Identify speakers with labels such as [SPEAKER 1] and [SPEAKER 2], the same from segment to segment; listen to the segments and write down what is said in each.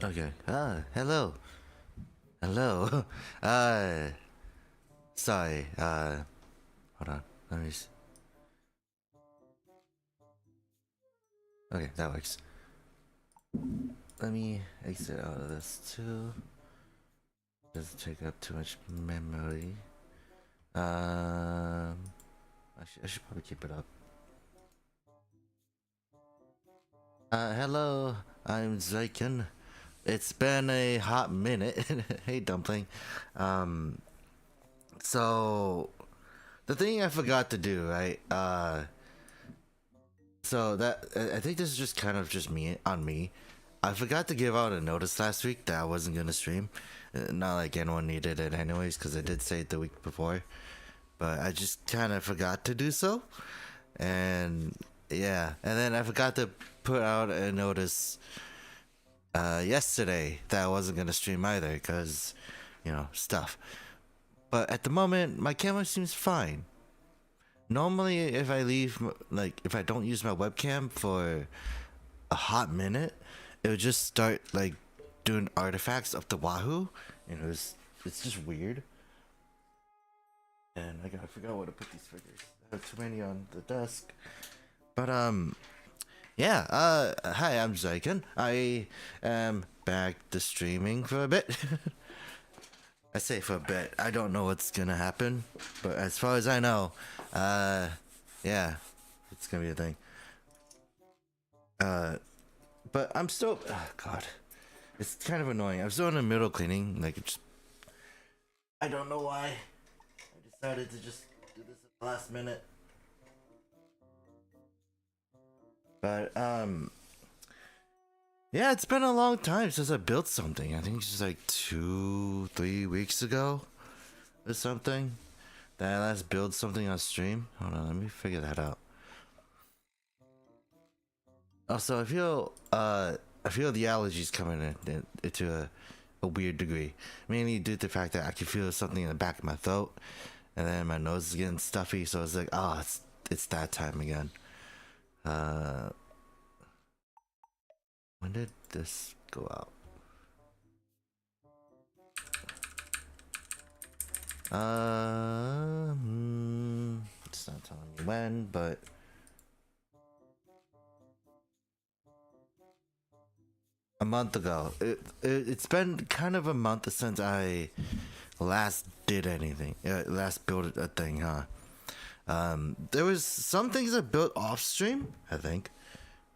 [SPEAKER 1] Okay. Hello. Hello. Sorry. Hold on. Let me. Okay, that works. Let me exit out of this too. Doesn't take up too much memory. I should probably keep it up. Hello. I'm Zryken. It's been a hot minute. Hey, Dumpling. So the thing I forgot to do, right? So that I think this is just kind of just me on me. I forgot to give out a notice last week that I wasn't gonna stream. Not like anyone needed it anyways, because I did say it the week before. But I just kind of forgot to do so, and yeah, and then I forgot to put out a notice yesterday that I wasn't gonna stream either, because stuff. But at the moment, my camera seems fine. Normally, if I leave, like, if I don't use my webcam for a hot minute, it would just start, like, doing artifacts up the wahoo, and it's just weird. And I forgot where to put these figures. I have too many on the desk. But, yeah, hi, I'm Zryken. I am back to streaming for a bit. I say for a bit. I don't know what's gonna happen, but as far as I know, yeah, it's gonna be a thing. But I'm still, oh God, it's kind of annoying. I'm still in the middle of cleaning. Like, I don't know why. I decided to just do this at the last minute. But yeah, it's been a long time since I built something. I think it's just like 2-3 weeks ago or something that I last built something on stream. Hold on, let me figure that out. Also, I feel the allergies coming into a weird degree, mainly due to the fact that I can feel something in the back of my throat, and then my nose is getting stuffy. So it's like, it's that time again. When did this go out? It's not telling me when, but a month ago. It's been kind of a month since I last did anything. Last built a thing, huh? There was some things I built off stream, I think,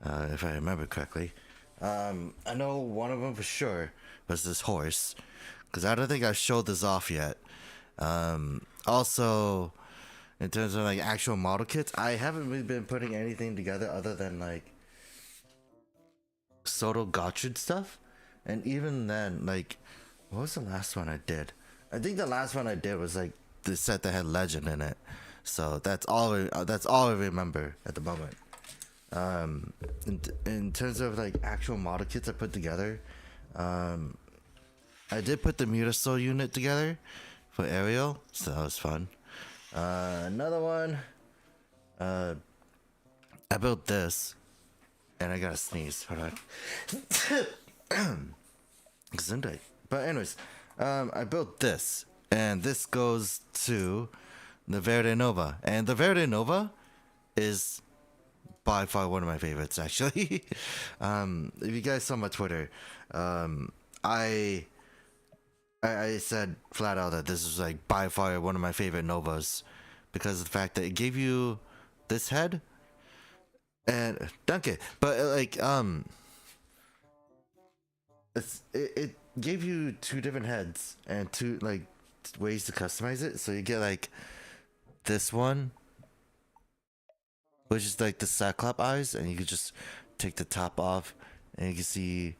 [SPEAKER 1] if I remember correctly. I know one of them for sure was this horse, because I don't think I've showed this off yet. Also, in terms of like actual model kits, I haven't really been putting anything together other than like Soto Gotchard stuff. And even then, like, what was the last one I did? I think the last one I did was like the set that had Legend in it. So that's all I remember at the moment. In terms of like actual model kits I put together, I did put the Mutasoul unit together for Ariel, so that was fun. Another one, I built this, and I gotta sneeze. Hold on. Gesundheit. But anyways, I built this, and this goes to the Verde Nova, and the Verde Nova is by far one of my favorites, actually. If you guys saw my Twitter, I said flat out that this was like by far one of my favorite Novas because of the fact that it gave you this head and dunk it, but it gave you two different heads and two like ways to customize it. So you get like this one, which is like the Cyclop eyes, and you can just take the top off and you can see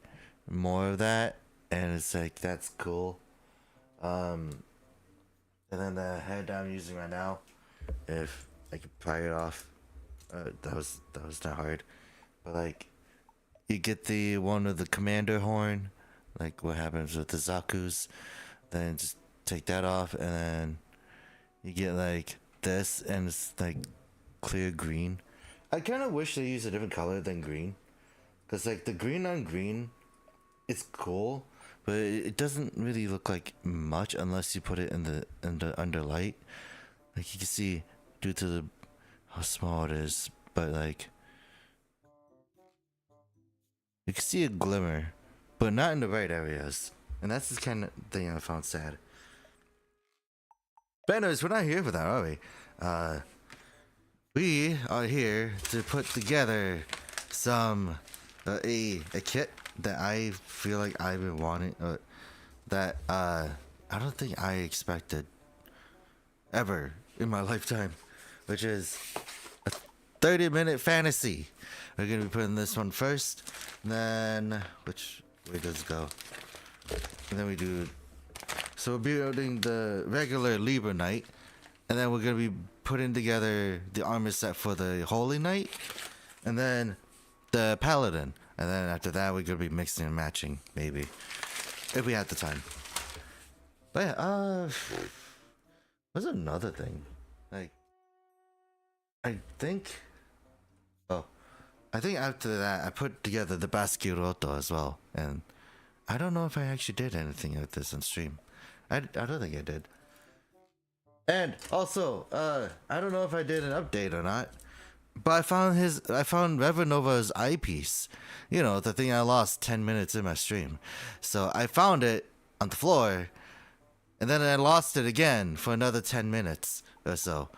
[SPEAKER 1] more of that, and it's like, that's cool. And then the head I'm using right now, if I could pry it off, that was not hard, but like you get the one with the commander horn, like what happens with the Zaku's, then just take that off, and then you get like this, and it's like clear green. I kind of wish they used a different color than green, because like the green on green it's cool, but it doesn't really look like much unless you put it in the under light. Like you can see due to how small it is, but like you can see a glimmer, but not in the right areas, and that's the kind of thing I found sad. But anyways, we're not here for that, are we? We are here to put together some a kit that I feel like I've been wanting, that I don't think I expected ever in my lifetime, which is a 30-minute fantasy. We're gonna be putting this one first, and then which way does it go? And then we do. So we're building the regular Liber Knight, and then we're gonna be putting together the armor set for the Holy Knight, and then the Paladin, and then after that we're gonna be mixing and matching, maybe, if we have the time. But yeah, what's another thing? Like, I think, oh, I think after that I put together the backseat as well, and I don't know if I actually did anything with this on stream. I don't think I did. And also, I don't know if I did an update or not, but I found Revenova's eyepiece. You know, the thing I lost 10 minutes in my stream. So I found it on the floor, and then I lost it again for another 10 minutes or so.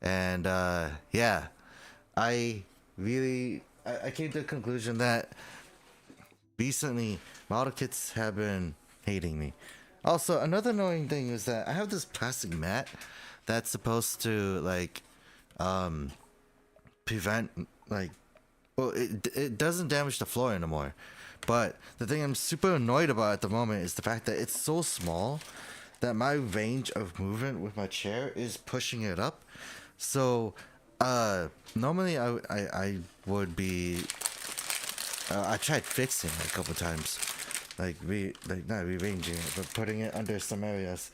[SPEAKER 1] And yeah, I came to the conclusion that recently model kits have been hating me. Also, another annoying thing is that I have this plastic mat that's supposed to like prevent like, well, it doesn't damage the floor anymore. But the thing I'm super annoyed about at the moment is the fact that it's so small that my range of movement with my chair is pushing it up. So normally I would be I tried fixing it a couple times, not rearranging it, but putting it under some areas.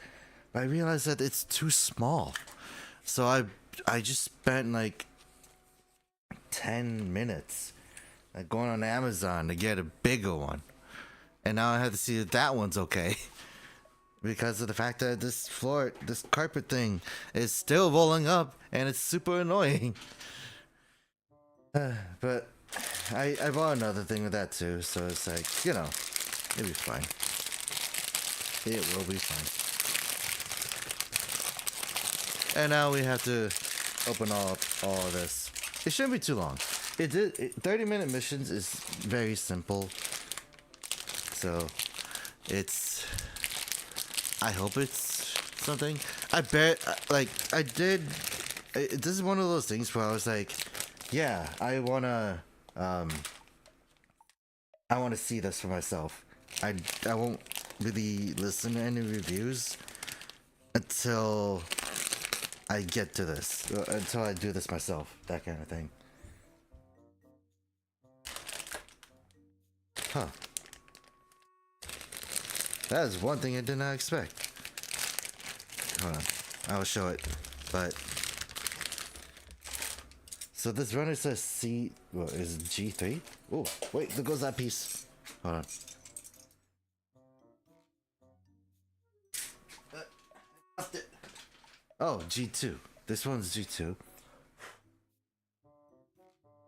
[SPEAKER 1] But I realized that it's too small, so I just spent like 10 minutes like going on Amazon to get a bigger one, and now I have to see if that one's okay. Because of the fact that this carpet thing is still rolling up, and it's super annoying. But I bought another thing with that too, so it's like, you know, it'll be fine. It will be fine. And now we have to open all of this. It shouldn't be too long. 30-minute missions is very simple. So it's, I hope it's something. I bet, like, this is one of those things where I was like, yeah, I wanna see this for myself. I won't really listen to any reviews until I get to this, until I do this myself, that kind of thing. Huh. That is one thing I did not expect. Hold on, I will show it, but so this runner says C, what is it, G3? Oh, wait, there goes that piece. Hold on. Lost it. Oh, G2. This one's G2.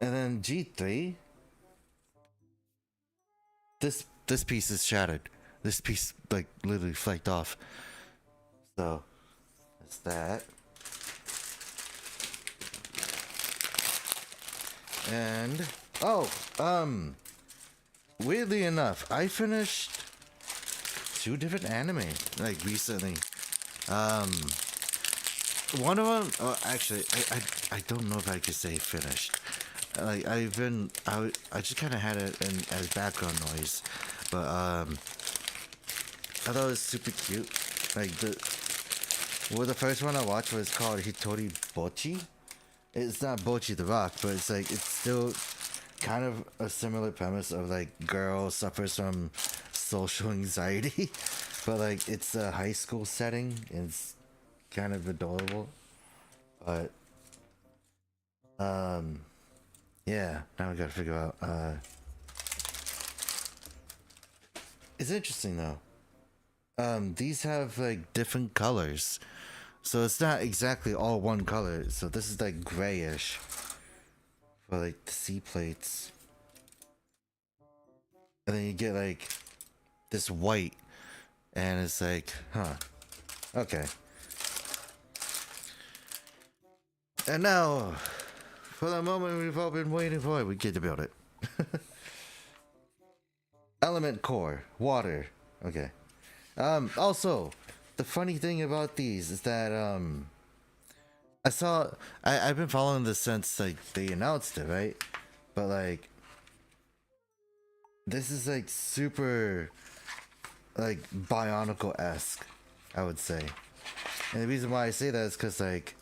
[SPEAKER 1] And then G3. This piece is shattered. This piece, like, literally flaked off. So, that's that. And weirdly enough, I finished 2 different anime like recently. One of them, actually, I don't know if I could say finished. Like I just kind of had it as background noise, but I thought it was super cute. Like the first one I watched was called Hitori Bochi. It's not Bochi the Rock, but it's like, it's still kind of a similar premise of like girl suffers from social anxiety, but like it's a high school setting and it's kind of adorable. But yeah, now we gotta figure out It's interesting though. These have like different colors, so it's not exactly all one color. So this is like grayish for like the C plates, and then you get like this white, and it's like, huh, okay. And now, for the moment we've all been waiting for, we get to build it. Element core, water. Okay. Also, the funny thing about these is that I've been following this since like they announced it, right? But like this is like super like Bionicle-esque, I would say. And the reason why I say that is because like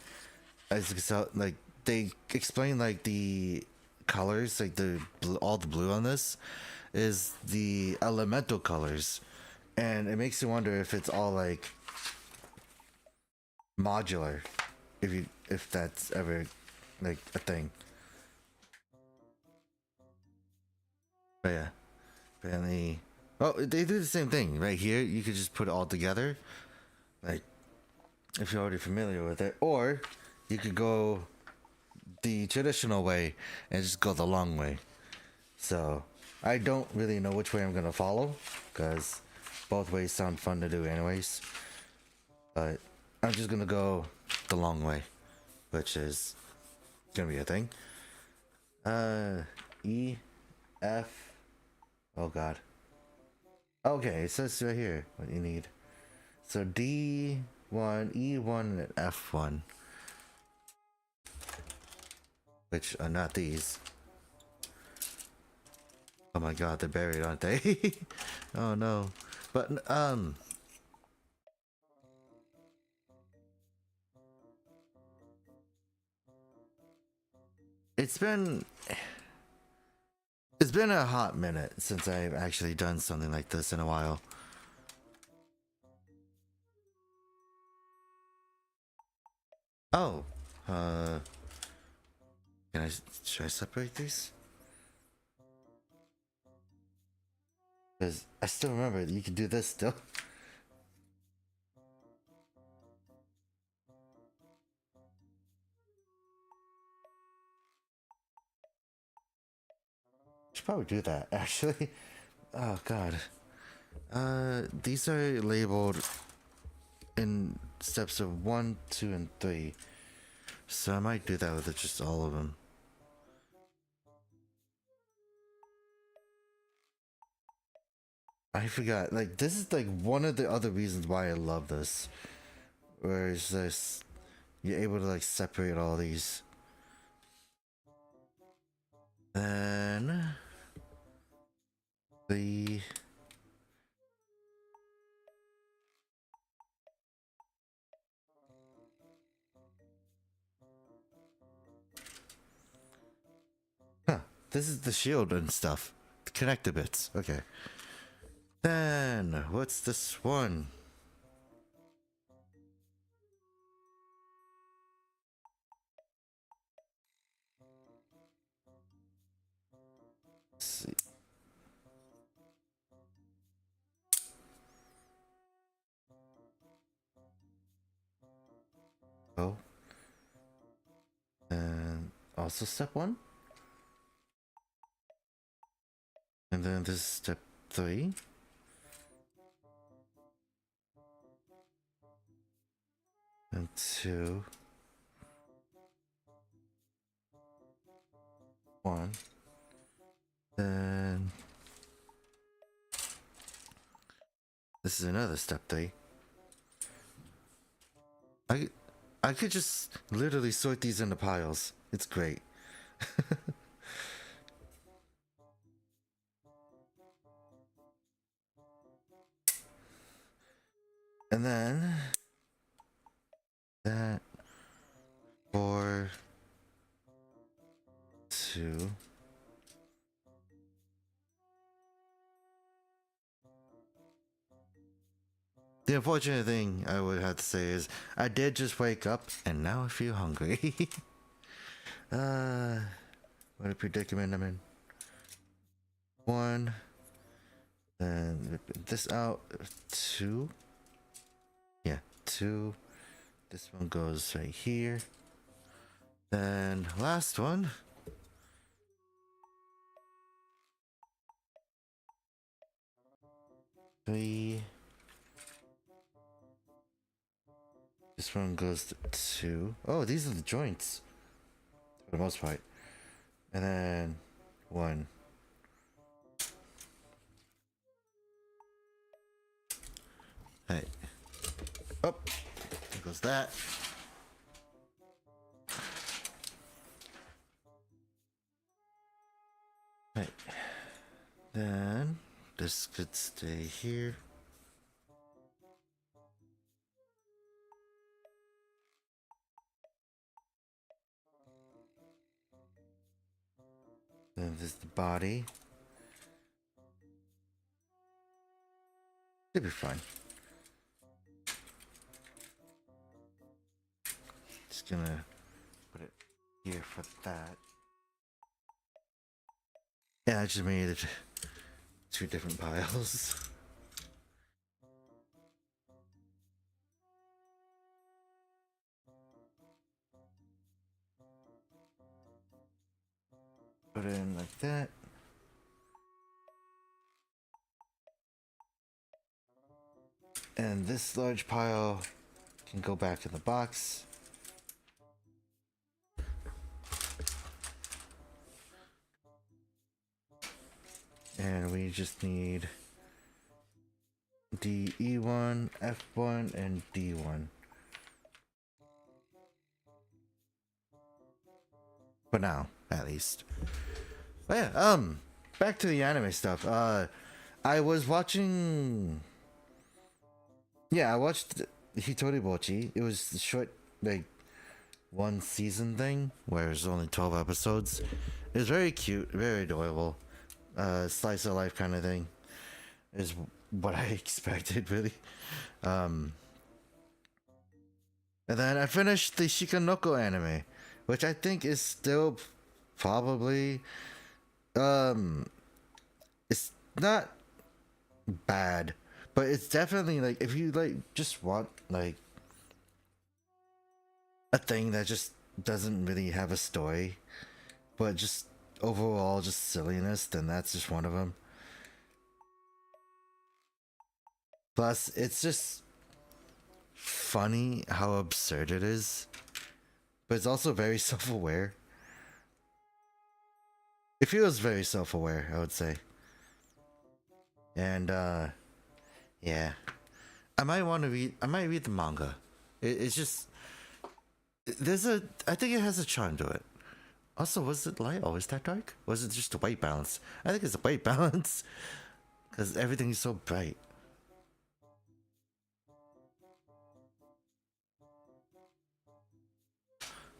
[SPEAKER 1] as you can tell, like they explain like the colors, like the all the blue on this is the elemental colors, and it makes you wonder if it's all like modular, if that's ever like a thing. But yeah, apparently, oh, they do the same thing right here. You could just put it all together, like if you're already familiar with it, or you could go the traditional way and just go the long way. So I don't really know which way I'm gonna follow because both ways sound fun to do anyways. But I'm just gonna go the long way, which is gonna be a thing. E, F. Oh God. Okay, it says right here what you need. So D1, E1, and F1, which are not these. Oh my God, they're buried, aren't they? Oh no. But it's been a hot minute since I've actually done something like this in a while. Oh, uh, should I separate these? Because I still remember you can do this still. Should probably do that actually. Oh God. These are labeled in steps of 1, 2, and 3. So I might do that with just all of them. I forgot. Like this is like one of the other reasons why I love this. Where it's just you're able to like separate all these. Then the huh. This is the shield and stuff. The connector bits. Okay. Then what's this one? Let's see. Oh. And also step 1. And then this is step 3. And 2. 1. Then this is another step 3. I could just literally sort these into piles. It's great. And then that 4, 2. The unfortunate thing I would have to say is I did just wake up and now I feel hungry. What a predicament I'm in. 1, Then rip this out. 2. Yeah, 2. This one goes right here. Then last one. 3. This one goes to 2. Oh, these are the joints for the most part. And then 1. Hey. Oh, there goes that. Right. Then this could stay here. Then there's the body. Should be fine. Just gonna put it here for that. Yeah, I just made it 2 different piles. Put it in like that. And this large pile can go back in the box. And we just need DE1, F1, and D1. For now, at least. But yeah, back to the anime stuff. I was watching... Yeah, I watched Hitori Bochi. It was the short, like, 1 season thing, where there's only 12 episodes. It was very cute, very adorable. Slice of life kind of thing. Is what I expected, really. And then I finished the Shikanoko anime, which I think is still probably... It's not bad. But it's definitely, like, if you, like, just want, like, a thing that just doesn't really have a story, but just overall just silliness, then that's just one of them. Plus, it's just funny how absurd it is, but it's also very self-aware. It feels very self-aware, I would say. And, yeah. I might read the manga. It's just... I think it has a charm to it. Also, was it light? Oh, is that dark? Was it just a white balance? I think it's a white balance. Because everything is so bright.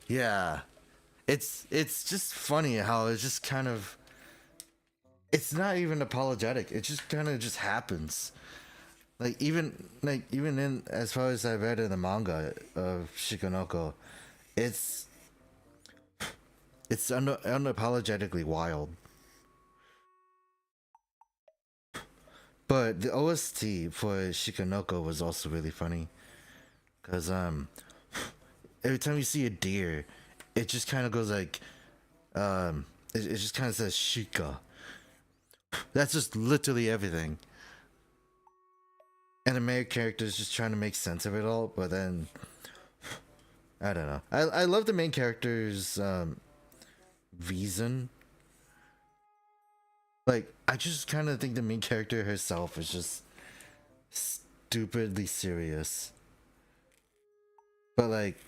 [SPEAKER 1] Yeah. It's just funny how it's just kind of... It's not even apologetic. It just kind of just happens. Even in as far as I read in the manga of Shikanoko, it's unapologetically wild. But the OST for Shikanoko was also really funny, cause every time you see a deer, it just kind of goes like it just kind of says Shika. That's just literally everything. And the main character is just trying to make sense of it all, but then I don't know. I love the main character's reason. Like, I just kind of think the main character herself is just stupidly serious. But like,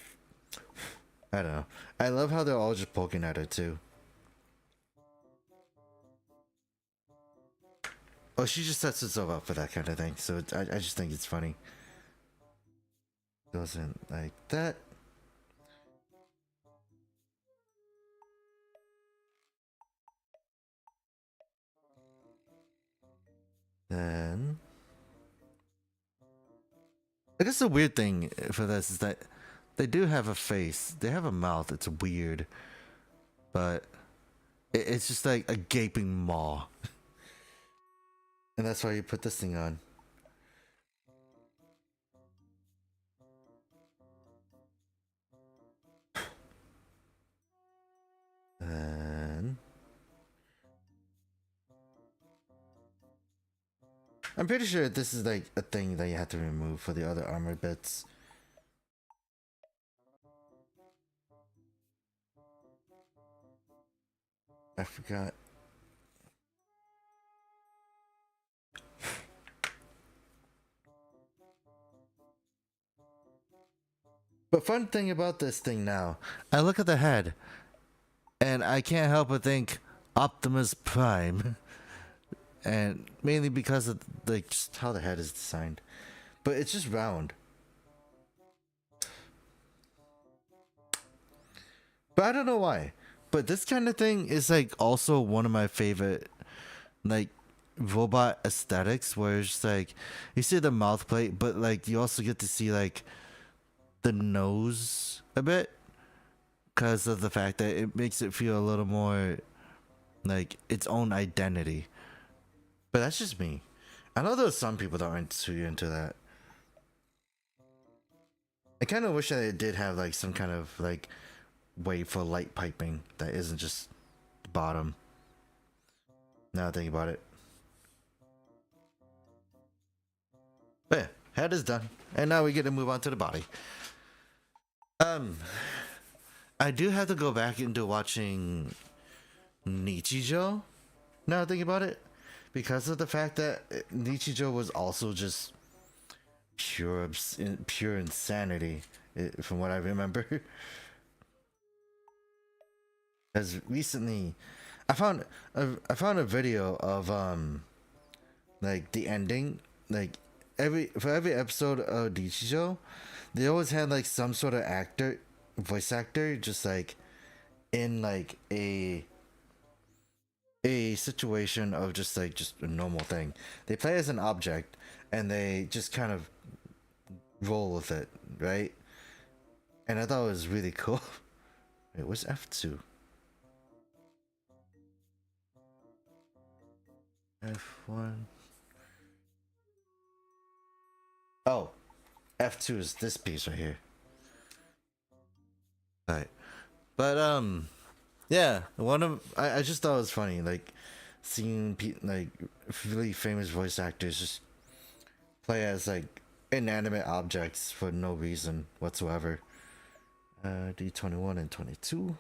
[SPEAKER 1] I don't know. I love how they're all just poking at her too. Oh, she just sets herself up for that kind of thing. So I just think it's funny. Goes in like that. Then I guess the weird thing for this is that they do have a face. They have a mouth. It's weird. But it's just like a gaping maw. And that's why you put this thing on. And I'm pretty sure this is like a thing that you have to remove for the other armor bits. I forgot. But fun thing about this thing now, I look at the head, and I can't help but think Optimus Prime, and mainly because of like just how the head is designed, but it's just round. But I don't know why. But this kind of thing is like also one of my favorite, like robot aesthetics, where it's just like you see the mouth plate, but like you also get to see like the nose a bit because of the fact that it makes it feel a little more like its own identity. But that's just me. I know there's some people that aren't too into that. I kind of wish that it did have like some kind of like way for light piping that isn't just the bottom. Now I think about it. But yeah, head is done. And now we get to move on to the body. I do have to go back into watching Nichijou. Now I think about it. Because of the fact that Nichijou was also just pure insanity, from what I remember. As recently, I found a video of like the ending, like for every episode of Nichijou, they always had like some sort of voice actor, just like in like a situation of just a normal thing. They play as an object and they just kind of roll with it, right? And I thought it was really cool. Wait, what's F2? F1. Oh, F2 is this piece right here. Alright. But yeah, I just thought it was funny, like seeing like really famous voice actors just play as like inanimate objects for no reason whatsoever. D21 and 22.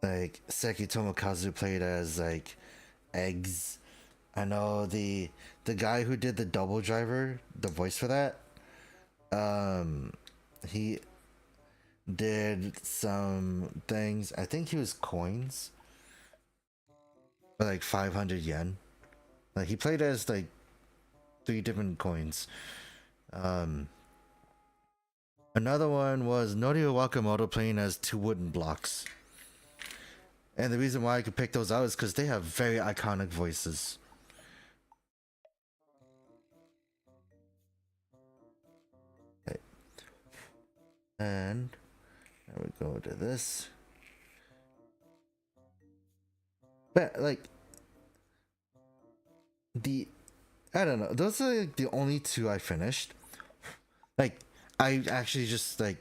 [SPEAKER 1] Like Seki Tomokazu played as like eggs. I know the guy who did the Double Driver, the voice for that, he did some things. I think he was coins for like 500 yen. Like he played as like 3 different coins. Another one was Norio Wakamoto playing as 2 wooden blocks. And the reason why I could pick those out is because they have very iconic voices. Okay. And now we go to this. But like I don't know, those are like the only 2 I finished. Like I actually just like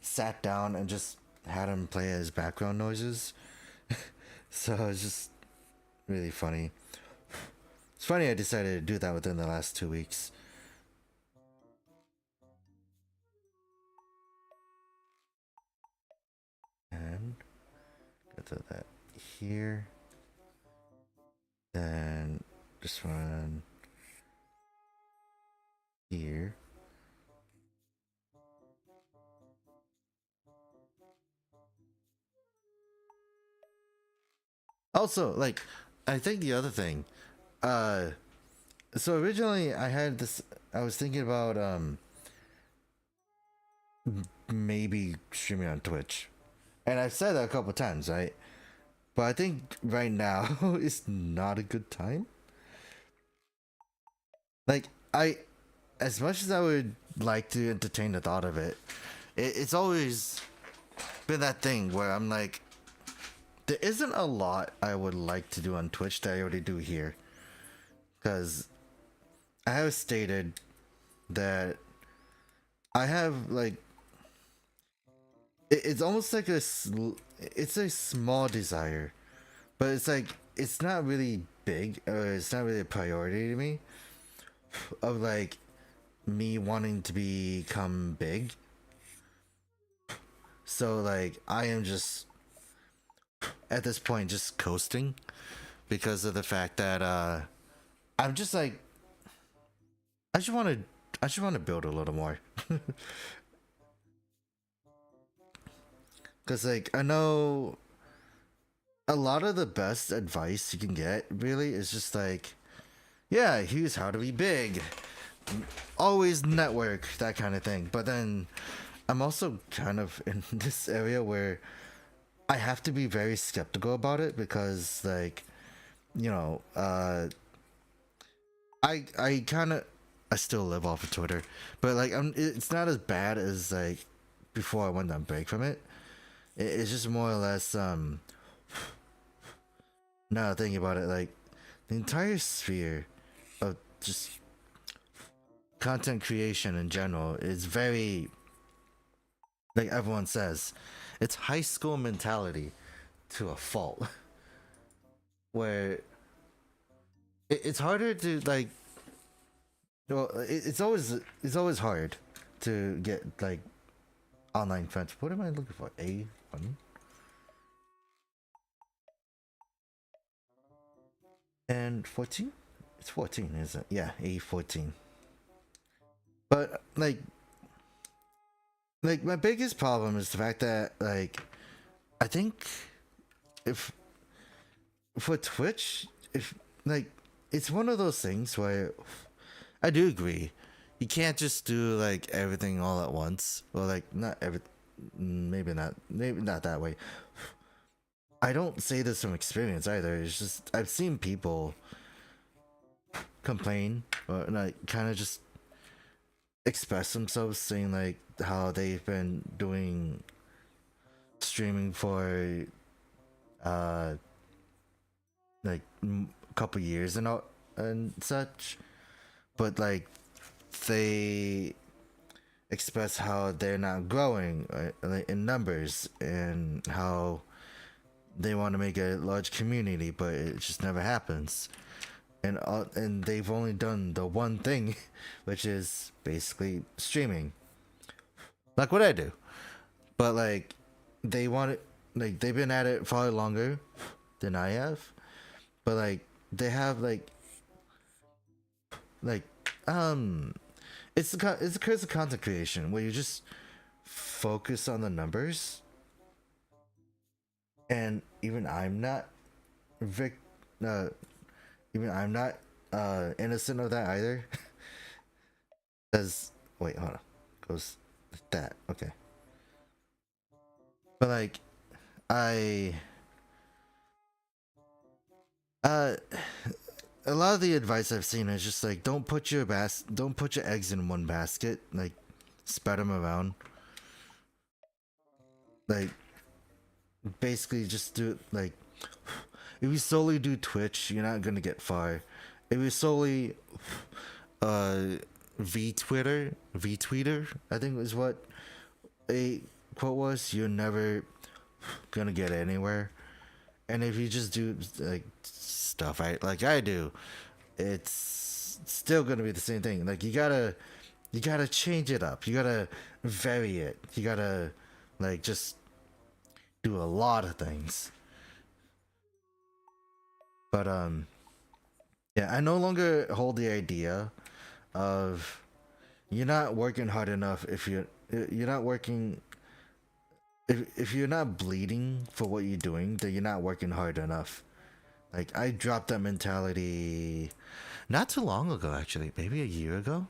[SPEAKER 1] sat down and just had him play as background noises. So it's just really funny. It's funny I decided to do that within the last 2 weeks. And get to that here. Then this one here. Also, like, I think the other thing, so originally I was thinking about, maybe streaming on Twitch. And I've said that a couple times, right? But I think right now is not a good time. Like, as much as I would like to entertain the thought of it, it's always been that thing where I'm like, there isn't a lot I would like to do on Twitch that I already do here, because I have stated that I have like it's almost like it's a small desire, but it's like it's not really big, or it's not really a priority to me, of like me wanting to become big. So like I am just at this point just coasting because of the fact that I'm just like I just want to build a little more. Cuz like I know a lot of the best advice you can get really is just like, yeah, here's how to be big. Always network, that kind of thing. But then I'm also kind of in this area where I have to be very skeptical about it because like, you know, I kind of I still live off of Twitter, but like it's not as bad as like before I went on break from it. It's just more or less now thinking about it, like the entire sphere of just content creation in general is very, like everyone says, it's high school mentality to a fault. Where it's harder to like, well, it's always hard to get like online friends. What am I looking for? A1 and 14. It's 14, isn't it? Yeah, A14. But like my biggest problem is the fact that like I think if for Twitch, if like it's one of those things where I do agree you can't just do like everything all at once, or like not every, maybe not that way. I don't say this from experience either. It's just I've seen people complain or like kind of just express themselves saying like how they've been doing streaming for uh like a couple years and all and such, but like they express how they're not growing like, in numbers, and how they want to make a large community but it just never happens, and they've only done the one thing which is basically streaming like what I do, but like they want it, like they've been at it far longer than I have, but like they have like it's the curse of content creation where you just focus on the numbers, and even I'm not uh, innocent of that either. Because wait, hold on, goes like that, okay, but like I uh a lot of the advice I've seen is just like don't put your eggs in one basket, like spread them around, like basically just do like if you solely do Twitch you're not gonna get far. If you solely V-tweeter I think was what a quote was, you're never gonna get anywhere. And if you just do like stuff like I do, it's still gonna be the same thing. Like you gotta change it up, you gotta vary it, you gotta like just do a lot of things. But yeah, I no longer hold the idea of you're not working hard enough if you're not working, if you're not bleeding for what you're doing, then you're not working hard enough. Like I dropped that mentality not too long ago, actually, maybe a year ago,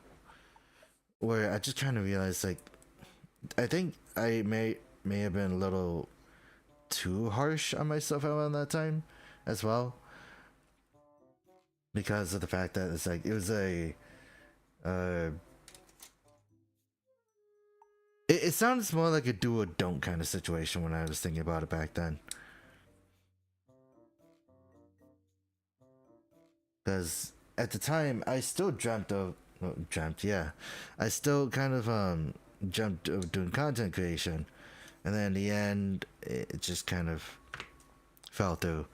[SPEAKER 1] where I just kind of realized like I think I may have been a little too harsh on myself around that time as well, because of the fact that it's like it was a uh it sounds more like a do or don't kind of situation when I was thinking about it back then. because at the time I still yeah, I still kind of dreamt of doing content creation, and then in the end it just kind of fell through.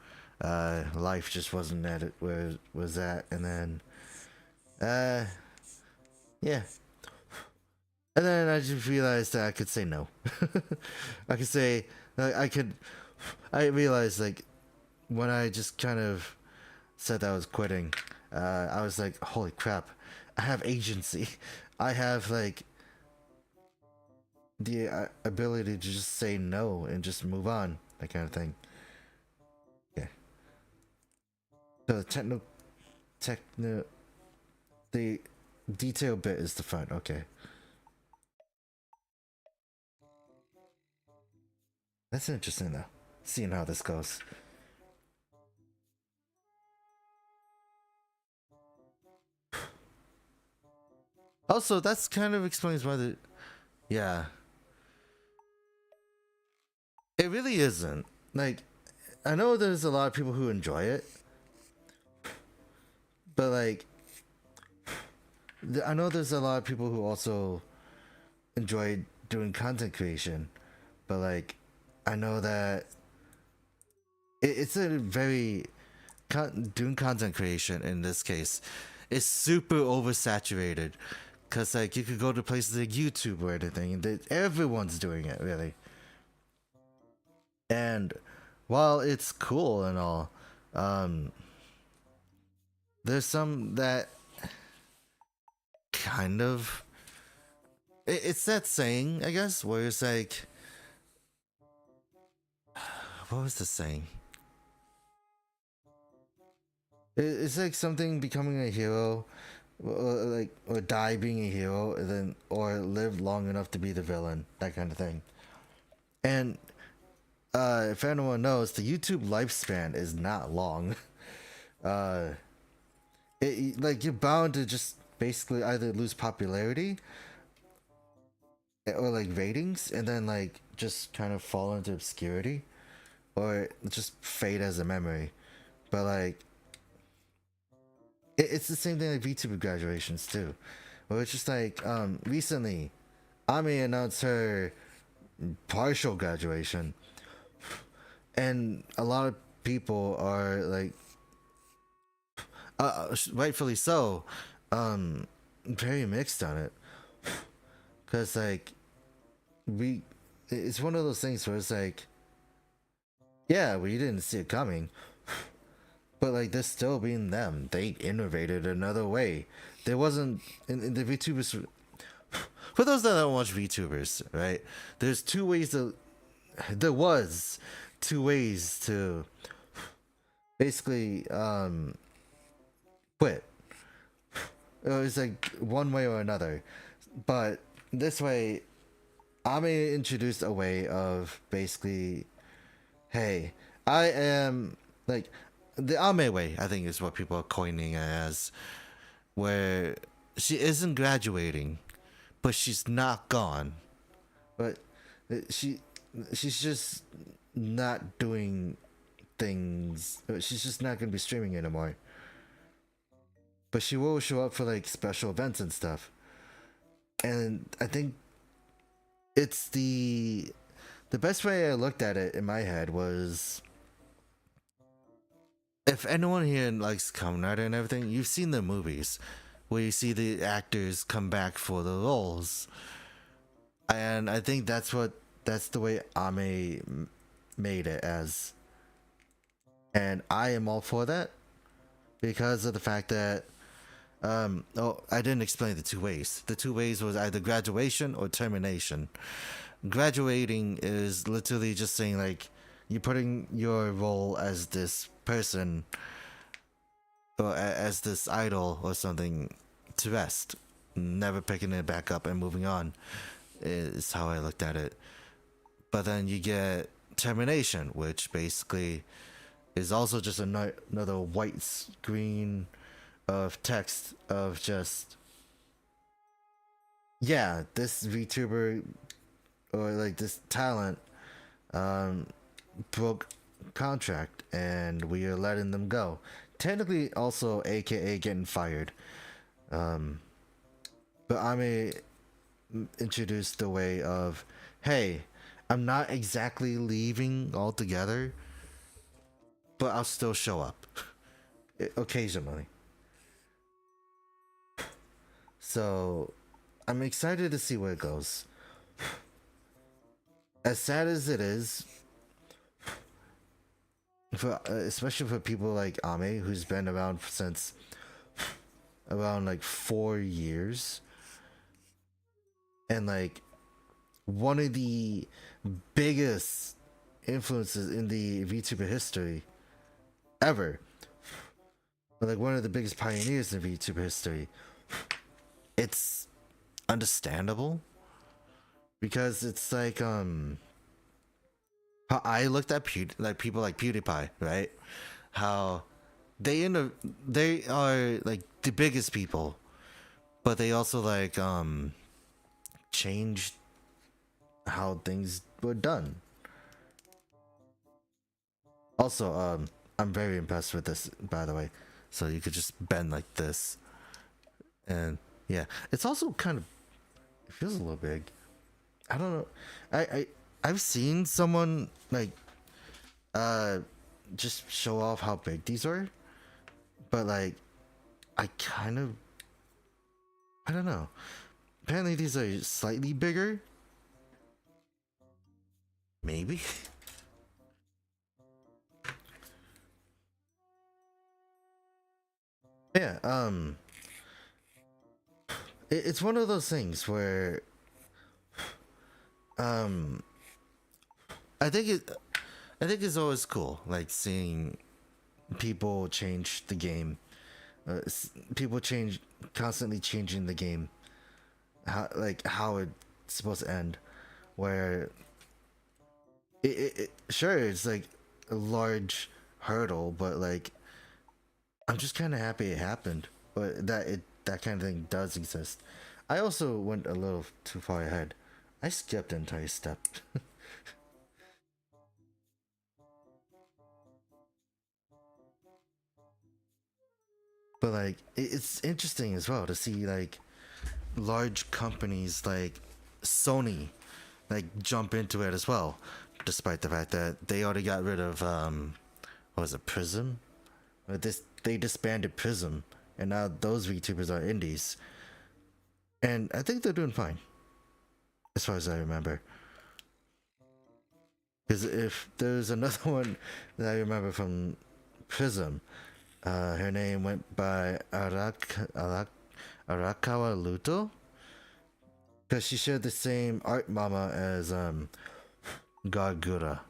[SPEAKER 1] Life just wasn't at it where it was at, and then yeah, and then I just realized that I could say no. I could say I realized like when I just kind of said that I was quitting, I was like, holy crap, I have agency. I have like the ability to just say no and just move on, that kind of thing. Yeah. So the detail bit is the fun. Okay. That's interesting though. Seeing how this goes. Also, that's kind of explains why the yeah. It really isn't. Like, I know there's a lot of people who enjoy it, but like, I know there's a lot of people who also enjoy doing content creation, but like, I know that it's a very doing content creation in this case is super oversaturated because like you could go to places like YouTube or anything, and everyone's doing it really. And while it's cool and all, um, there's some that kind of it's that saying, I guess, where it's like, what was the saying? It's like something becoming a hero, or die being a hero, and then or live long enough to be the villain, that kind of thing. And if anyone knows, the YouTube lifespan is not long. uh, like you're bound to just basically either lose popularity or like ratings, and then like just kind of fall into obscurity, or just fade as a memory. But like it's the same thing like VTuber graduations too, where it's just like recently, Ami announced her partial graduation, and a lot of people are like, rightfully so, very mixed on it, because like it's one of those things where it's like, yeah, we didn't see it coming, but like they're still being them. They innovated another way. There wasn't in the VTubers. For those that don't watch VTubers, right? There's two ways to. There was two ways to basically quit. It was like one way or another, but this way, Ame introduced a way of basically, hey, I am like the Ame way, I think is what people are coining it as, where she isn't graduating, but she's not gone. But she she's just not doing things. She's just not gonna be streaming anymore. But she will show up for like special events and stuff. And I think it's the best way I looked at it in my head was, if anyone here likes Kamen Rider and everything, you've seen the movies where you see the actors come back for the roles, and I think that's the way Ame made it as, and I am all for that because of the fact that I didn't explain the two ways. The two ways was either graduation or termination. Graduating is literally just saying like you're putting your role as this person or as this idol or something to rest, never picking it back up and moving on is how I looked at it. But then you get termination, which basically is also just another white screen of text of just, yeah, this VTuber or like this talent broke contract and we are letting them go. technically also AKA getting fired. But I may introduce the way of, hey, I'm not exactly leaving altogether, but I'll still show up occasionally. So I'm excited to see where it goes. As sad as it is, for especially for people like Ame, who's been around since around like 4 years, and like one of the biggest influences in the VTuber history ever, like one of the biggest pioneers in VTuber history. It's understandable because it's like how I looked at like people like PewDiePie, right? How they they are like the biggest people, but they also like changed how things were done. Also, I'm very impressed with this, by the way. So you could just bend like this, and yeah, it's also kind of, it feels a little big. I don't know. I've seen someone like just show off how big these are, but like I kind of, I don't know. Apparently these are slightly bigger. Maybe. Yeah, it's one of those things where um I think it I think it's always cool, like seeing people change the game. People change, constantly changing the game. How it's supposed to end, where sure, it's like a large hurdle, but like I'm just kind of happy it happened. But that kind of thing does exist. I also went a little too far ahead. I skipped an entire step. But like it's interesting as well to see like large companies like Sony like jump into it as well, despite the fact that they already got rid of what was it, Prism? They disbanded Prism, and now those VTubers are indies, and I think they're doing fine, as far as I remember. Because if there's another one that I remember from Prism, her name went by Arakawa Luto, because she shared the same art mama as Gargura.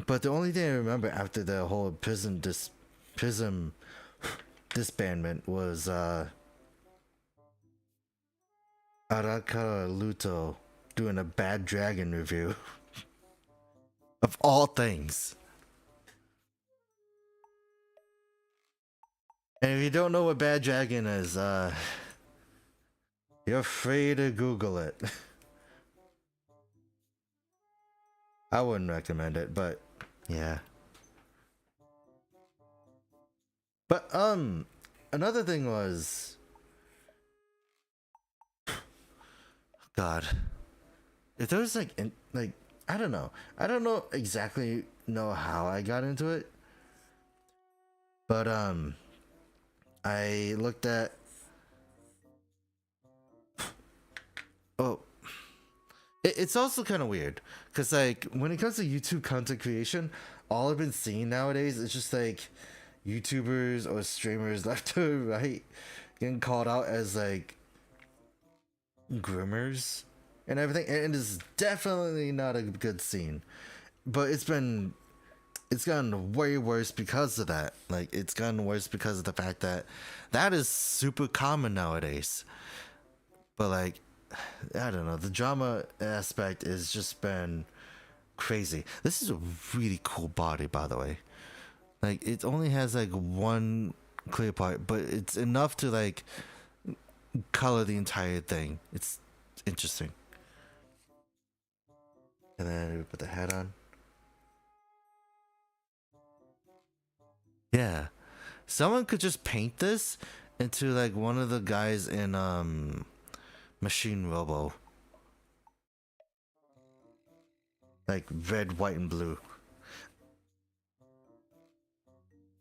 [SPEAKER 1] But the only thing I remember after the whole Prism disbandment was Arakawa Luto doing a Bad Dragon review. Of all things. And if you don't know what Bad Dragon is, you're free to Google it. I wouldn't recommend it, but yeah. But another thing was, God, if there was like I don't know exactly know how I got into it, but I looked at, oh, it's also kind of weird because like when it comes to YouTube content creation, all I've been seeing nowadays is just like YouTubers or streamers left to right getting called out as like groomers and everything, and it's definitely not a good scene. But it's gotten way worse because of that. Like it's gotten worse because of the fact that that is super common nowadays. But like I don't know, the drama aspect has just been crazy. This is a really cool body, by the way. Like it only has like one clear part, but it's enough to like color the entire thing. It's interesting. And then we put the hat on. Yeah. Someone could just paint this into like one of the guys in Machine Robo. Like red, white, and blue.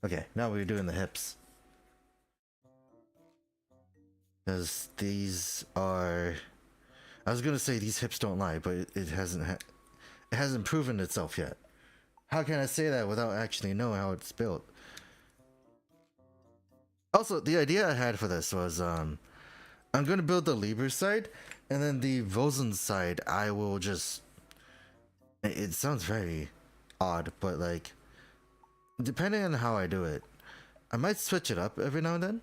[SPEAKER 1] Okay, now we're doing the hips. Because these are... I was gonna say these hips don't lie, but it hasn't proven itself yet. How can I say that without actually knowing how it's built? Also, the idea I had for this was I'm gonna build the Liber side, and then the Vosen side I will just... It sounds very odd, but like, depending on how I do it, I might switch it up every now and then,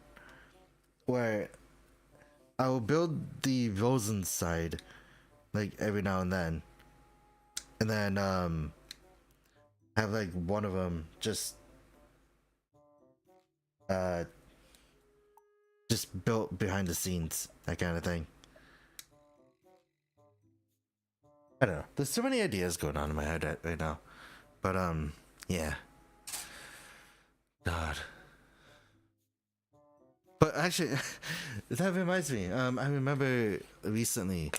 [SPEAKER 1] where I will build the Vosen side like every now and then have like one of them just built behind the scenes, that kind of thing. I don't know. There's so many ideas going on in my head right now, but yeah. God. But actually, that reminds me. I remember recently,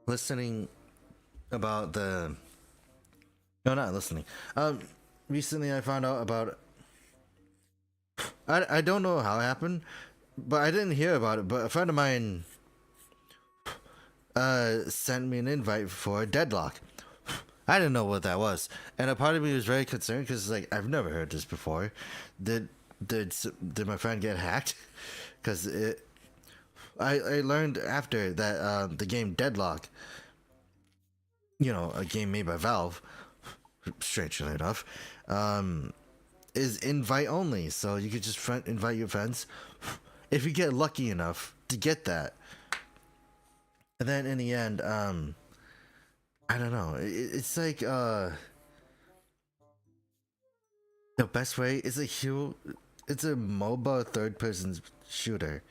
[SPEAKER 1] listening about the... No, not listening. Recently I found out about... I don't know how it happened, but I didn't hear about it, but a friend of mine sent me an invite for Deadlock. I didn't know what that was, and a part of me was very concerned because, like, I've never heard this before. Did my friend get hacked? Because I learned after that the game Deadlock, you know, a game made by Valve, strangely enough, is invite only, so you could just invite your friends if you get lucky enough to get that. And then in the end, I don't know. It's like the best way is it's a MOBA third-person shooter,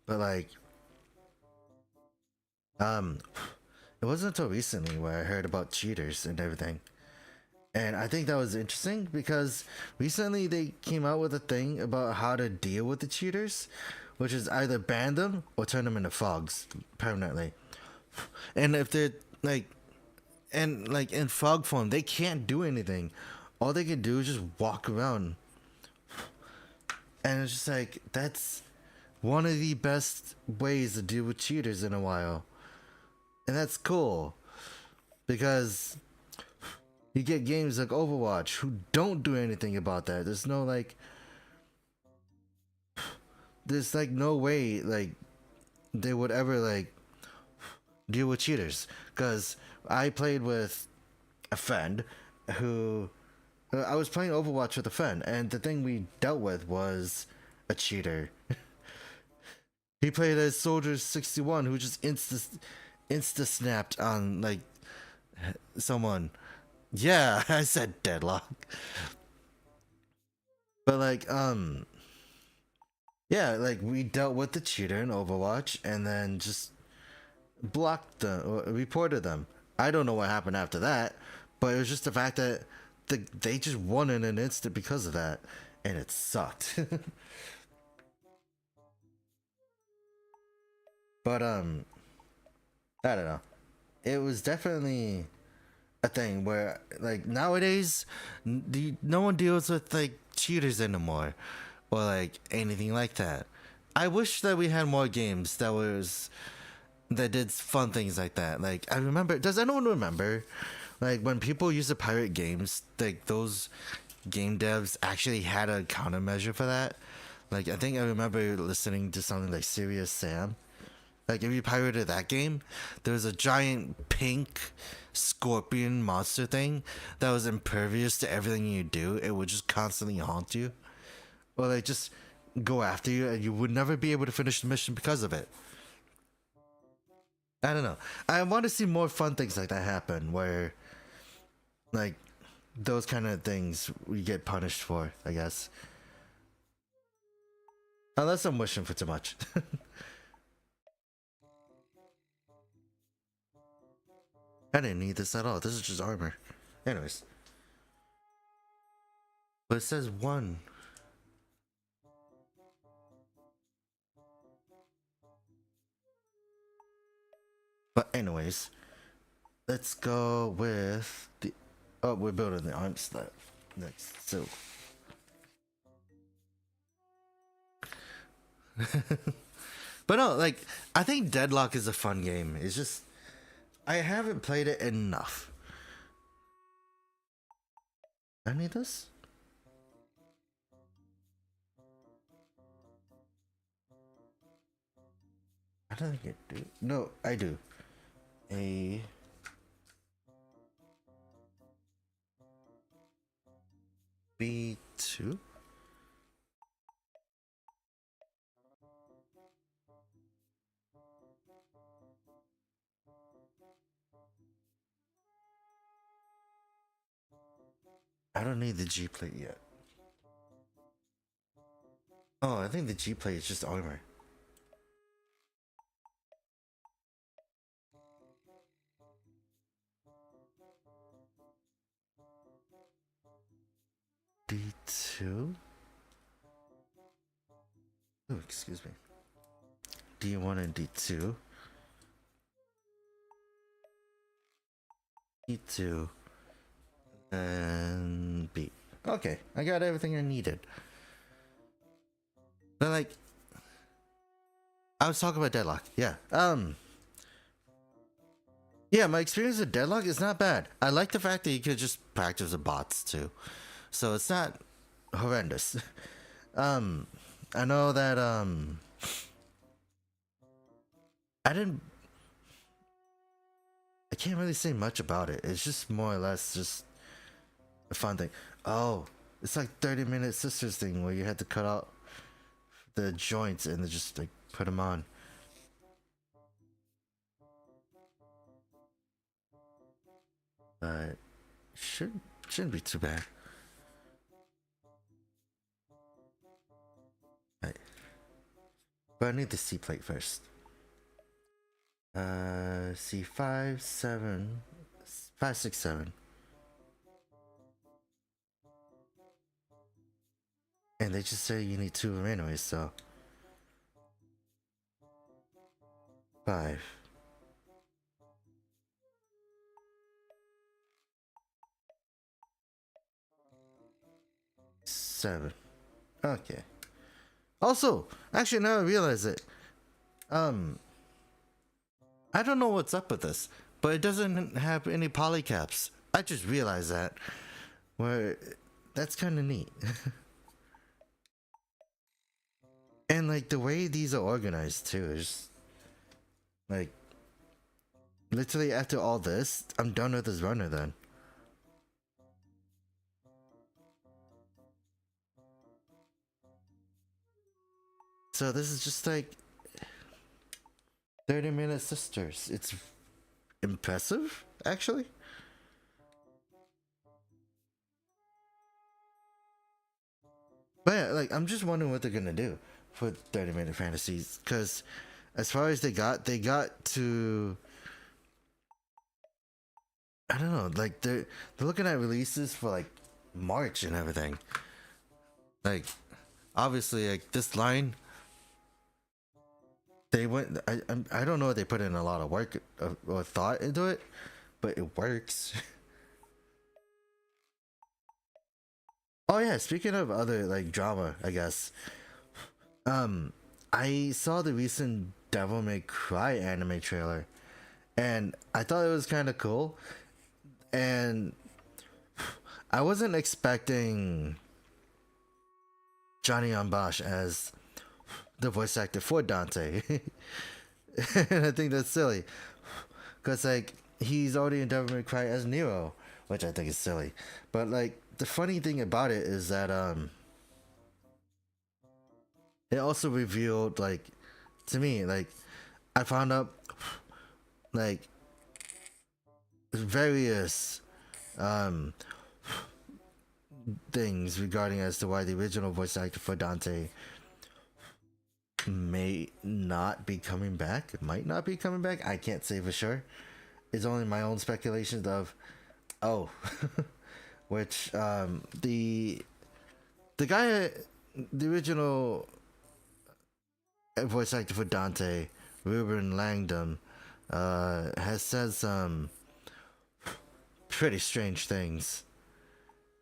[SPEAKER 1] but like it wasn't until recently where I heard about cheaters and everything, and I think that was interesting because recently they came out with a thing about how to deal with the cheaters, which is either ban them or turn them into fogs permanently. And if they're like in fog form, they can't do anything. All they can do is just walk around. And it's just like, that's one of the best ways to deal with cheaters in a while. And that's cool. Because you get games like Overwatch who don't do anything about that. There's no way like they would ever like deal with cheaters. Because I played with a friend who... I was playing Overwatch with a friend, and the thing we dealt with was a cheater. He played as Soldier 61, who just insta-snapped on, like, someone. Yeah, I said Deadlock. But, like, yeah, like, we dealt with the cheater in Overwatch, and then just blocked them, or reported them. I don't know what happened after that, but it was just the fact that they just won in an instant because of that, and it sucked. But I don't know. It was definitely a thing where, like, nowadays no one deals with like cheaters anymore, or like anything like that. I wish that we had more games that did fun things like that. Like, I remember, does anyone remember, like, when people used to pirate games, like, those game devs actually had a countermeasure for that? Like, I think I remember listening to something like Serious Sam. Like, if you pirated that game, there was a giant pink scorpion monster thing that was impervious to everything you do. It would just constantly haunt you, or like just go after you, and you would never be able to finish the mission because of it. I don't know. I want to see more fun things like that happen, where, like, those kind of things we get punished for, I guess. Unless I'm wishing for too much. I didn't need this at all. This is just armor. Anyways. But it says 1. But anyways, let's go with the... Oh, we're building the arm slab next, so... But no, like, I think Deadlock is a fun game. It's just... I haven't played it enough. I need this? I don't think I do. No, I do. A... B2? I don't need the G plate yet. Oh, I think the G plate is just armor. D2? Oh, excuse me. D1 and D2. D2. And B. Okay, I got everything I needed. But like, I was talking about Deadlock. Yeah. Yeah, my experience with Deadlock is not bad. I like the fact that you could just practice the bots too. So it's not horrendous. I know that I can't really say much about it. It's just more or less just a fun thing. Oh, it's like 30-minute sisters thing where you had to cut out the joints and then just like put them on. But shouldn't be too bad. Right. But I need the C plate first. C5, 7, 5, 6, 7. And they just say you need 2 of them anyways, so 5. Seven. Okay. Also, actually now I realize it. I don't know what's up with this, but it doesn't have any polycaps. I just realized that. Where that's kind of neat. And like the way these are organized too is like literally after all this, I'm done with this runner then. So this is just like 30-minute sisters. It's impressive, actually. But yeah, like I'm just wondering what they're gonna do for 30-minute fantasies, because as far as they got to, I don't know, like they're looking at releases for like March and everything. Like obviously, like this line, they went. I don't know if they put in a lot of work or thought into it, but it works. Oh yeah, speaking of other like drama, I guess. I saw the recent Devil May Cry anime trailer, and I thought it was kind of cool. And I wasn't expecting Johnny Ambash as the voice actor for Dante. And I think that's silly, because like he's already in Devil May Cry as Nero, which I think is silly. But like the funny thing about it is that it also revealed, like, to me, like, I found out like various things regarding as to why the original voice actor for Dante may not be coming back. It might not be coming back. I can't say for sure. It's only my own speculations of Oh, which the guy, the original voice actor for Dante, Ruben Langdon, has said some pretty strange things.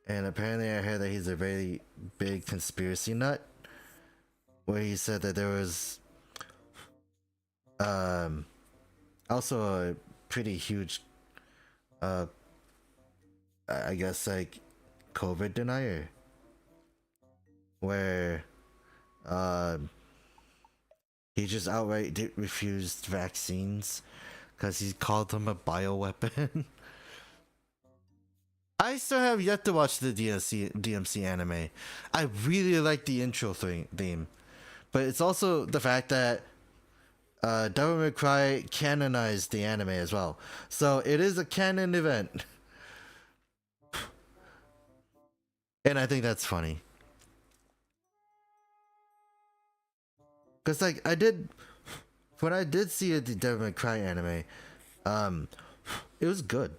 [SPEAKER 1] And apparently, I heard that he's a very big conspiracy nut. Where he said that there was um, also a pretty huge, uh, I guess, like COVID denier, where um, he just outright refused vaccines because he called them a bioweapon. I still have yet to watch the DMC anime. I really like the intro theme, but it's also the fact that Devil May Cry canonized the anime as well, so it is a canon event, and I think that's funny. Cause like when I did see the Devil May Cry anime, um, it was good.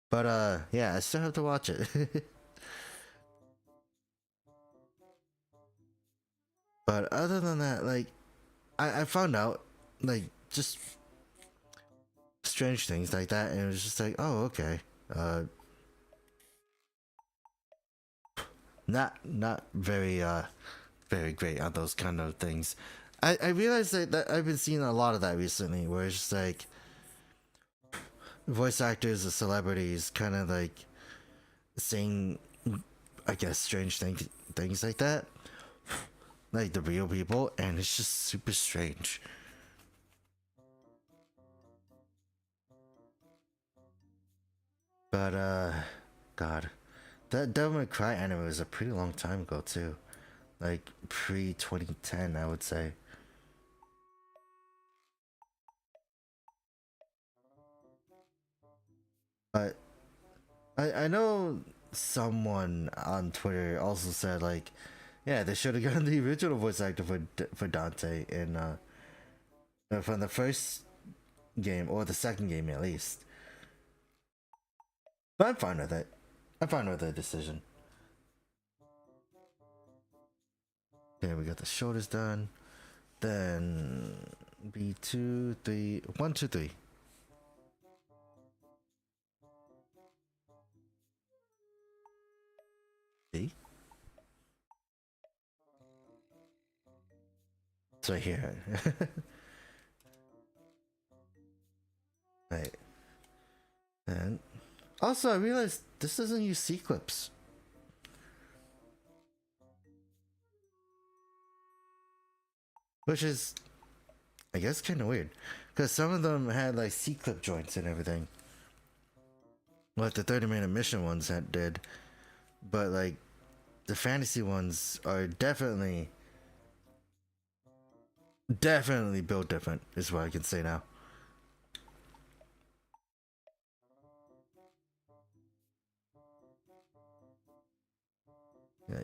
[SPEAKER 1] But yeah, I still have to watch it. But other than that, like, I found out like just strange things like that, and it was just like, oh, okay, not very very great on those kind of things. I realized that I've been seeing a lot of that recently, where it's just like voice actors or celebrities kind of like saying, I guess, strange things like that, like the real people, and it's just super strange. But God, that Devil May Cry anime was a pretty long time ago too, like pre 2010, I would say. But I know someone on Twitter also said like, yeah, they should have gotten the original voice actor for Dante in from the first game or the second game at least. But I'm fine with it. I'm fine with the decision. Okay, we got the shoulders done. Then B2, 3, 1, 2, 3. See? It's right here. Right. And also, I realized this doesn't use C clips, which is, I guess, kind of weird, because some of them had like C clip joints and everything. Like the 30-minute mission ones that did, but like the fantasy ones are definitely built different. Is what I can say now. Yeah.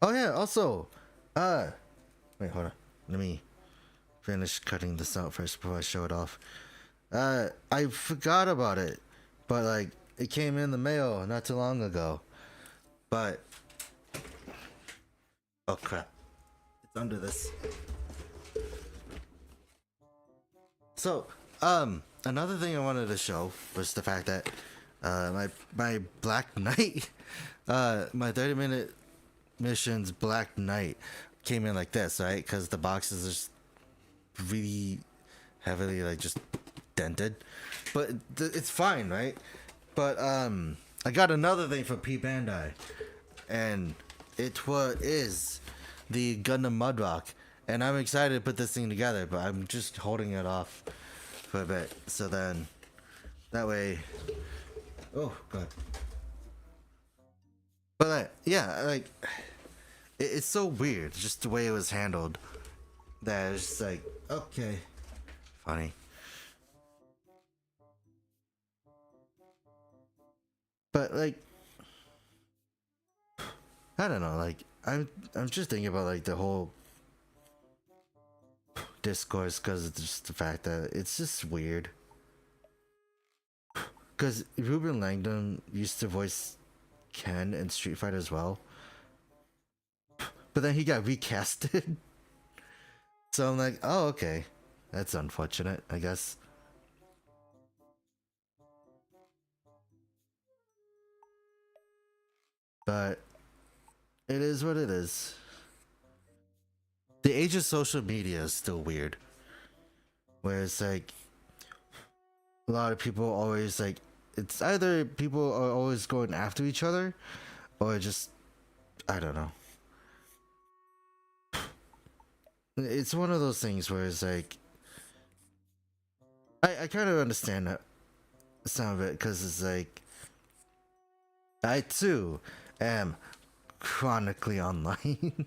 [SPEAKER 1] Oh yeah. Also, uh, wait, hold on. Let me finish cutting this out first before I show it off. I forgot about it, but like it came in the mail not too long ago. But oh crap, it's under this. So, another thing I wanted to show was the fact that my Black Knight, my 30-minute missions Black Knight came in like this, right? Because the boxes are just really heavily like just dented, but it's fine, right? But I got another thing from P Bandai, and it is the Gundam Mudrock, and I'm excited to put this thing together, but I'm just holding it off for a bit, so then that way. Oh god. But yeah, like it's so weird, just the way it was handled. That it's just like, okay, funny. But like, I don't know. Like, I'm just thinking about like the whole discourse because it's just the fact that it's just weird. Because Ruben Langdon used to voice Ken in Street Fighter as well, but then he got recasted. So I'm like, oh, okay, that's unfortunate, I guess. But it is what it is. The age of social media is still weird, where it's like a lot of people always like, it's either people are always going after each other or just, I don't know. It's one of those things where it's like, I kind of understand that some of it, because it's like, I too am chronically online.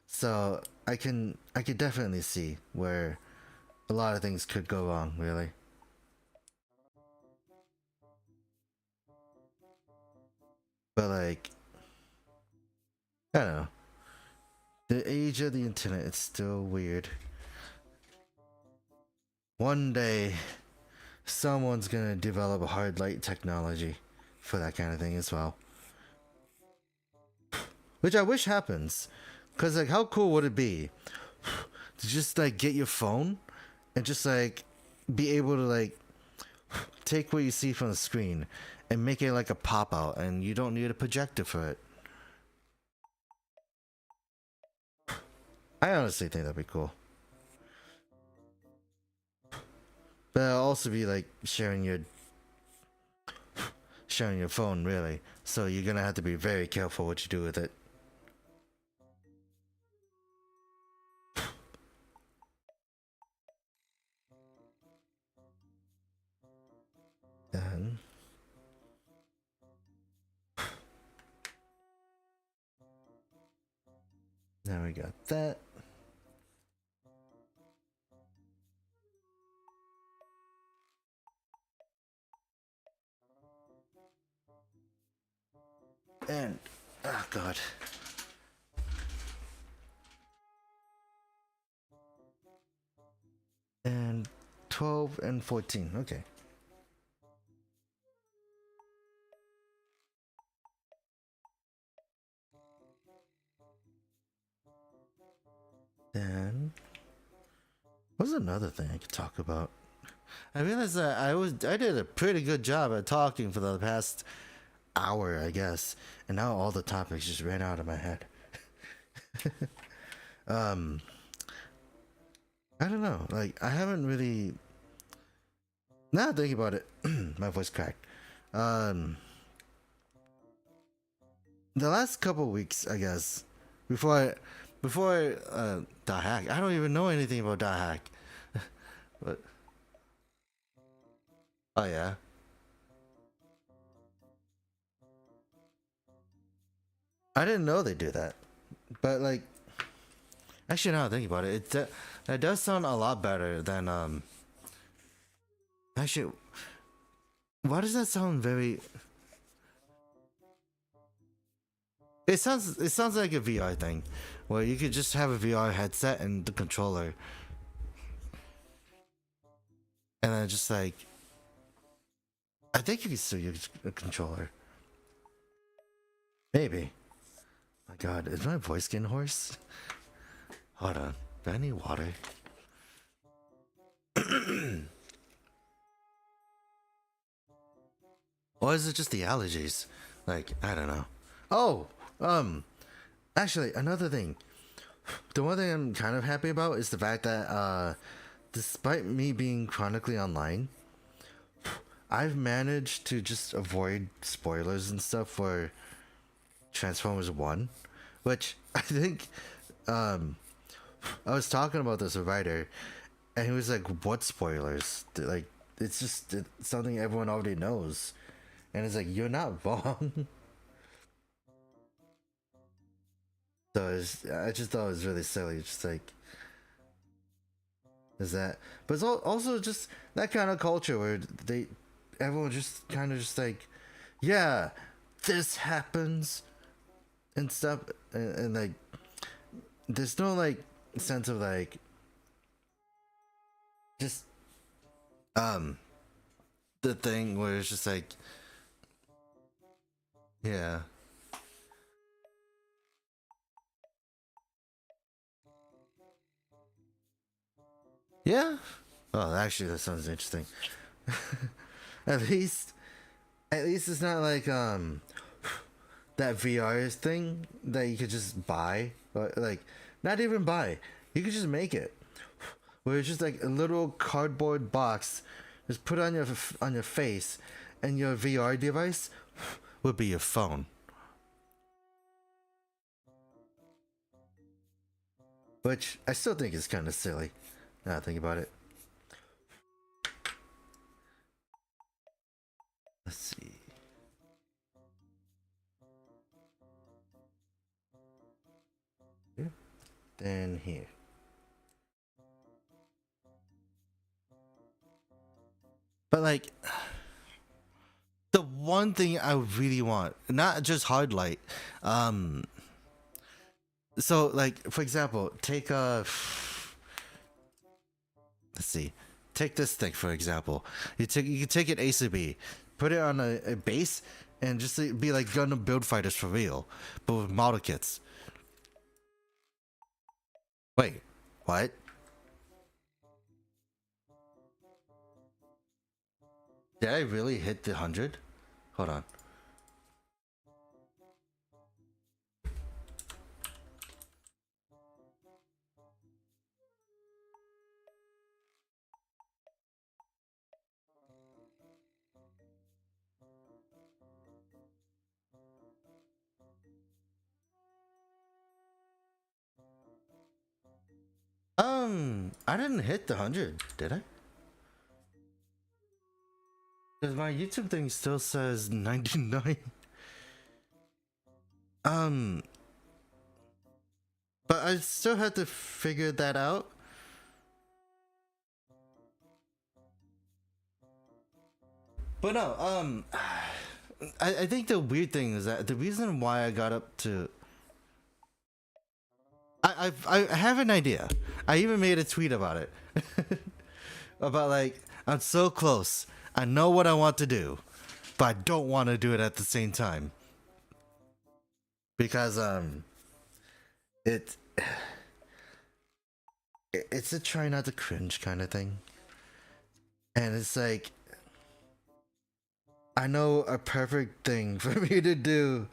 [SPEAKER 1] So I can definitely see where a lot of things could go wrong, really. But like, I don't know. The age of the internet, it's still weird. One day, someone's gonna develop a hard light technology for that kind of thing as well. Which I wish happens. Cause like, how cool would it be to just like get your phone and just like be able to like take what you see from the screen and make it like a pop out, and you don't need a projector for it. I honestly think that'd be cool. But it'll also be like sharing your phone, really. So you're gonna have to be very careful what you do with it. Then now we got that. And oh god. And 12 and 14. Okay. Then what's another thing I could talk about? I realized that I did a pretty good job at talking for the past hour, I guess, and now all the topics just ran out of my head. I don't know. Like, I haven't really. Now thinking about it, my voice cracked. The last couple weeks, I guess, before dot hack. I don't even know anything about dot hack. But oh yeah. I didn't know they do that, but like, actually, now I think about it, that does sound a lot better than. Actually, why does that sound very? It sounds like a VR thing, where you could just have a VR headset and the controller, and then just like, I think you can still use a controller. Maybe. My God, is my voice getting hoarse? Hold on, do I need water? Or is it just the allergies? Like, I don't know. Oh, actually, another thing. The one thing I'm kind of happy about is the fact that, despite me being chronically online, I've managed to just avoid spoilers and stuff for Transformers 1, which I think, I was talking about this with Ryder, and he was like, what spoilers? Like, it's something everyone already knows. And it's like, you're not wrong. So I just thought it was really silly. Just like, is that? But it's also just that kind of culture where everyone just kind of just like, yeah, this happens and stuff, and like, there's no like sense of like, just the thing where it's just like, yeah. Yeah. Oh, actually, that sounds interesting. at least, at least it's not like that VR thing that you could just buy, or like not even buy. You could just make it, where it's just like a little cardboard box, just put on your face, and your VR device would be your phone. Which I still think is kind of silly. Now I think about it. Let's see. Here. Then here. But like, the one thing I really want, not just hard light, so like for example, take a, let's see, take this thing for example. You can take it A to B, put it on a base, and just be like Gundam Build Fighters for real, but with model kits. Wait, what? Did I really hit the 100? Hold on. I didn't hit the 100, did I? Because my YouTube thing still says 99. Um, but I still had to figure that out. But no, I think the weird thing is that the reason why I got up to, I have an idea. I even made a tweet about it. About like, I'm so close. I know what I want to do, but I don't want to do it at the same time. Because it it's a try not to cringe kind of thing. And it's like, I know a perfect thing for me to do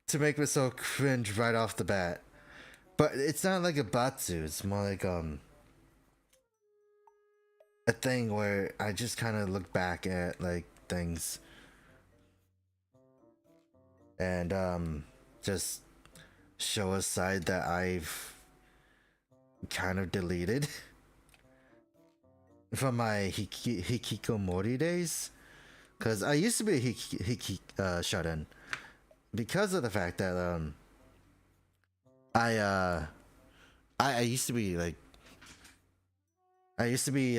[SPEAKER 1] to make myself cringe right off the bat. But it's not like a batsu, it's more like a thing where I just kind of look back at like things and just show a side that I've kind of deleted from my hikikomori days, because I used to be a shut-in because of the fact that I used to be like, I used to be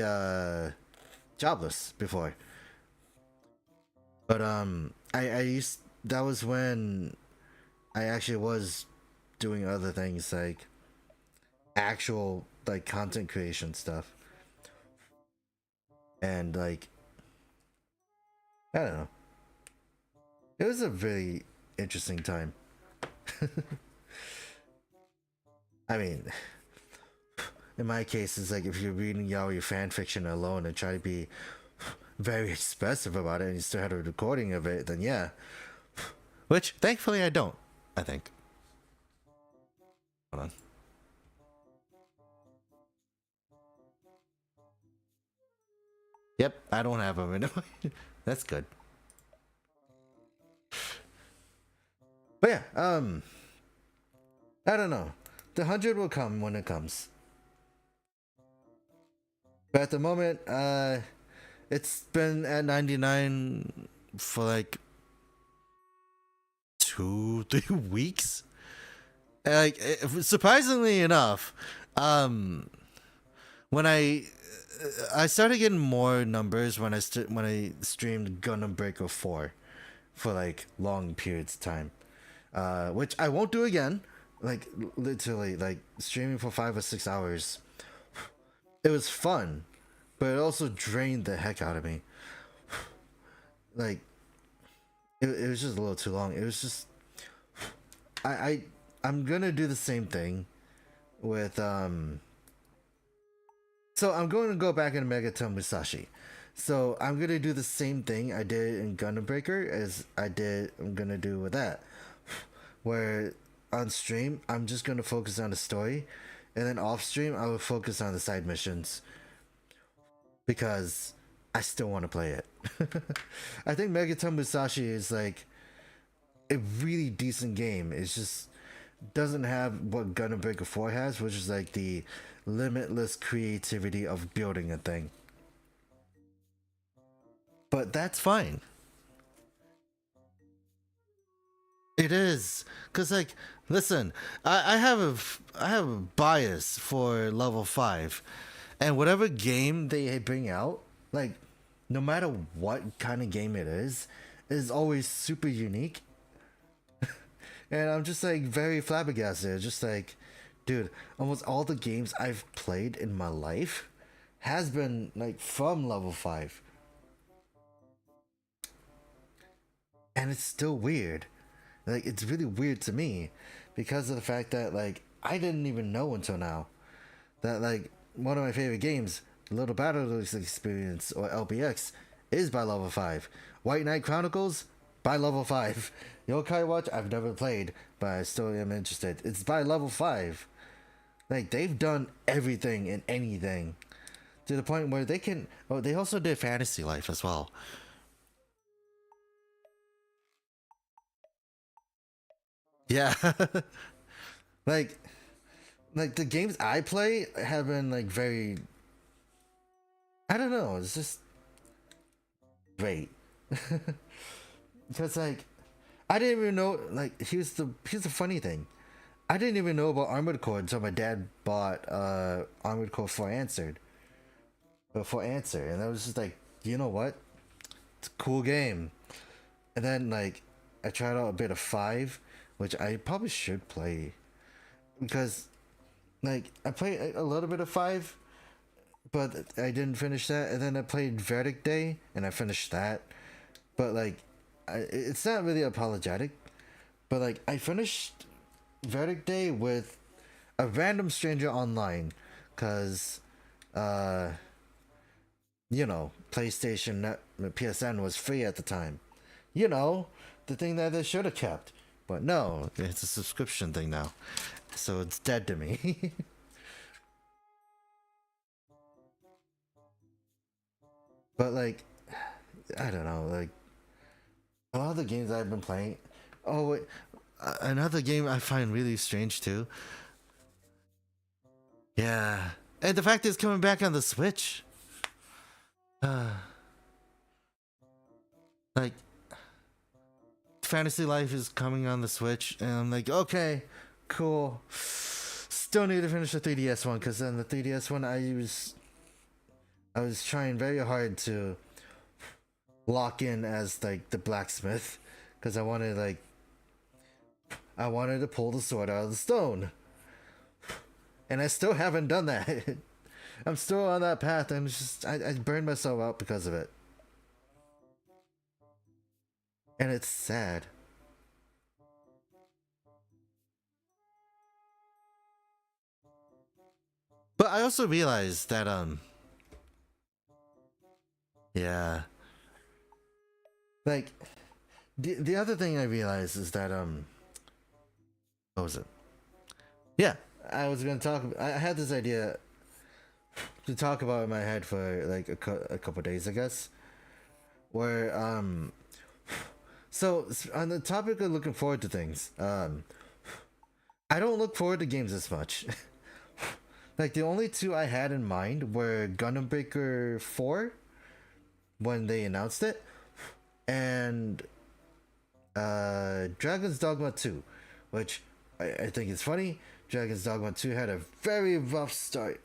[SPEAKER 1] jobless before, but I used, that was when I actually was doing other things like actual like content creation stuff, and like, I don't know, it was a really interesting time. I mean, in my case, it's like if you're reading yaoi fan fiction alone and try to be very expressive about it and you still have a recording of it, then yeah. Which, thankfully, I don't, I think. Hold on. Yep, I don't have them anyway. That's good. But yeah, I don't know. The 100 will come when it comes. But at the moment, it's been at 99 for like 2-3 weeks. Like, surprisingly enough, when I started getting more numbers when I streamed Gundam Breaker 4 for like long periods of time, which I won't do again. Like literally, like streaming for 5 or 6 hours. It was fun, but it also drained the heck out of me. Like it was just a little too long. It was just I'm gonna do the same thing with so I'm going to go back into Megaton Musashi. So I'm gonna do the same thing I did in Gundam Breaker as I'm gonna do with that. Where on stream I'm just gonna focus on the story, and then off stream I will focus on the side missions. Because I still want to play it. I think Megaton Musashi is like a really decent game. It just doesn't have what Gundam Breaker 4 has, which is like the limitless creativity of building a thing. But that's fine. It is, cause like, listen, I have a bias for level 5, and whatever game they bring out, like, no matter what kind of game it is always super unique. And I'm just like very flabbergasted. Just like, dude, almost all the games I've played in my life has been like from level 5. And it's still weird. Like, it's really weird to me because of the fact that like I didn't even know until now that like one of my favorite games, Little Battle Experience or LBX, is by level 5. White Knight Chronicles by level 5. Yokai Watch I've never played, but I still am interested. It's by level 5. Like, they've done everything and anything to the point where they can. Oh, they also did Fantasy Life as well. Yeah. like the games I play have been like very, I don't know, it's just great. Because like I didn't even know, like, here's the funny thing. I didn't even know about Armored Core until my dad bought Armored Core for Answer. And I was just like, you know what? It's a cool game. And then like I tried out a bit of 5, which I probably should play. Because like I played a little bit of 5, but I didn't finish that. And then I played Verdict Day and I finished that. But like it's not really apologetic, but like I finished Verdict Day with a random stranger online, cause you know, PlayStation PSN was free at the time. You know, the thing that they should have kept. But no, it's a subscription thing now. So it's dead to me. But like I don't know, like a lot of the games I've been playing. Oh wait, another game I find really strange too. Yeah, and the fact it's coming back on the Switch. Like, Fantasy Life is coming on the Switch, and I'm like, okay, cool. Still need to finish the 3DS one, because then the 3DS one I was trying very hard to lock in as like the blacksmith, because I wanted to pull the sword out of the stone, and I still haven't done that. I'm still on that path. I burned myself out because of it, and it's sad. But I also realized that yeah, like the other thing I realized is that what was it? Yeah, I was gonna talk. I had this idea to talk about in my head for like a couple days, I guess. Where so on the topic of looking forward to things, I don't look forward to games as much. Like, the only two I had in mind were Gundam Breaker 4 when they announced it, and Dragon's Dogma 2, which I think is funny. Dragon's Dogma 2 had a very rough start,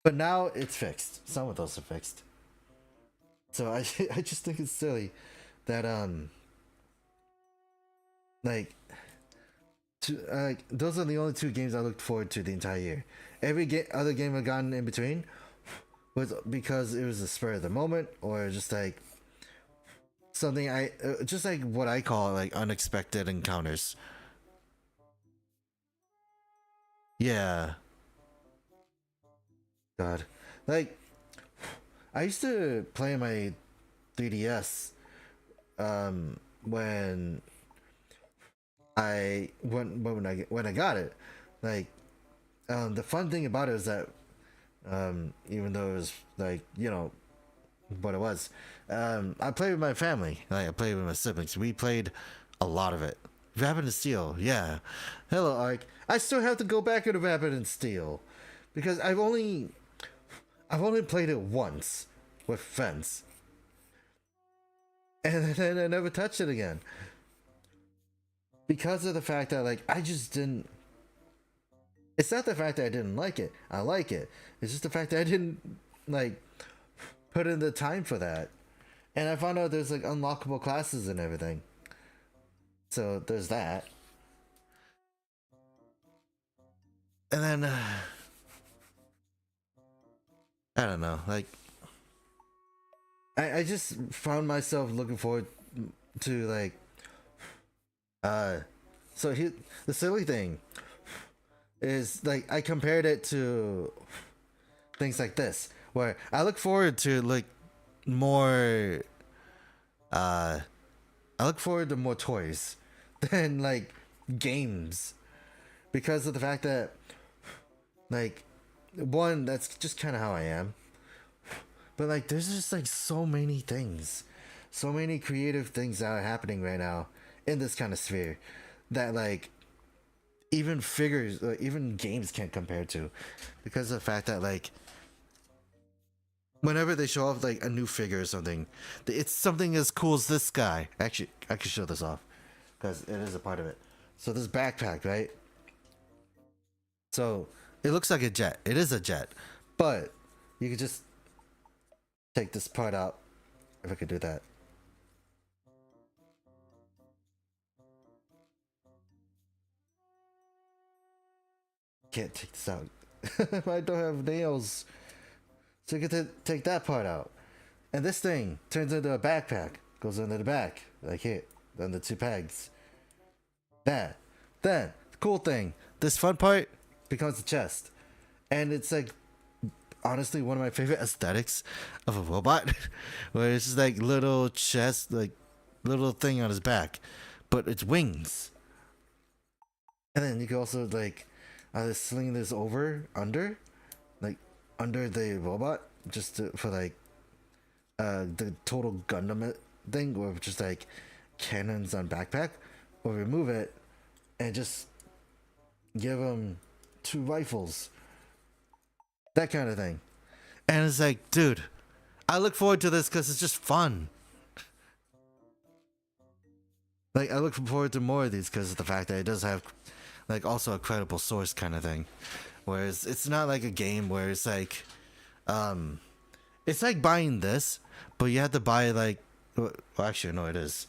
[SPEAKER 1] but now it's fixed. Some of those are fixed. So I just think it's silly that like those are the only two games I looked forward to the entire year. Every other game I've gotten in between was because it was a spur of the moment, or just like something just like what I call like unexpected encounters. Yeah. God. Like I used to play my 3DS when I got it. Like the fun thing about it is that even though it was like, you know, what it was, I played with my family. Like I played with my siblings. We played a lot of it. Rapid and Steel, yeah. Hello, Ark. I still have to go back into Rapid and Steel because I've only played it once with friends, and then I never touched it again because of the fact that like I just didn't. It's not the fact that I didn't like it. I like it. It's just the fact that I didn't like put in the time for that. And I found out there's like unlockable classes and everything. So there's that. And then I don't know, like I just found myself looking forward to like so the silly thing is like I compared it to things like this where I look forward to like more I look forward to more toys than like games because of the fact that like one, that's just kind of how I am, but like there's just like so many things, so many creative things that are happening right now in this kind of sphere that like even figures, even games can't compare to, because of the fact that like whenever they show off like a new figure or something, it's something as cool as this guy. Actually, I can show this off because it is a part of it. So this backpack, right? So it looks like a jet. It is a jet, but you could just take this part out. If I could do that. Can't take this out. I don't have nails. So you get to take that part out. And this thing turns into a backpack. Goes into the back. Like here. Then the two pegs. That. Then, the cool thing. This fun part becomes the chest. And it's like, honestly, one of my favorite aesthetics of a robot. Where it's just like little chest, like little thing on his back. But it's wings. And then you can also like sling this under the robot, just for like the total Gundam thing, or just like cannons on backpack, or remove it and just give him two rifles, that kind of thing. And it's like, dude, I look forward to this because it's just fun. Like I look forward to more of these because of the fact that it does have like also a credible source kind of thing. Whereas it's not like a game where it's like buying this, but you have to buy like, well, actually no, it is.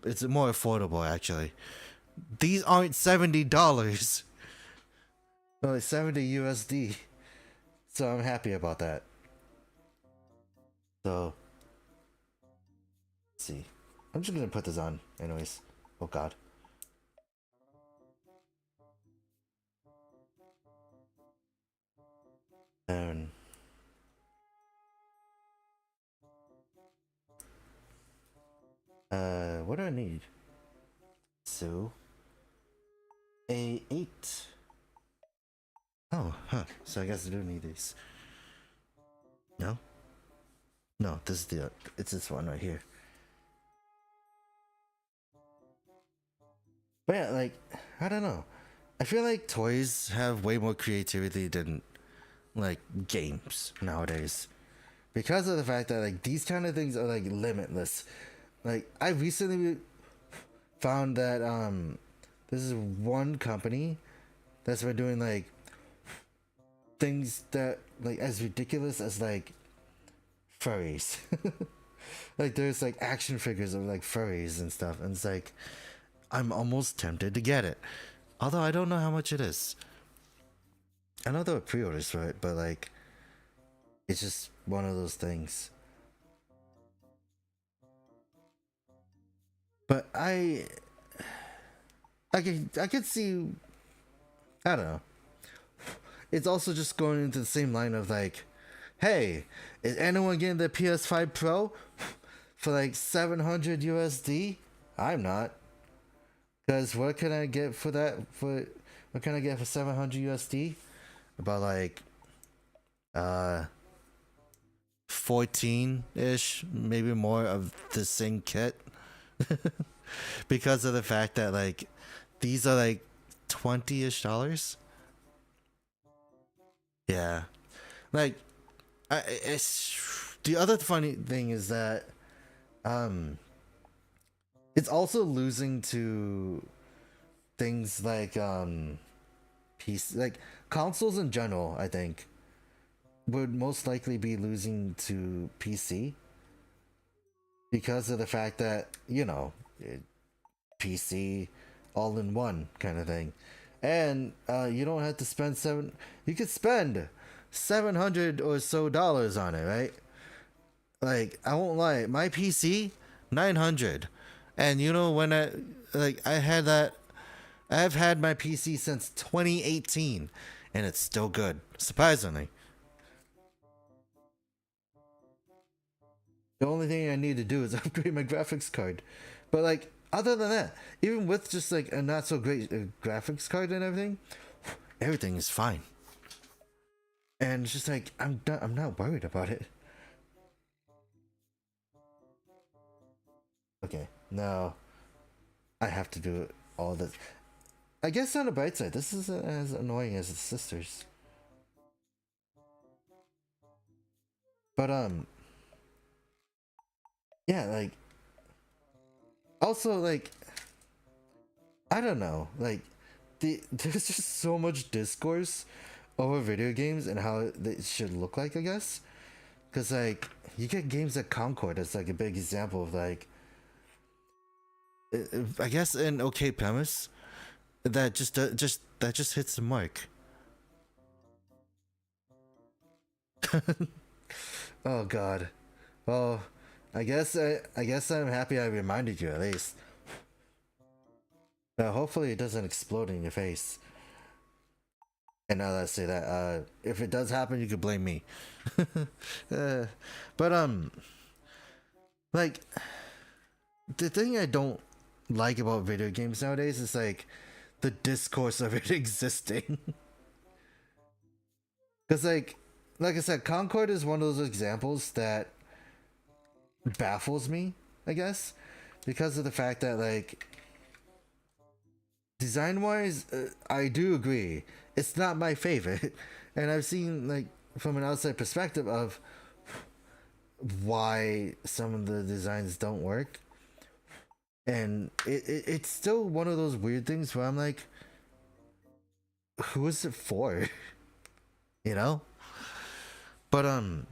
[SPEAKER 1] It's more affordable actually. These aren't $70. No, it's 70 USD. So I'm happy about that. So let's see. I'm just gonna put this on anyways. Oh god. And what do I need? So A8. Oh, huh. So I guess I do need these. No? No, this is it's this one right here. But yeah, like, I don't know. I feel like toys have way more creativity than like games nowadays. Because of the fact that like these kind of things are like limitless. Like I recently found that this is one company that's been doing like things that like as ridiculous as like furries. Like there's like action figures of like furries and stuff, and it's like I'm almost tempted to get it, although I don't know how much it is. I know there were pre-orders for it, but like It's just one of those things. But I could see, I don't know. It's also just going into the same line of like, hey, is anyone getting the PS5 Pro for like 700 USD? I'm not. Because what can I get for that? What can I get for 700 USD? About like 14-ish, maybe more of the same kit. Because of the fact that like these are like $20-ish. Yeah. Like it's the other funny thing is that it's also losing to things like PC, like consoles in general, I think would most likely be losing to PC because of the fact that, you know, PC all in one kind of thing. And you don't have to spend you could spend 700 or so dollars on it, right? Like, I won't lie, my PC 900. And you know, when I've had my PC since 2018 and it's still good, surprisingly. The only thing I need to do is upgrade my graphics card. But like, other than that, even with just like a not so great graphics card and everything is fine. And it's just like, I'm not worried about it. Okay, now I have to do all this. I guess on the bright side, this isn't as annoying as its sisters. But yeah, like, also like, I don't know, like, there's just so much discourse over video games and how they should look like, I guess. Because like, you get games like Concord that's like a big example of like, I guess an okay premise that just hits the mark. Oh god. Well, I guess I'm happy I reminded you at least. Hopefully it doesn't explode in your face. And now that I say that, if it does happen, you could blame me. But like, the thing I don't like about video games nowadays is like the discourse of it existing. Because like I said, Concord is one of those examples that baffles me, I guess, because of the fact that like, design wise, I do agree it's not my favorite, and I've seen like from an outside perspective of why some of the designs don't work, and it's still one of those weird things where I'm like, who is it for? You know? But I'm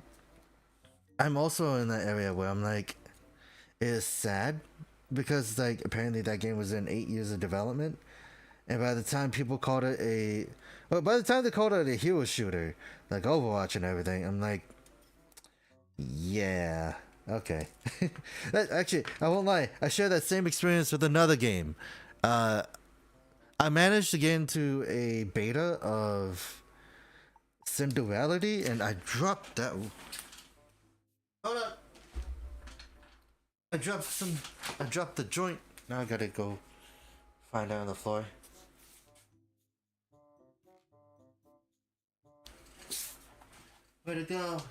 [SPEAKER 1] also in that area where I'm like, it is sad because like apparently that game was in 8 years of development, and by the time people called it by the time they called it a hero shooter like Overwatch and everything, I'm like, yeah, okay. Actually, I won't lie, I shared that same experience with another game. I managed to get into a beta of Cinderality, and I dropped that. Hold up. I dropped the joint. Now I gotta go find out on the floor. Where'd it go?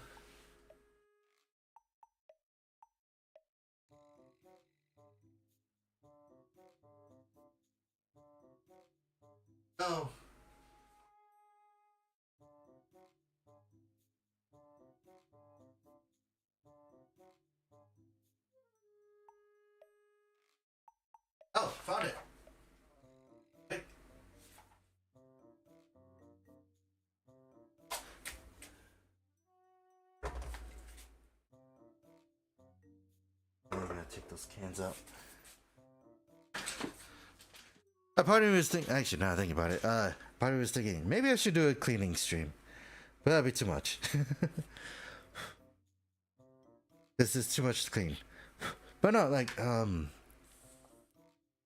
[SPEAKER 1] Oh. Oh, found it. Hey. I'm gonna take those cans out. Part of me was thinking, actually, now I think about it, part of me was thinking, maybe I should do a cleaning stream. But that'd be too much. This is too much to clean. But no, like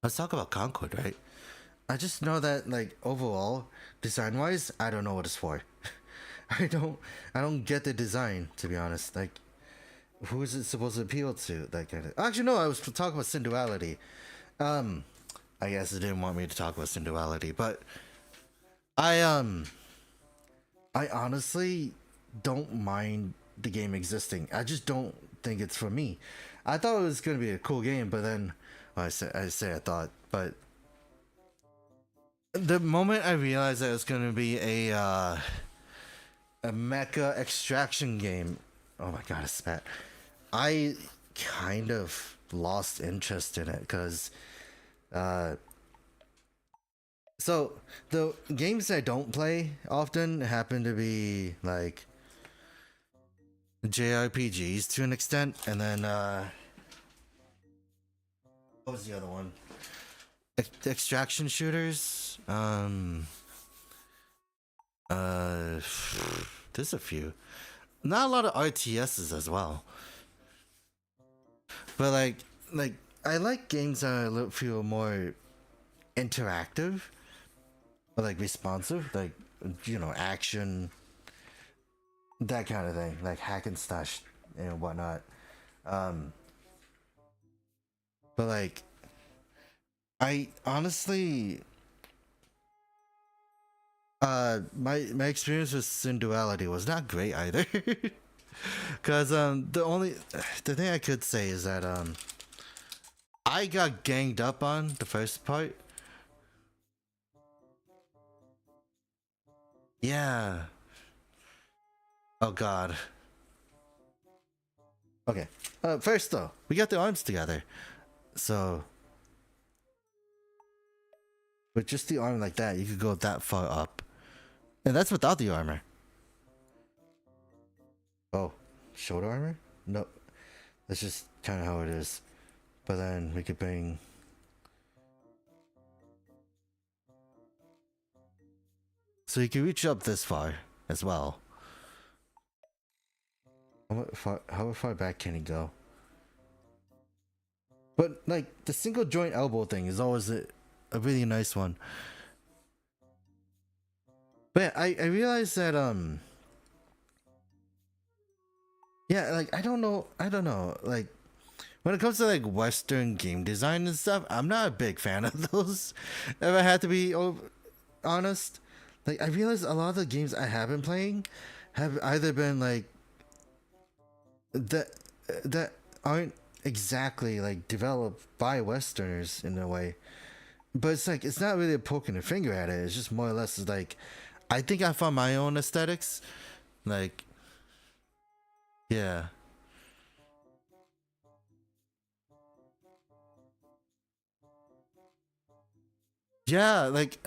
[SPEAKER 1] let's talk about Concord, right? I just know that like overall, design wise, I don't know what it's for. I don't I don't get the design, to be honest. Like who is it supposed to appeal to? That kind of actually no, I was talking about Synduality. Um I guess it didn't want me to talk about Synduality, but I I honestly don't mind the game existing. I just don't think it's for me. I thought it was gonna be a cool game, but then well, I thought, but the moment I realized that it was gonna be a mecha extraction game, oh my god, I spat. I kind of lost interest in it because uh so the games I don't play often happen to be like JRPGs to an extent, and then what was the other one? Extraction shooters. There's a few. Not a lot of RTSs as well, but like I like games that feel more interactive, or like responsive, like action, that kind of thing, like hack and slash and whatnot. Um, but like I honestly, my experience with Synduality was not great either. Cause the thing I could say is that I got ganged up on the first part. Yeah. Oh god. Okay. First though, we got the arms together. So with just the arm like that, you could go that far up. And that's without the armor. Oh, shoulder armor? No. That's just kind of how it is. But then we could bring... So you can reach up this far as well. How far back can he go? But like the single joint elbow thing is always a really nice one. But I realized that yeah, like I don't know, like when it comes to like Western game design and stuff, I'm not a big fan of those. If I had to be honest, like I realized a lot of the games I have been playing have either been like that that aren't exactly like developed by Westerners in a way, but it's like it's not really poking a finger at it. It's just more or less like I think I found my own aesthetics, like yeah. Yeah, like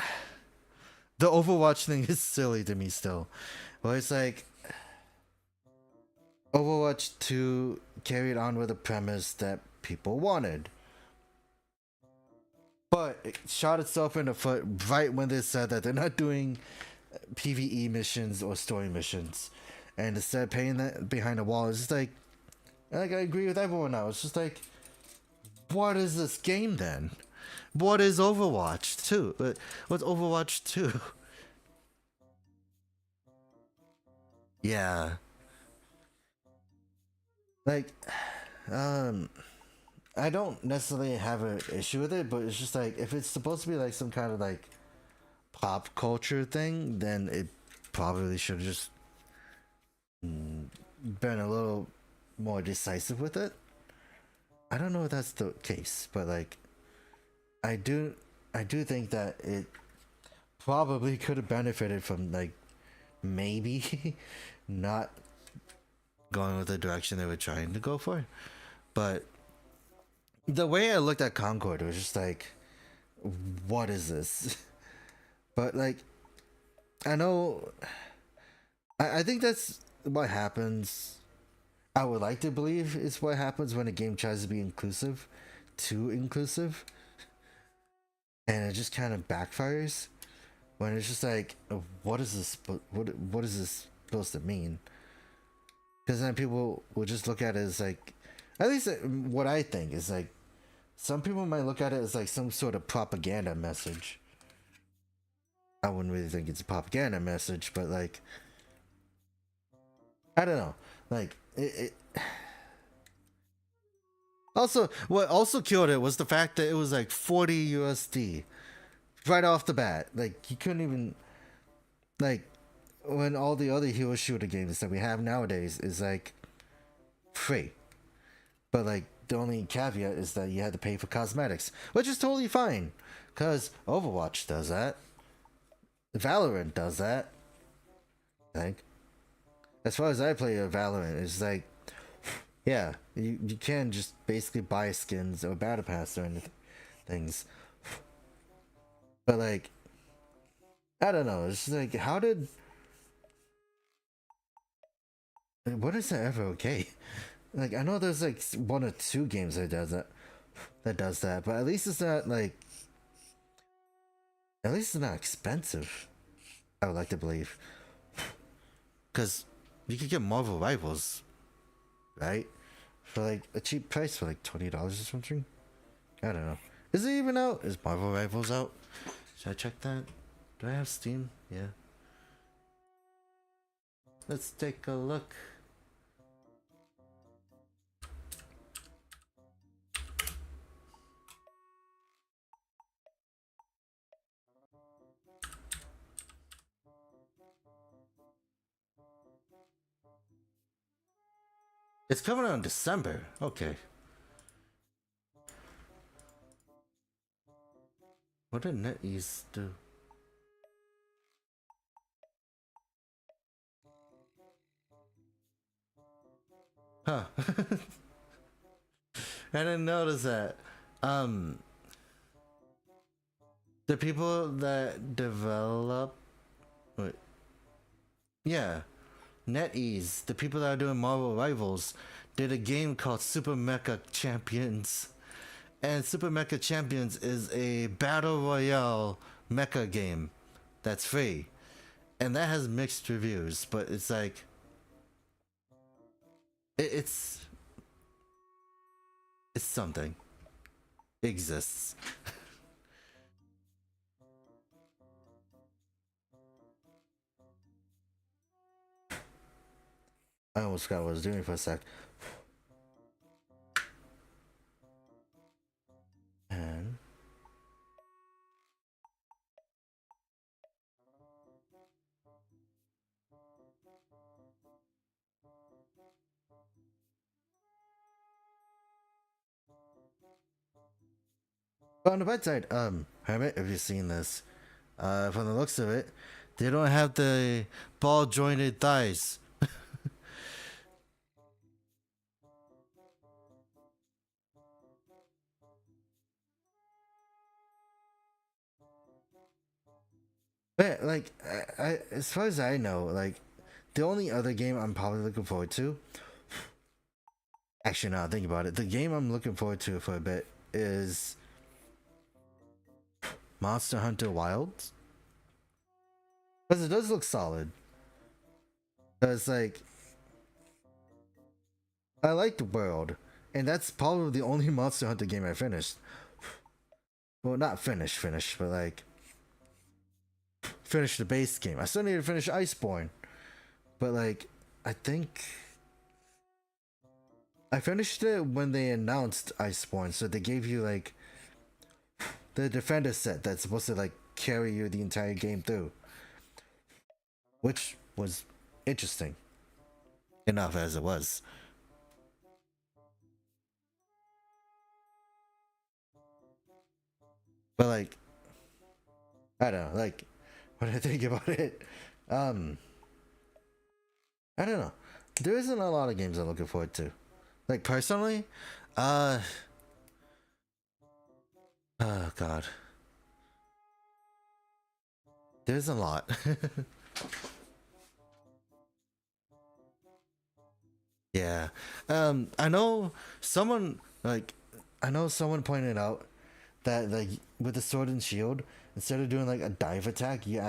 [SPEAKER 1] the Overwatch thing is silly to me still. Well, it's like Overwatch 2 carried on with a premise that people wanted. But it shot itself in the foot right when they said that they're not doing PvE missions or story missions. And instead of paying that behind the wall, it's just like I agree with everyone now. It's just like, what is this game then? What is Overwatch 2? What's Overwatch 2? Yeah. Like, um, I don't necessarily have an issue with it, but it's just like if it's supposed to be like some kind of like pop culture thing, then it probably should have just been a little more decisive with it. I don't know if that's the case, but like I do think that it probably could have benefited from like maybe not going with the direction they were trying to go for. But the way I looked at Concord was just like, what is this? But like, I know, I think that's what happens. I would like to believe is what happens when a game tries to be inclusive, too inclusive, and it just kind of backfires. When it's just like, what is this? What is this supposed to mean? Because then people will just look at it as like, at least what I think is like, some people might look at it as like some sort of propaganda message. I wouldn't really think it's a propaganda message, but like, I don't know. Like, it also, what also killed it was the fact that it was like 40 USD right off the bat. Like, you couldn't even, like, when all the other hero shooter games that we have nowadays is like free. But like, the only caveat is that you had to pay for cosmetics, which is totally fine, because Overwatch does that. Valorant does that. I think. As far as I play Valorant, it's like, yeah, you can just basically buy skins or battle pass or anything, things. But like, I don't know. It's like, how did? What is that ever okay? Like, I know there's like one or two games that does that, but at least it's not like, at least it's not expensive. I would like to believe, because you could get Marvel Rivals, right, for like a cheap price for like $20 or something. I don't know. Is it even out? Is Marvel Rivals out? Should I check that? Do I have Steam? Yeah. Let's take a look. It's coming out in December. Okay. What did NetEase do? Huh. I didn't notice that. The people that develop, wait, yeah, NetEase, the people that are doing Marvel Rivals, did a game called Super Mecha Champions. And Super Mecha Champions is a battle royale mecha game that's free. And that has mixed reviews, but it's like, it's something. It exists. I almost forgot what I was doing for a sec. And on the bright side, Hermit, have you seen this? From the looks of it, they don't have the ball jointed thighs. But like, as far as I know, like, the only other game I'm probably looking forward to. Actually, now think about it. The game I'm looking forward to for a bit is Monster Hunter Wilds, because it does look solid. Because like, I like the world, and that's probably the only Monster Hunter game I finished. Well, not finished, but like, finish the base game. I still need to finish Iceborne, but like, I think I finished it when they announced Iceborne, so they gave you like the defender set that's supposed to like carry you the entire game through, which was interesting enough as it was. But like, I don't know, like, what I think about it, um, I don't know. There isn't a lot of games I'm looking forward to. Like personally, uh, oh god, there's a lot. Yeah, I know someone like I know someone pointed out that like with the sword and shield, instead of doing like a dive attack, you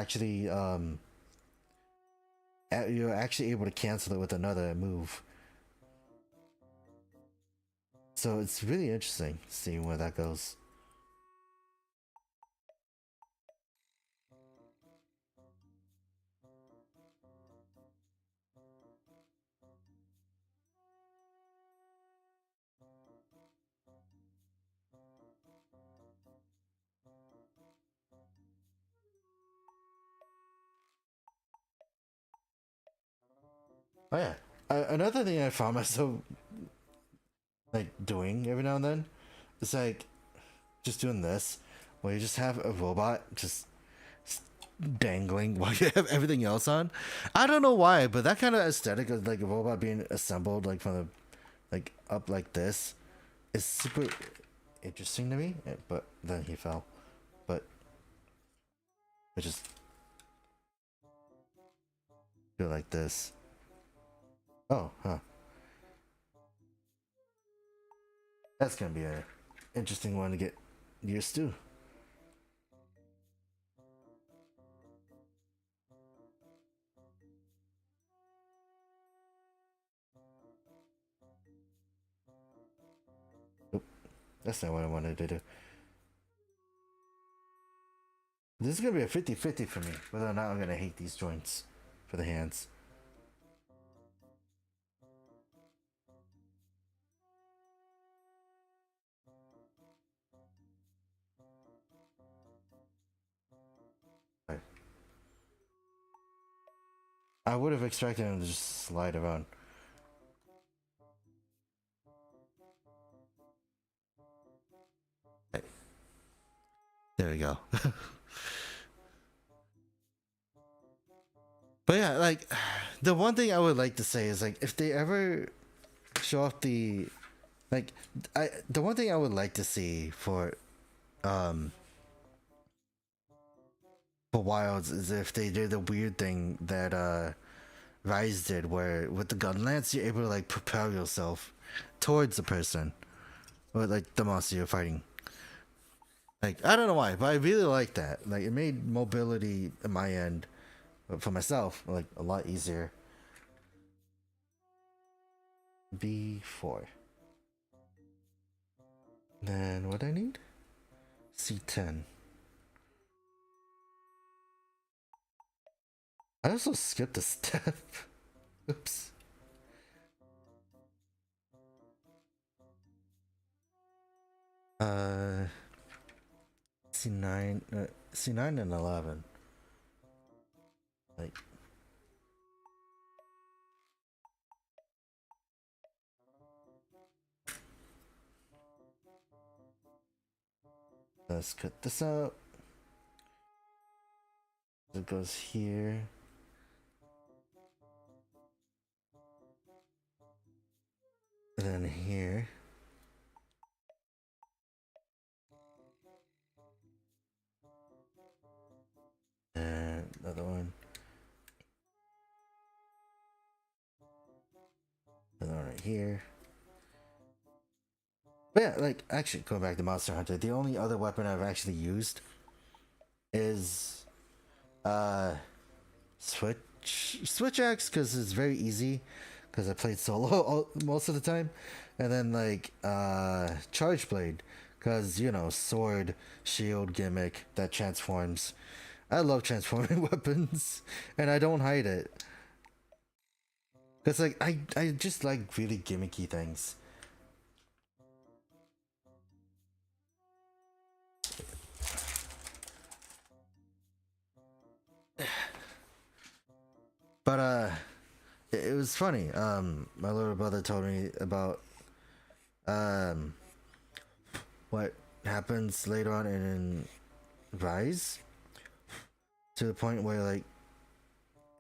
[SPEAKER 1] you're actually able to cancel it with another move. So it's really interesting seeing where that goes. Oh yeah, another thing I found myself like doing every now and then is like just doing this, where you just have a robot just dangling while you have everything else on. I don't know why, but that kind of aesthetic of like a robot being assembled like from the like up like this is super interesting to me. But then he fell. But I just feel like this. Oh, huh. That's gonna be a interesting one to get used to. Oop, that's not what I wanted to do. This is gonna be a 50-50 for me, whether or not I'm gonna hate these joints for the hands. Right. I would have expected him to just slide around. Right. There we go. But yeah, like the one thing I would like to say is like if they ever show off the like the one thing I would like to see um for Wilds is if they did the weird thing that Rise did, where with the gun lance you're able to like propel yourself towards the person or like the monster you're fighting. Like I don't know why, but I really like that. Like it made mobility at my end for myself like a lot easier. B4. Then what I need? C10. I also skipped a step. Oops. C9, C9 and 11. Like, let's cut this out. It goes here. And then here. And another one. Another one right here. But yeah, like, actually, going back to Monster Hunter, the only other weapon I've actually used is Switch Axe, because it's very easy, because I played solo most of the time, and then like Charge Blade, because you know, sword shield gimmick that transforms. I love transforming weapons, and I don't hide it, because like I just like really gimmicky things. But it was funny. My little brother told me about um what happens later on in Rise, to the point where like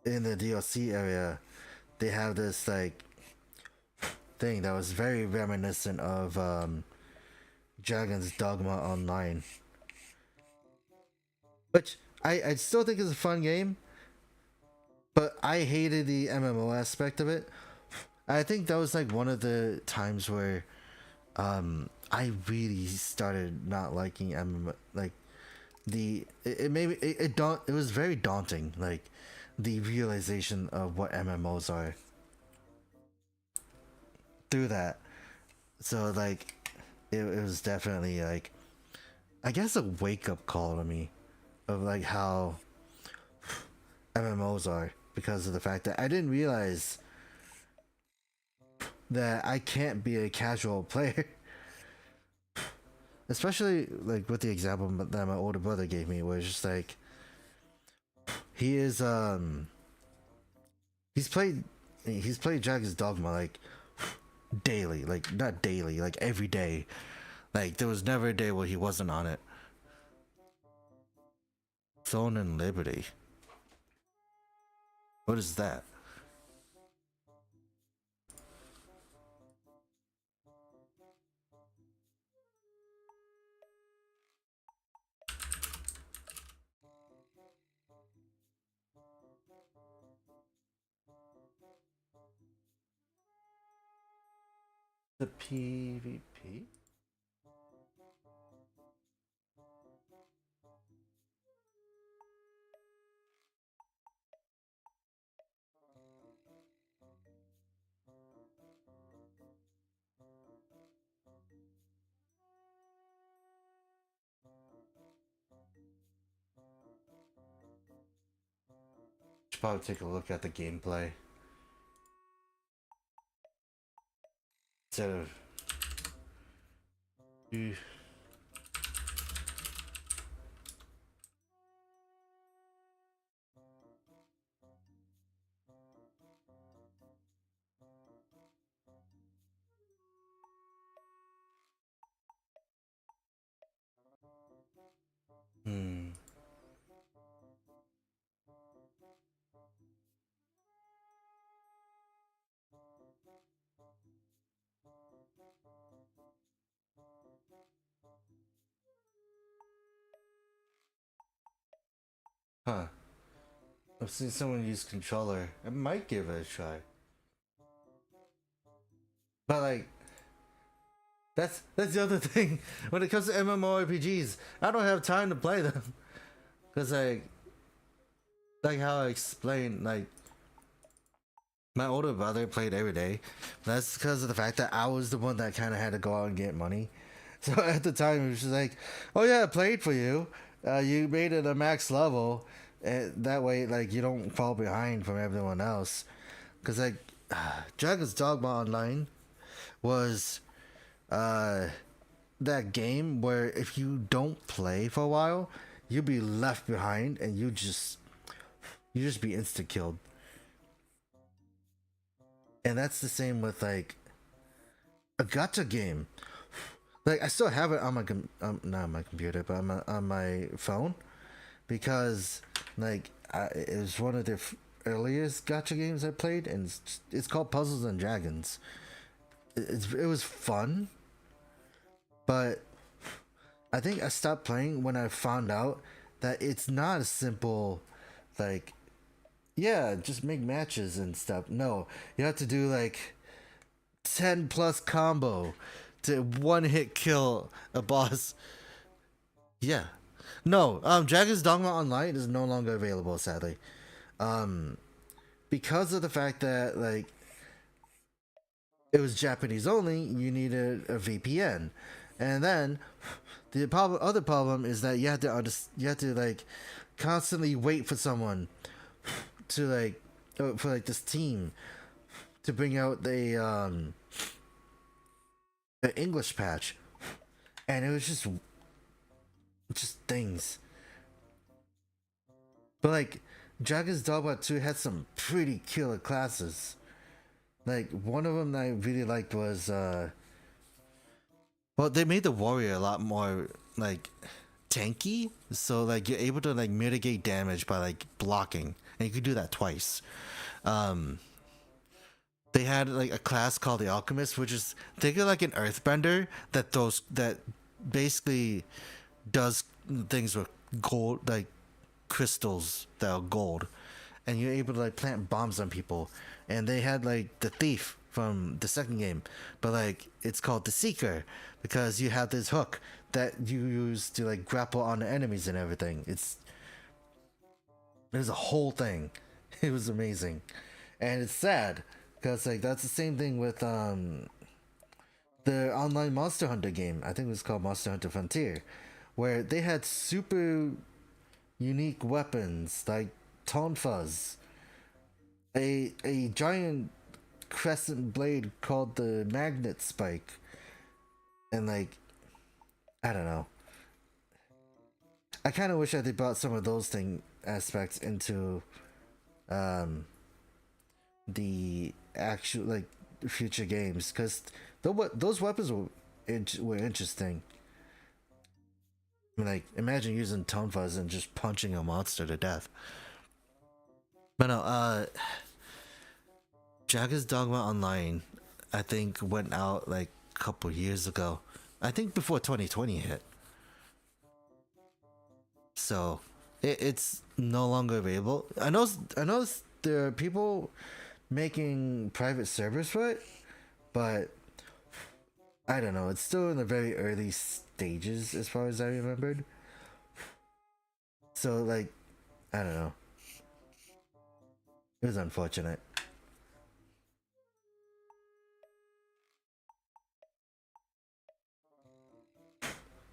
[SPEAKER 1] in the DLC area they have this like thing that was very reminiscent of Dragon's Dogma Online, which I still think is a fun game, but I hated the MMO aspect of it. I think that was like one of the times where I really started not liking MMO. Like it made me it was very daunting. Like the realization of what MMOs are through that. So like, it was definitely like, I guess, a wake up call to me of like how MMOs are, because of the fact that I didn't realize that I can't be a casual player. Especially like with the example that my older brother gave me, where it's just like, he is he's played Dragon's Dogma like daily, like not daily, like every day. Like there was never a day where he wasn't on it. Throne and Liberty. What is that? The PvP? Should probably take a look at the gameplay instead of. Hmm. Huh. I've seen someone use controller. I might give it a try. But like, that's the other thing. When it comes to MMORPGs, I don't have time to play them. Cause like how I explained, like my older brother played every day. That's because of the fact that I was the one that kind of had to go out and get money. So at the time, it was just like, "Oh yeah, I played for you. You made it a max level. And that way, like you don't fall behind from everyone else." Because like, Dragon's Dogma Online was that game where if you don't play for a while, you'll be left behind and you just be insta killed. And that's the same with like a gacha game. Like I still have it on my not on my computer, but on my phone, because like it was one of the earliest gacha games I played, and it's called Puzzles and Dragons. It was fun, but I think I stopped playing when I found out that it's not a simple, like, yeah, just make matches and stuff. No, you have to do like 10 plus combo to one hit kill a boss. Yeah. No, Dragon's Dogma Online is no longer available, sadly. Um, because of the fact that like it was Japanese only, you needed a VPN, and then the other problem is that you have to like constantly wait for someone to like for like this team to bring out the English patch, and it was just things. But like Dragon's Dogma 2 had some pretty killer classes. Like one of them that I really liked was well, they made the warrior a lot more like tanky, so like you're able to like mitigate damage by like blocking, and you could do that twice. Um, they had like a class called the Alchemist, which is think of like an Earthbender that basically does things with gold, like crystals that are gold, and you're able to like plant bombs on people. And they had like the thief from the second game, but like it's called the Seeker because you have this hook that you use to like grapple on the enemies and everything. There's a whole thing. It was amazing, and it's sad because like that's the same thing with the online Monster Hunter game. I think it was called Monster Hunter Frontier, where they had super unique weapons like Tonfas, a giant crescent blade called the Magnet Spike, and like I don't know. I kind of wish that they brought some of those thing aspects into um the actual like future games because those weapons were interesting. I mean, like imagine using tonfas and just punching a monster to death. But no, Jagged's Dogma Online, I think went out like a couple years ago. I think before 2020 hit. So it's no longer available. I know there are people making private servers for it, but I don't know. It's still in the very early stages as far as I remembered. So like I don't know. It was unfortunate.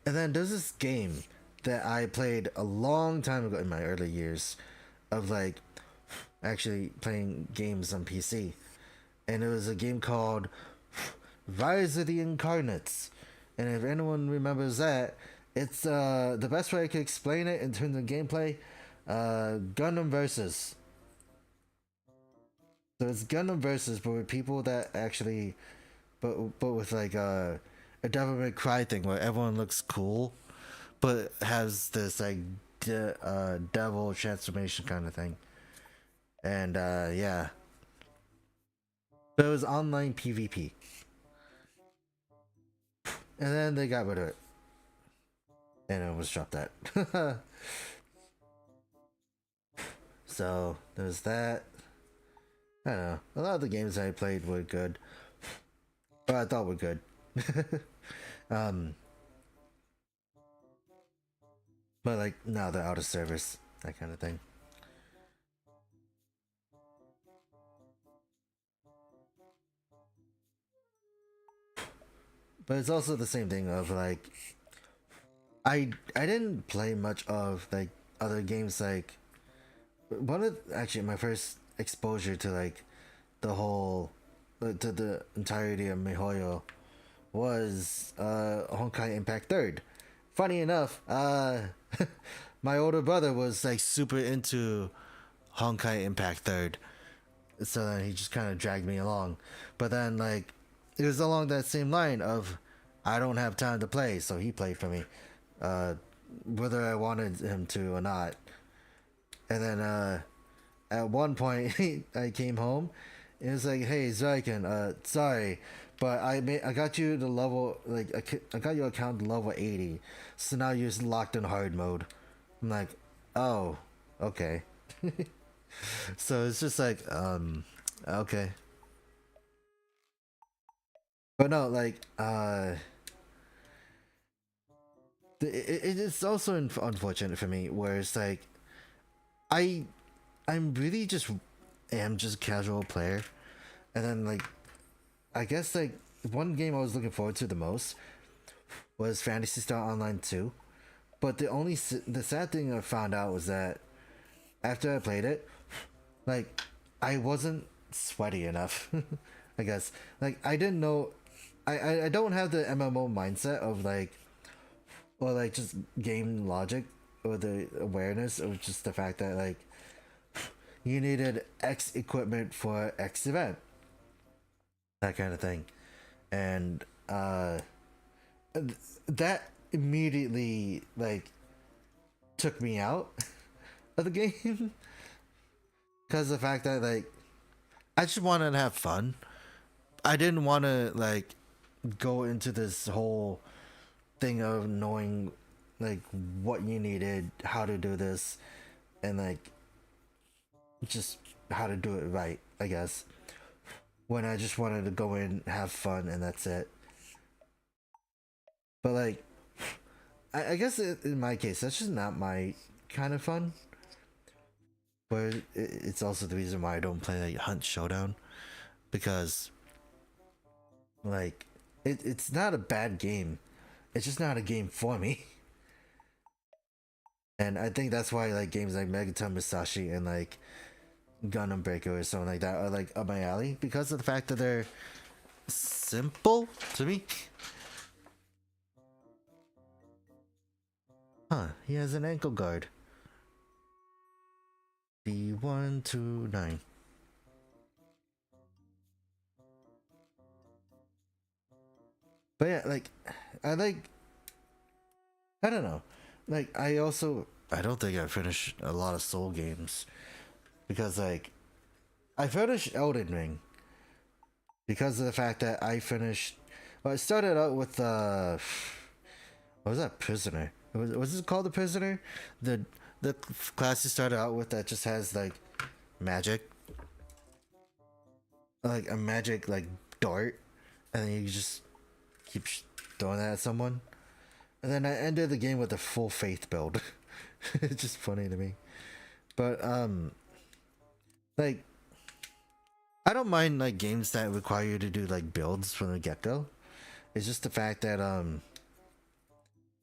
[SPEAKER 1] And then there's this game that I played a long time ago in my early years of like actually playing games on PC. And it was a game called Rise of the Incarnates. And if anyone remembers that, it's the best way I could explain it in terms of gameplay, Gundam Versus. So it's Gundam Versus, but with people that actually, but with like a Devil May Cry thing where everyone looks cool, but has this like devil transformation kind of thing. And yeah, but it was online PvP, and then they got rid of it, and it was dropped that. So there's that. I don't know. A lot of the games I played were good, or I thought were good. um, but like now they're out of service, that kind of thing. But it's also the same thing of like I didn't play much of like other games like one of actually my first exposure to like the whole to the entirety of MiHoYo was Honkai Impact Third. Funny enough, my older brother was like super into Honkai Impact Third, so then he just kind of dragged me along. But then like it was along that same line of I don't have time to play, so he played for me, uh, whether I wanted him to or not. And then at one point I came home and it was like, hey Zryken, sorry, but I got you the level like I got your account to level 80, so now you're just locked in hard mode. I'm like, oh, okay. So it's just like okay. But no, like it's also unfortunate for me where it's like I I'm really just am just a casual player, and then like I guess like one game I was looking forward to the most was Fantasy Star Online 2. But the sad thing I found out was that after I played it, like I wasn't sweaty enough. I guess like I didn't know I don't have the MMO mindset of like or like just game logic or the awareness of just the fact that like you needed X equipment for X event, that kind of thing, and that immediately like took me out of the game because the fact that like I just wanted to have fun. I didn't want to like go into this whole thing of knowing like what you needed, how to do this, and like just how to do it right, I guess. When I just wanted to go in, have fun, and that's it. But like, I guess in my case, that's just not my kind of fun. but it's also the reason why I don't play like Hunt Showdown, because like it's not a bad game, it's just not a game for me. And I think that's why like games like Megaton Musashi and like Gundam Breaker or something like that are like up my alley, because of the fact that they're simple to me. Huh, he has an ankle guard. D129. But yeah, like I don't know. Like I don't think I finished a lot of Soul games, because like I finished Elden Ring because of the fact that I finished. Well, I started out with what was that, Prisoner? Was it called the Prisoner? The class you started out with that just has like magic, like a magic like dart, and then you just keep throwing that at someone. And then I ended the game with a full faith build. It's just funny to me. But like I don't mind like games that require you to do like builds from the get-go. It's just the fact that I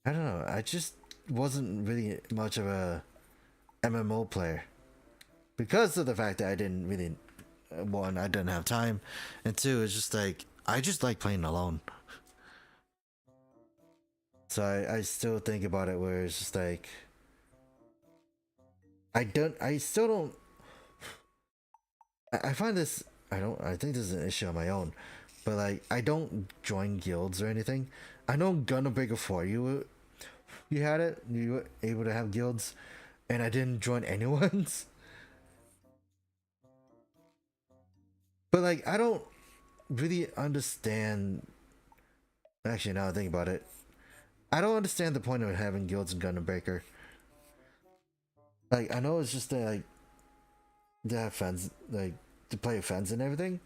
[SPEAKER 1] don't know, I just wasn't really much of a MMO player, because of the fact that I didn't really, one, I didn't have time, and two, it's just like I just like playing alone. So I still think about it where it's just like I still don't. I find this, I think this is an issue on my own, but like I don't join guilds or anything. I know Gundam Breaker 4 you had it, you were able to have guilds, and I didn't join anyone's. But like I don't really understand. Actually, now I think about it, I don't understand the point of having guilds in Gundam Breaker. Like I know it's just like to have friends, like to play with friends and everything,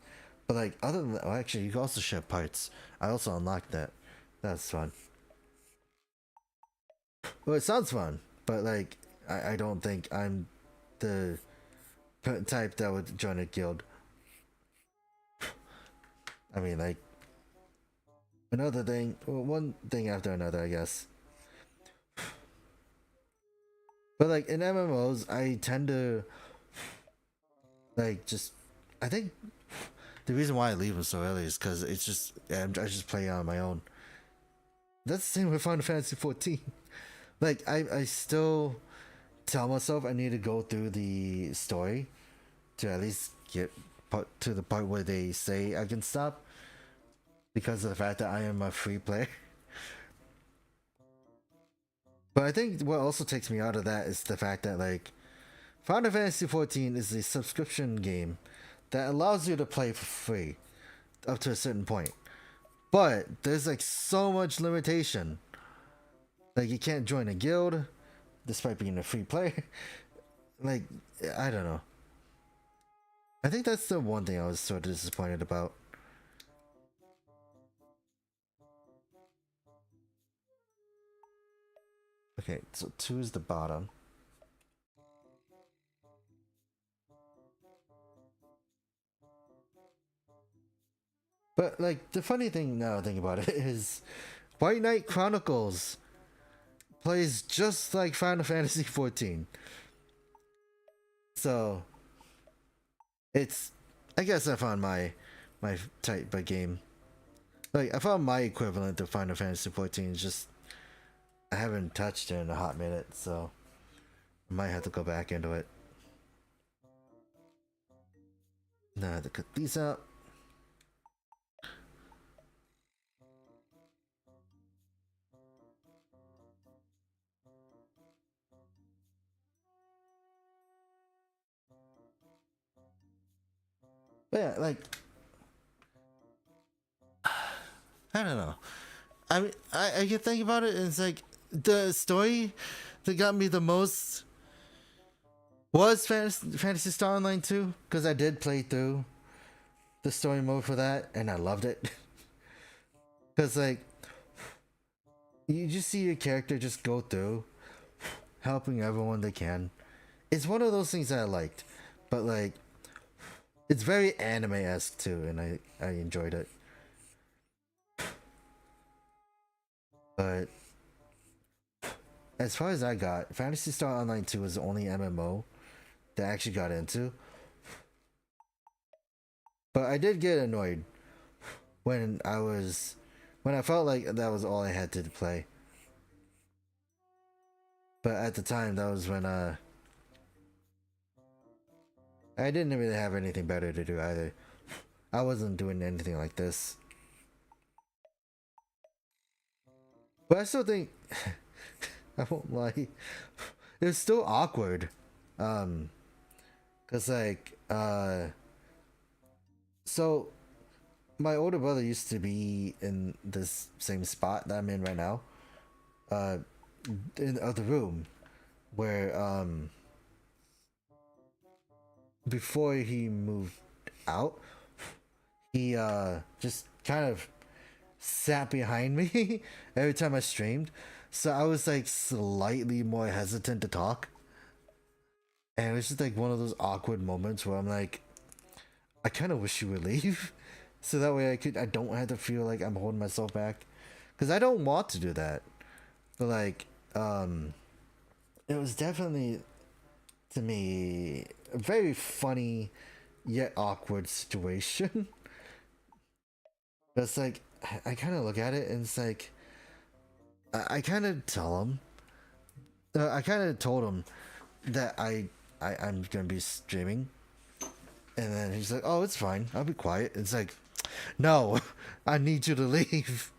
[SPEAKER 1] but like other than that, well, actually you can also share parts. I also unlocked that. That's fun. Well, it sounds fun, but like I don't think I'm the type that would join a guild. I mean, like another thing, well, one thing after another, I guess. But like in MMOs, I tend to like just. I think the reason why I leave them so early is because it's just I just play on my own. That's the same with Final Fantasy 14. Like I still tell myself I need to go through the story to at least get to the part where they say I can stop, because of the fact that I am a free player. But I think what also takes me out of that is the fact that like Final Fantasy 14 is a subscription game that allows you to play for free up to a certain point. But there's like so much limitation. Like you can't join a guild despite being a free player. Like I don't know. I think that's the one thing I was sort of disappointed about. Okay, so 2 is the bottom. But like the funny thing now I think about it is White Knight Chronicles plays just like Final Fantasy 14. So it's, I guess I found my type of game. Like I found my equivalent to Final Fantasy 14. Just I haven't touched it in a hot minute, so I might have to go back into it. Now I have to cut these out. But yeah, like I don't know. I mean, I can think about it, and it's like the story that got me the most was Fantasy Star Online 2, because I did play through the story mode for that, and I loved it. Because like you just see your character just go through helping everyone they can, it's one of those things that I liked, but like it's very anime-esque too, and I enjoyed it. But as far as I got, Fantasy Star Online 2 was the only MMO that I actually got into. But I did get annoyed when I felt like that was all I had to play. But at the time, that was when I didn't really have anything better to do either. I wasn't doing anything like this. But I still think I won't lie, it was still awkward. Cause like so my older brother used to be in this same spot that I'm in right now. In the other room where before he moved out, he just kind of sat behind me every time I streamed. So I was like slightly more hesitant to talk. And it was just like one of those awkward moments where I'm like, I kind of wish you would leave. So that way I don't have to feel like I'm holding myself back. Because I don't want to do that. But like, it was definitely, to me, a very funny yet awkward situation. But it's like, I kind of look at it and it's like, I kind of tell him, I kind of told him that I'm gonna be streaming, and then he's like, "Oh, it's fine. I'll be quiet." It's like, no, I need you to leave.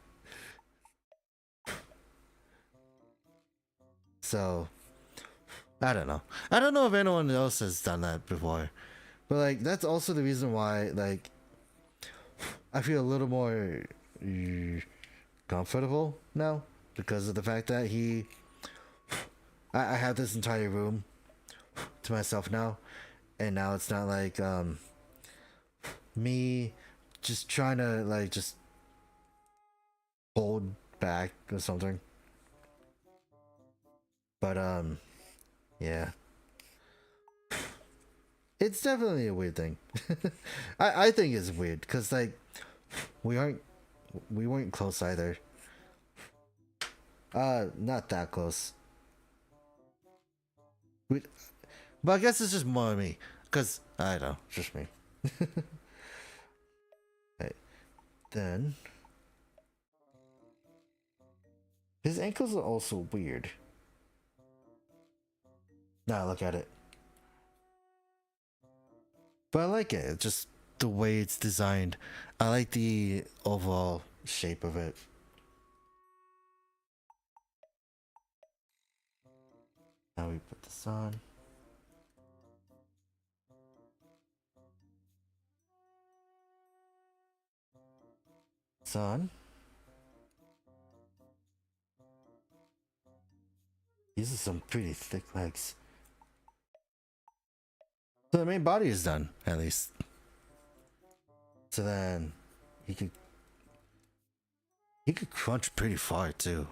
[SPEAKER 1] So, I don't know. I don't know if anyone else has done that before, but like that's also the reason why like I feel a little more comfortable now because of the fact that I have this entire room to myself now, and now it's not like me just trying to like just hold back or something. But yeah, it's definitely a weird thing. I think it's weird because like we weren't close either. Not that close. But I guess it's just more me. Because, I don't know, it's just me. Okay. Then. His ankles are also weird. Now look at it. But I like it. It's just the way it's designed. I like the overall shape of it. Now we put this on. Son. These are some pretty thick legs. So the main body is done, at least. So then he could crunch pretty far too.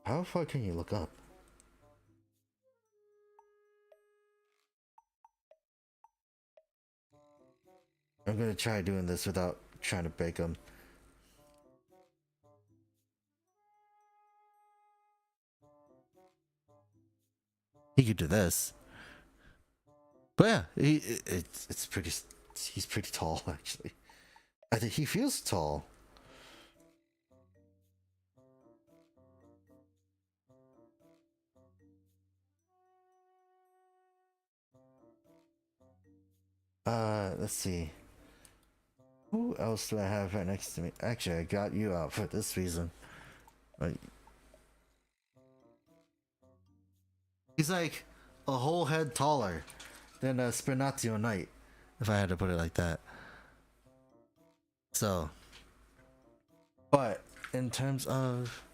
[SPEAKER 1] How far can you look up? I'm gonna try doing this without trying to break him. He could do this. But yeah, it's pretty. He's pretty tall actually. I think he feels tall. Let's see. Who else do I have right next to me? Actually, I got you out for this reason. He's like a whole head taller than a Spinazio Knight, if I had to put it like that. So, but in terms of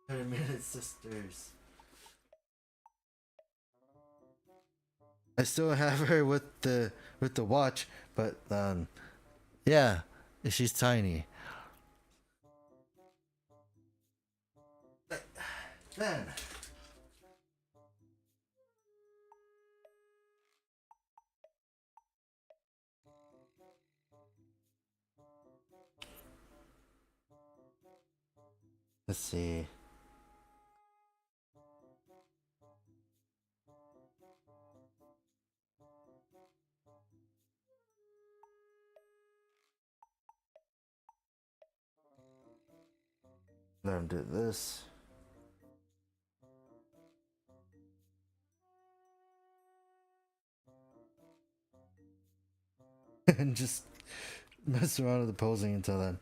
[SPEAKER 1] Pyramid Sisters, I still have her with the watch, but yeah, she's tiny. Then let's see. Let him do this. And just mess around with the posing until then.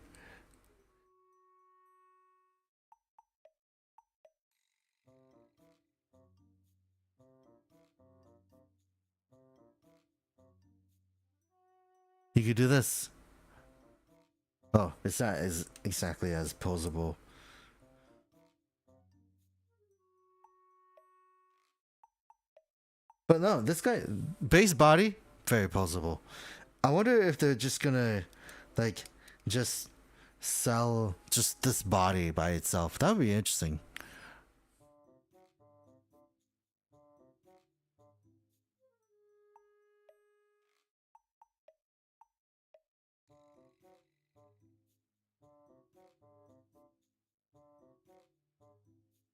[SPEAKER 1] You could do this. Oh, it's not as exactly as posable. But no, this guy, base body, very posable. I wonder if they're just gonna, like, just sell just this body by itself. That would be interesting.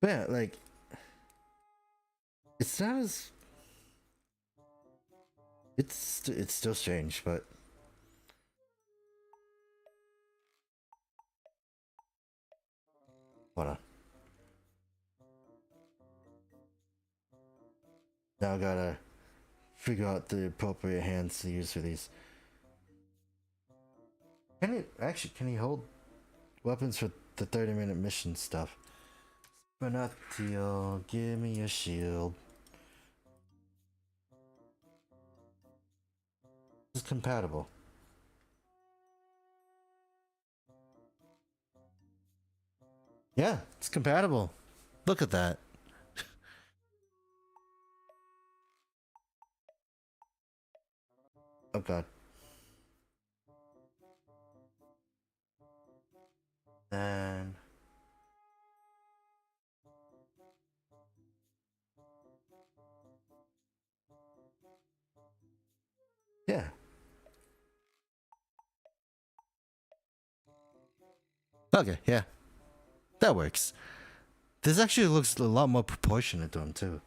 [SPEAKER 1] But yeah, like, it's not as, it's still strange, but hold on. Now I gotta figure out the appropriate hands to use for these. Can he hold weapons for the 30-minute mission stuff? Spinatio, give me a shield. It's compatible. Yeah, it's compatible. Look at that. Oh god. And yeah. Okay, yeah. That works. This actually looks a lot more proportionate to him too.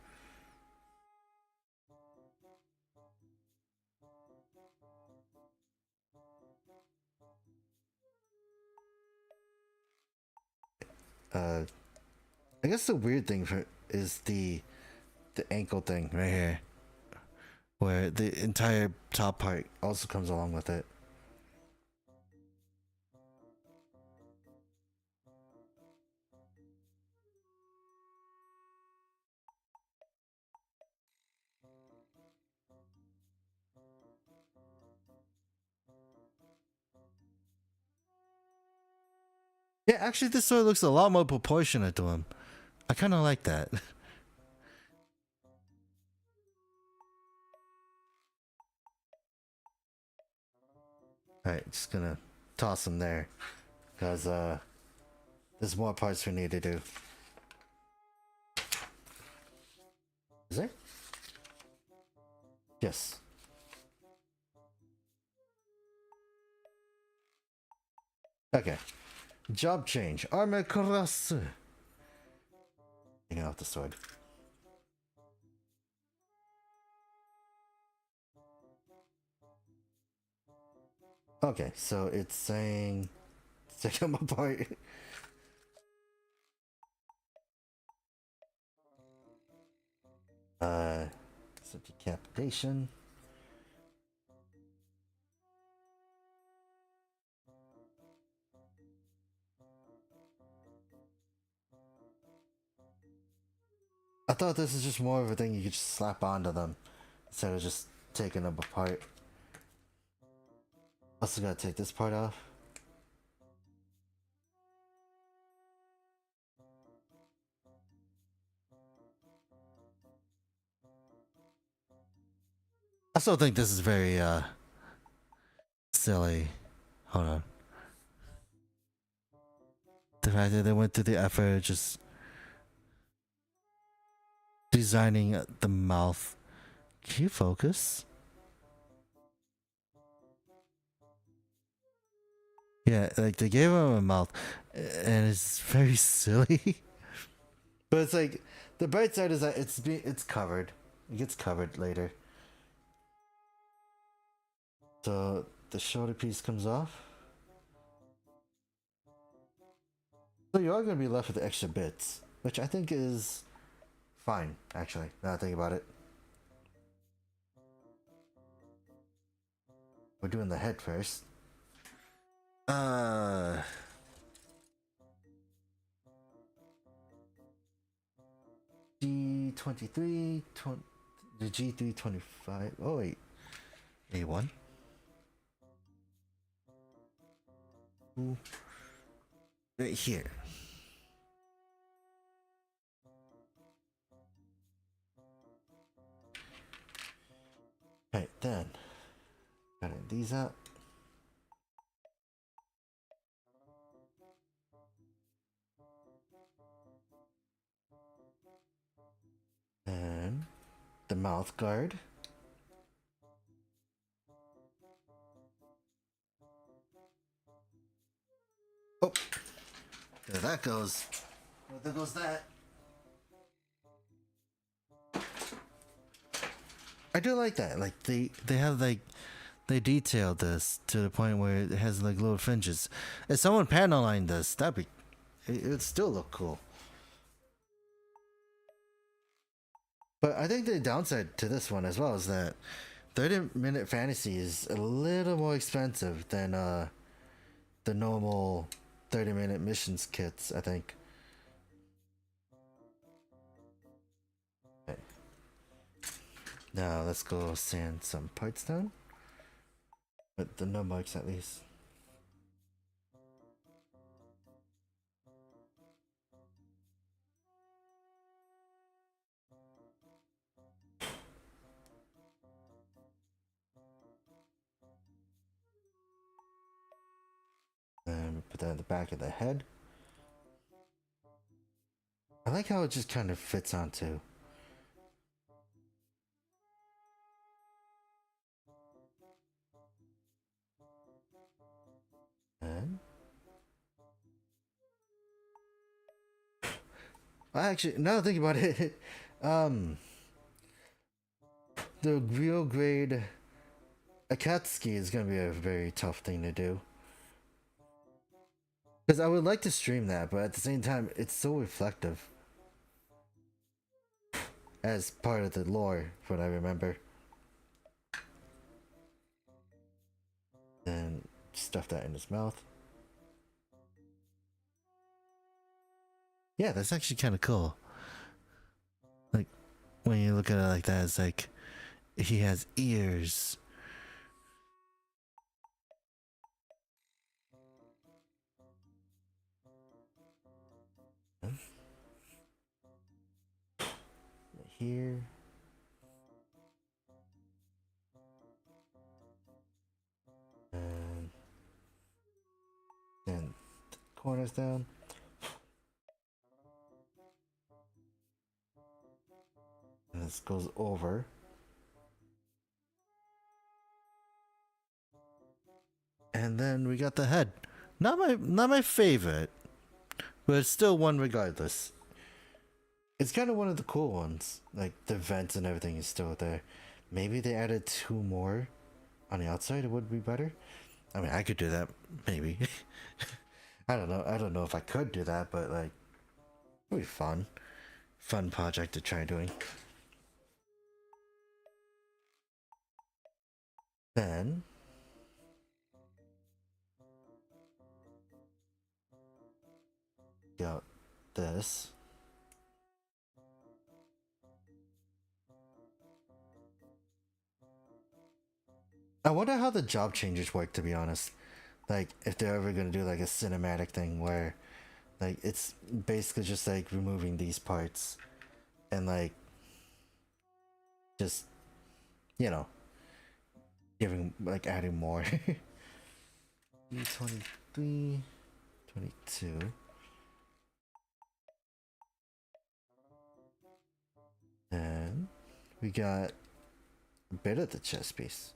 [SPEAKER 1] I guess the weird thing for is the ankle thing right here, where the entire top part also comes along with it. Yeah, actually, this sword looks a lot more proportionate to him. I kind of like that. Alright, just gonna toss him there. Because, there's more parts we need to do. Is there? Yes. Okay. Job change. Armor cross. Taking off the sword. Okay, so it's saying take them apart. So decapitation. I thought this is just more of a thing you could just slap onto them instead of just taking them apart. Also gotta take this part off. I still think this is very silly. Hold on. The fact that they went through the effort just designing the mouth. Can you focus? Yeah, like they gave him a mouth, and it's very silly. But it's like the bright side is that it's covered. It gets covered later. So the shoulder piece comes off. So you are going to be left with the extra bits, which I think is fine, actually, now that I think about it. We're doing the head first. G23, the G325. Oh, wait. A1. Ooh. Right here. Right, then. Cutting these out. And the mouth guard. Oh, there that goes. Well, there goes that. I do like that. Like they have like they detailed this to the point where it has like little fringes. If someone panel lined this, it would still look cool. But I think the downside to this one as well is that 30-minute fantasy is a little more expensive than the normal 30-minute missions kits, I think. Okay. Now let's go sand some parts down. With the no marks at least. And put that in the back of the head. I like how it just kind of fits onto. And actually, now that I think about it, the real grade Akatsuki is gonna be a very tough thing to do. Because I would like to stream that, but at the same time, it's so reflective. As part of the lore, what I remember. And stuff that in his mouth. Yeah, that's actually kind of cool. Like, when you look at it like that, it's like he has ears. Here. And then the corners down. And this goes over. And then we got the head. Not my favorite, but it's still one regardless. It's kind of one of the cool ones. Like the vents and everything is still there. Maybe they added 2 more on the outside. It would be better. I mean, I could do that. Maybe. I don't know. I don't know if I could do that, but like, it'd be fun. Fun project to try doing. Then got this. I wonder how the job changes work, to be honest. Like, if they're ever gonna do like a cinematic thing where, like, it's basically just like removing these parts and like, just, you know, giving, like, adding more. 23, 22. we got a bit of the chess piece.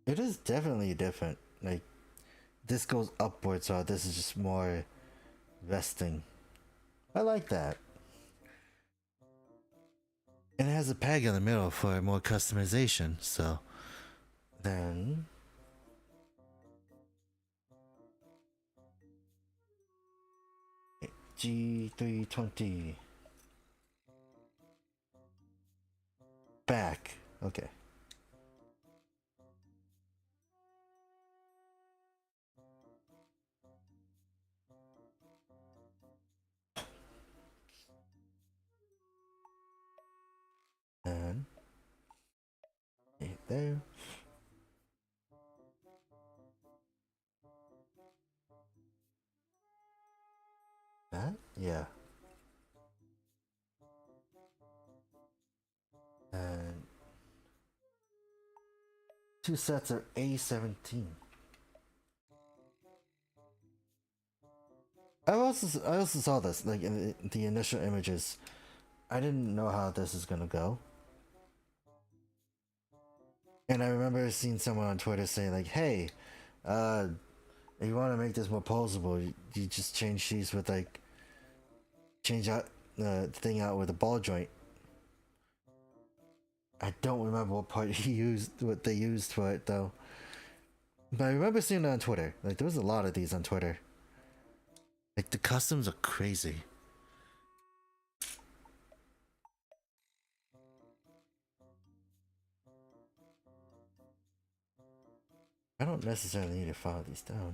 [SPEAKER 1] It is definitely different. Like, this goes upwards, so this is just more resting. I like that. And it has a peg in the middle for more customization, so then G320 back. Okay. And there. That? Yeah. And two sets are A17. I also saw this like in the initial images. I didn't know how this is gonna go. And I remember seeing someone on Twitter saying like, "Hey, if you want to make this more posable, you just change these with like change out the thing out with a ball joint." I don't remember what part what they used for it though. But I remember seeing it on Twitter. Like there was a lot of these on Twitter. Like the customs are crazy. I don't necessarily need to file these down.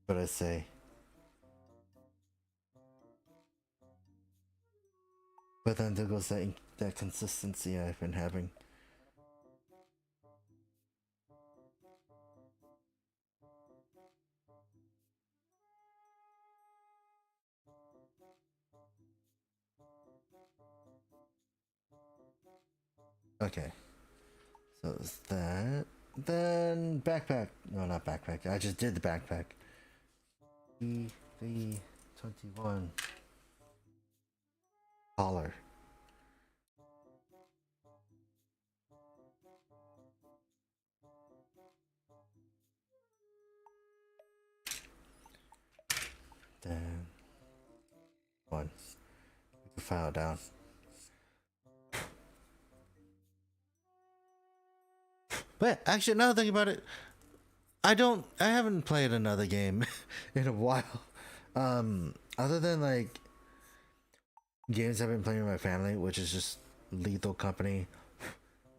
[SPEAKER 1] But I say. But then there goes that consistency I've been having. Okay. So it's that. Then backpack. No, not backpack. I just did the backpack. E321. Collar. Then one. We can file it down. But actually, now thinking about it, I haven't played another game in a while. Other than like games I've been playing with my family, which is just Lethal Company,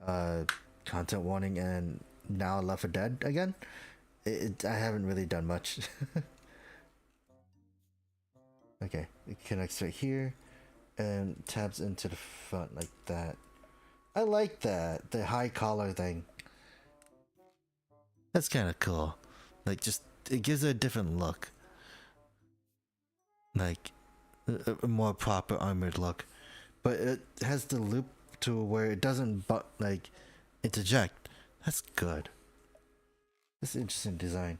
[SPEAKER 1] Content Warning, and now Left 4 Dead again. I haven't really done much. Okay, it connects right here and tabs into the front like that. I like that, the high collar thing. That's kind of cool. Like, just it gives it a different look. Like a more proper armored look, but it has the loop to where it doesn't like interject. That's good. That's interesting design.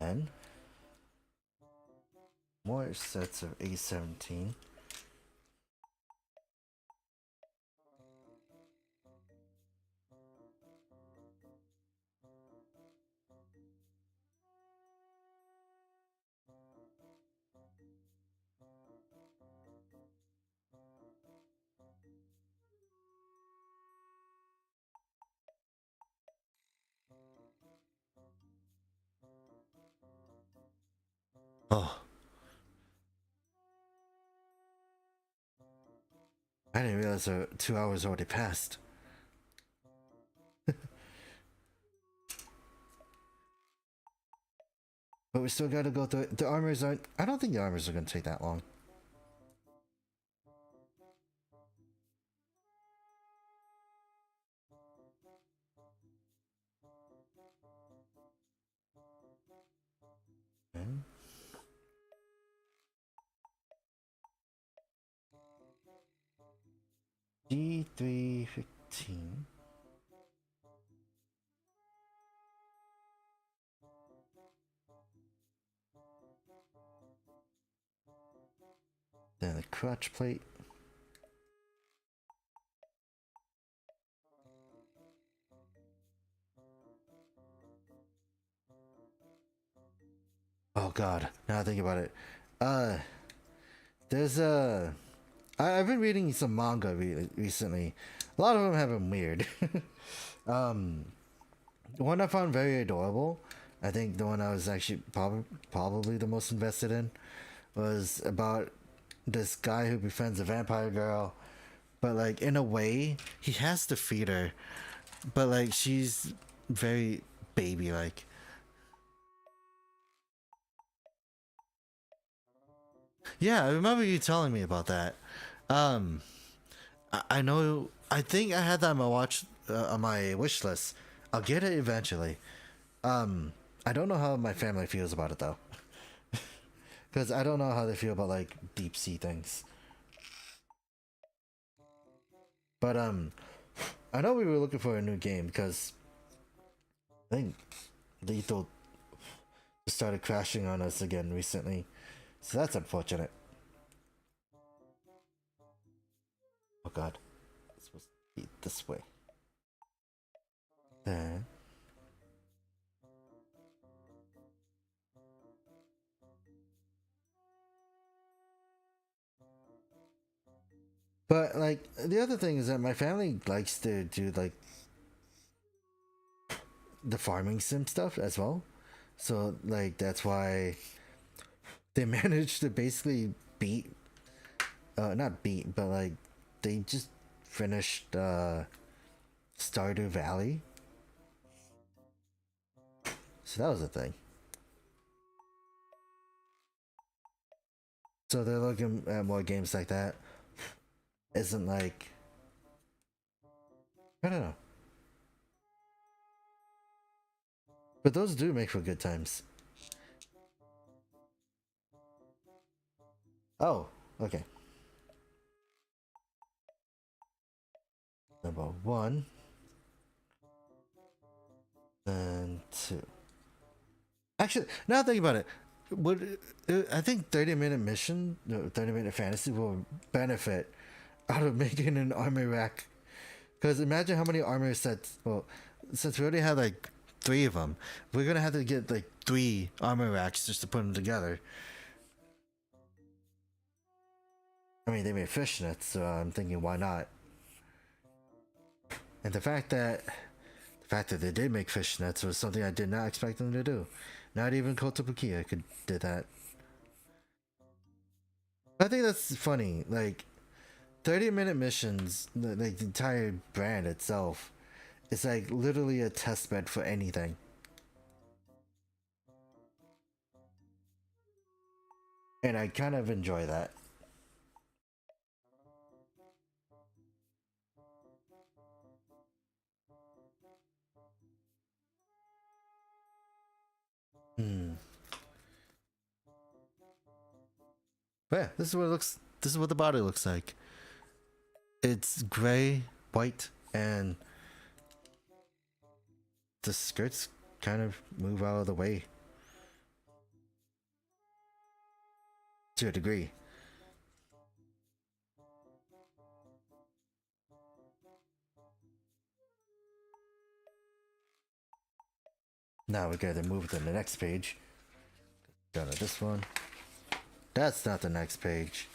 [SPEAKER 1] And more sets of A17. Oh, I didn't realize 2 hours already passed. But we still gotta go through it. The armors aren't... I don't think the armors are gonna take that long. Okay. D315. Then the crotch plate. Oh god, now I think about it. There's a... I've been reading some manga recently. A lot of them have been weird. The one I found very adorable, I think the one I was actually probably the most invested in, was about this guy who befriends a vampire girl, but like in a way he has to feed her, but like she's very baby like. Yeah, I remember you telling me about that. um I know, I think I had that on my on my wish list. I'll get it eventually. I don't know how my family feels about it though, because I don't know how they feel about like deep sea things. But I know we were looking for a new game because I think Lethal started crashing on us again recently, so that's unfortunate. Oh god, it's supposed to be this way. There. But like the other thing is that my family likes to do like the farming sim stuff as well. So like that's why they managed to basically beat not beat, but like they just finished Stardew Valley. So that was a thing. So they're looking at more games like that. Isn't like, I don't know. But those do make for good times. Oh, okay. Number 1 and 2. Actually, now think about it. Would I think 30-minute mission, no, 30-minute fantasy will benefit out of making an armor rack? Because imagine how many armor sets. Well, since we already had like 3 of them, we're gonna have to get like 3 armor racks just to put them together. I mean, they made fishnets, so I'm thinking, why not? And the fact that they did make fishnets was something I did not expect them to do. Not even Kotobukiya could did that. I think that's funny. Like 30-minute missions, like the entire brand itself, is like literally a test bed for anything. And I kind of enjoy that. Hmm. But yeah, this is what it looks. This is what the body looks like. It's gray, white, and the skirts kind of move out of the way to a degree. Now we gotta move to the next page. Go to this one. That's not the next page.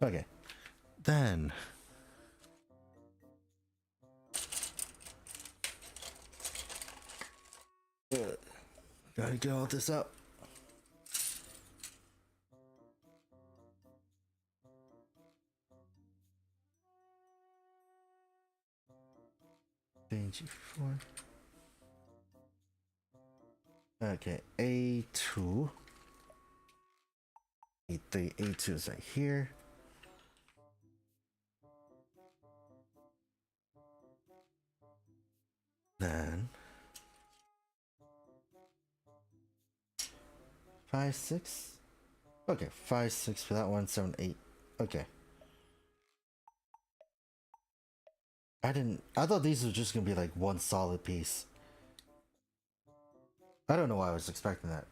[SPEAKER 1] Okay. Then gotta get all this up. Page 4. Okay, A2. A3, A2 is right here. Then 5, 6. Okay, 5, 6 for that one, 7, 8. Okay. I thought these were just gonna be like one solid piece. I don't know why I was expecting that.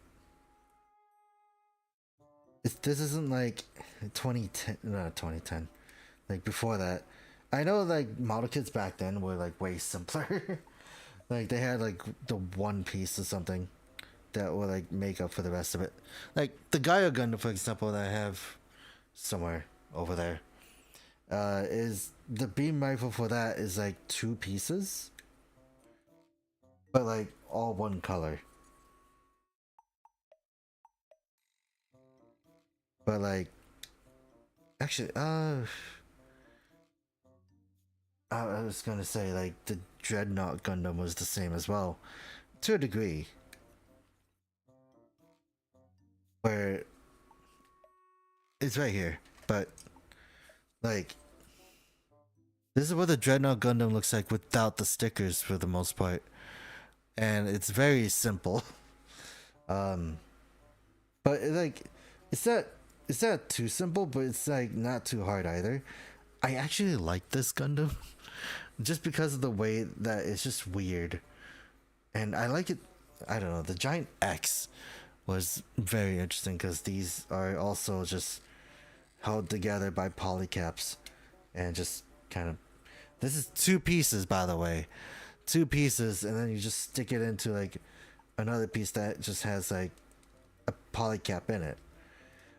[SPEAKER 1] This isn't like 2010, no, 2010. Like before that. I know like model kits back then were like way simpler. Like they had like the one piece or something that would like make up for the rest of it. Like the Gaia Gundam, for example, that I have somewhere over there, is the beam rifle for that is like 2 pieces, but like all one color. But like, actually, I was gonna say like the Dreadnought Gundam was the same as well, to a degree. Where it's right here, but like this is what the Dreadnought Gundam looks like without the stickers for the most part, and it's very simple. But like it's not too simple, but it's like not too hard either. I actually like this Gundam just because of the way that it's just weird, and I like it. I don't know. The Giant X was very interesting because these are also just held together by polycaps and just kind of. This is 2 pieces, by the way, 2 pieces, and then you just stick it into like another piece that just has like a polycap in it.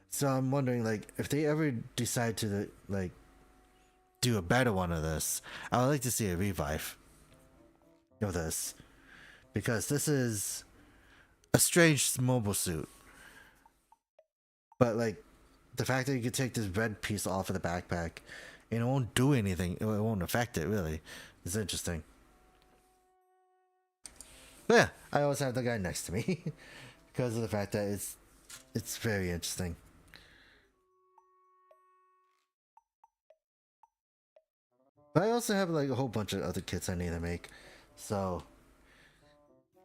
[SPEAKER 1] So I'm wondering, like, if they ever decide to like do a better one of this, I would like to see a revive of this, because this is a strange mobile suit. But like the fact that you could take this red piece off of the backpack and it won't do anything, it won't affect it really, is interesting. But yeah, I always have the guy next to me because of the fact that it's very interesting. But I also have like a whole bunch of other kits I need to make, so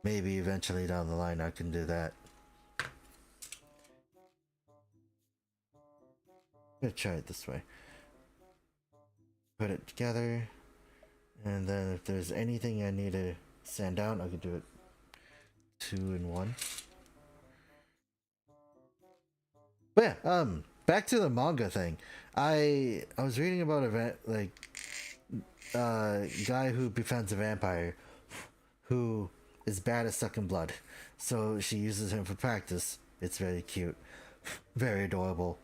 [SPEAKER 1] maybe eventually down the line I can do that. I'm gonna try it this way. Put it together, and then if there's anything I need to sand down, I can do it 2 in 1. But yeah, back to the manga thing. I was reading about a like guy who befriends a vampire who is bad at sucking blood, so she uses him for practice. It's very cute, very adorable.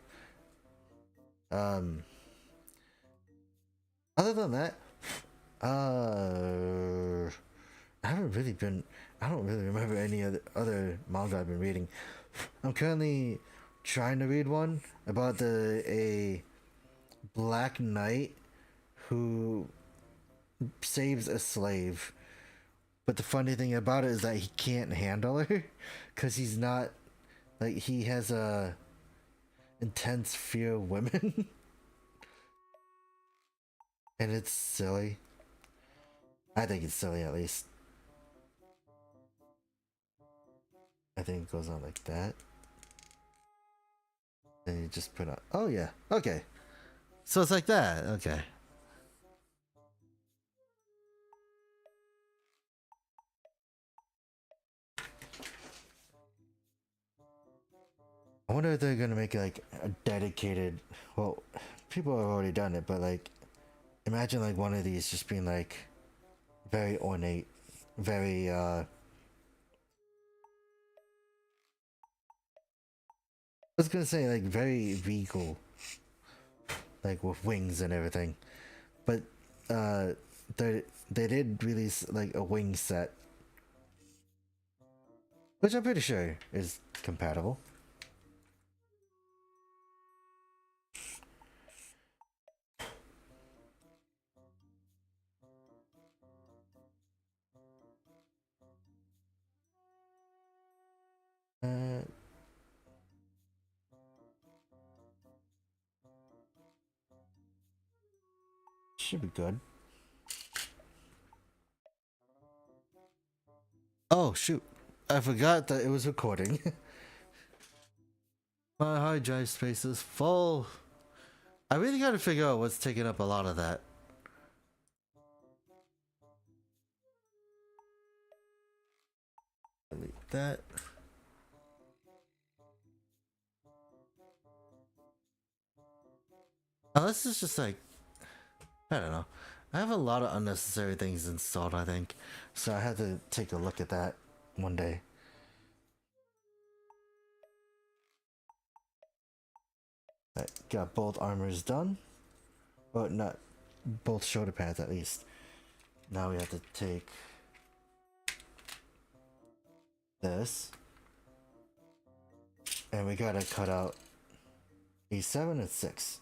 [SPEAKER 1] Um, Other than that, I haven't really been. I don't really remember any other manga I've been reading. I'm currently trying to read one about a black knight who saves a slave. But the funny thing about it is that he can't handle her because he's not like he has a intense fear of women, and it's silly. I think it's silly at least. I think it goes on like that. And you just put on. Oh yeah. Okay. So it's like that. Okay. I wonder if they're gonna make like a dedicated. Well, people have already done it, but like, imagine like one of these just being like very ornate, very I was gonna say like very regal, like with wings and everything. But uh, they did release like a wing set, which I'm pretty sure is compatible. should be good. Oh shoot, I forgot that it was recording. My hard drive space is full. I really gotta figure out what's taking up a lot of that. Delete that. Unless it's just like, I don't know. I have a lot of unnecessary things installed, I think. So I had to take a look at that one day. Right, got both armors done. But not both shoulder pads at least. Now we have to take this. And we gotta cut out E7 and 6.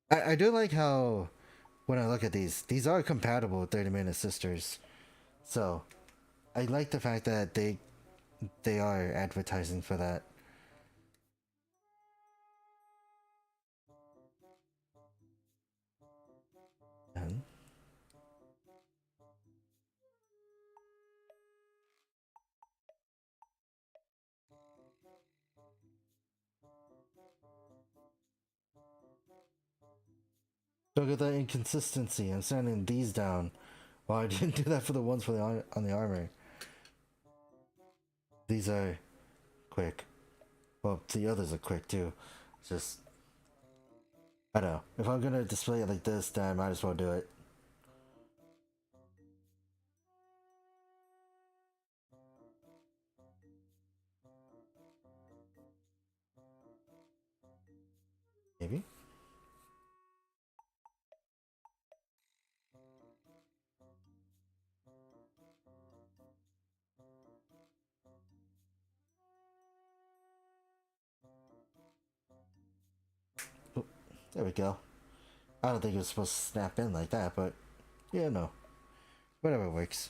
[SPEAKER 1] I do like how when I look at these are compatible with 30-minute sisters. So I like the fact that they are advertising for that. And look at the inconsistency. I'm sending these down. Well, I didn't do that for the ones for the on the armor. These are quick. Well, the others are quick too. Just I don't know. If I'm gonna display it like this, then I might as well do it. Maybe. Oh, there we go. I don't think it was supposed to snap in like that, but yeah, no. Whatever works.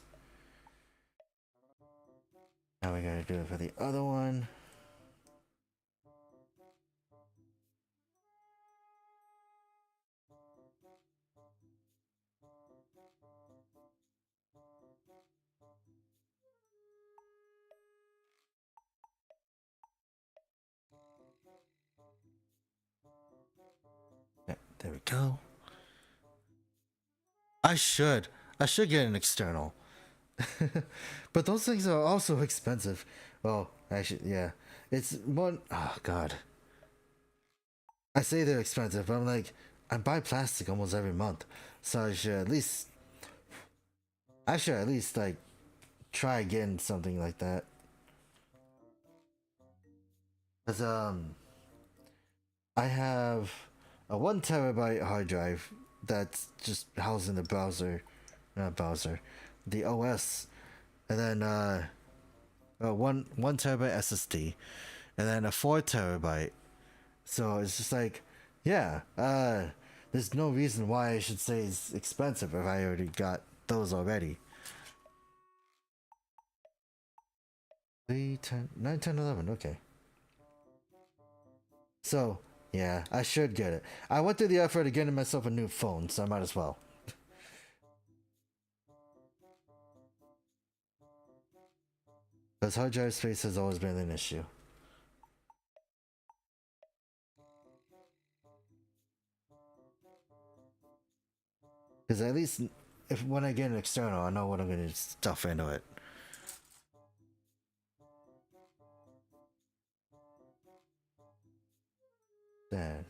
[SPEAKER 1] Now we gotta do it for the other one. Yeah, there we go. I should get an external. But those things are also expensive. Well, actually, yeah. It's one. Oh, God. I say they're expensive, but I'm like, I buy plastic almost every month. So I should at least. Like, try getting something like that. Because, I have a 1 terabyte hard drive that's just housed in the browser. Not browser. The OS. And then, one terabyte SSD, and then a 4 terabyte. So it's just like, yeah, there's no reason why I should say it's expensive if I already got those already. 3, 10, 9, 10, 11, okay. So, yeah, I should get it. I went through the effort of getting myself a new phone, so I might as well. Because hard drive space has always been an issue. Because at least if when I get an external, I know what I'm going to stuff into it. Then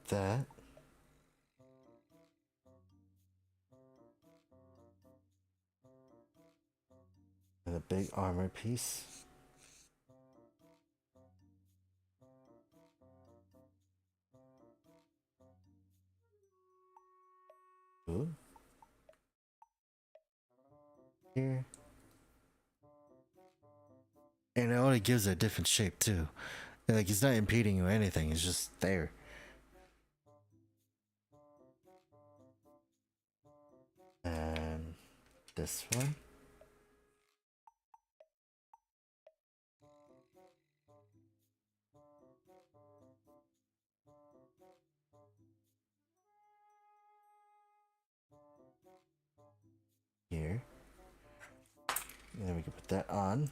[SPEAKER 1] like that. And a big armor piece. Ooh. Here. And it only gives it a different shape too. Like it's not impeding or anything, it's just there. And this one. Here. And then we can put that on.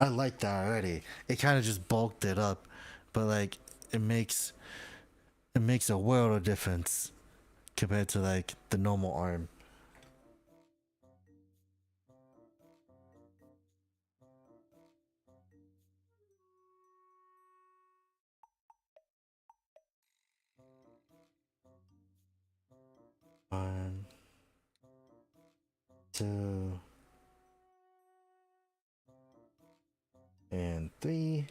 [SPEAKER 1] I like that already. It kind of just bulked it up, but like it makes a world of difference compared to like the normal arm. One, two, and three.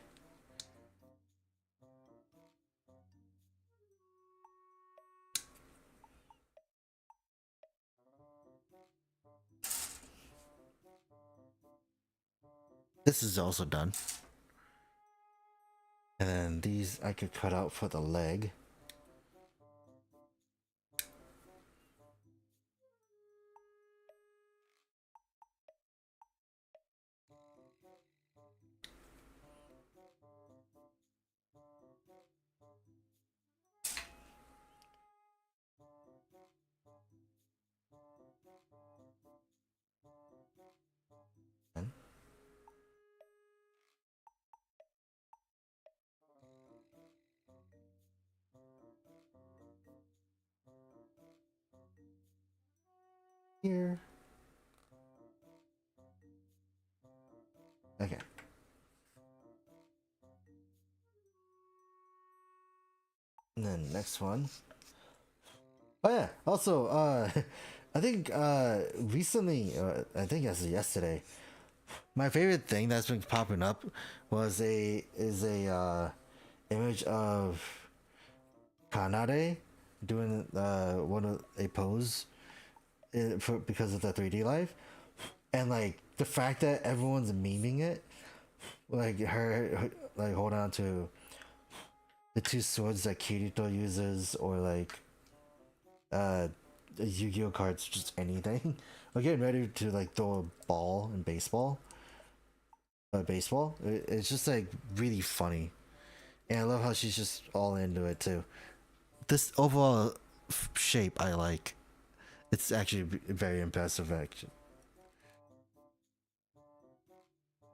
[SPEAKER 1] This is also done. And then these I could cut out for the leg. Here. Okay. And then next one. Oh yeah. Also, I think recently, I think as of yesterday, my favorite thing that's been popping up was a image of Kanade doing one of a pose for because of the 3D live, and like the fact that everyone's memeing it, like her like holding on to the two swords that Kirito uses, or like Yu-Gi-Oh cards, just anything. We're getting ready to like throw a ball in baseball. It's just like really funny, and I love how she's just all into it too. This overall shape I like. It's actually very impressive action.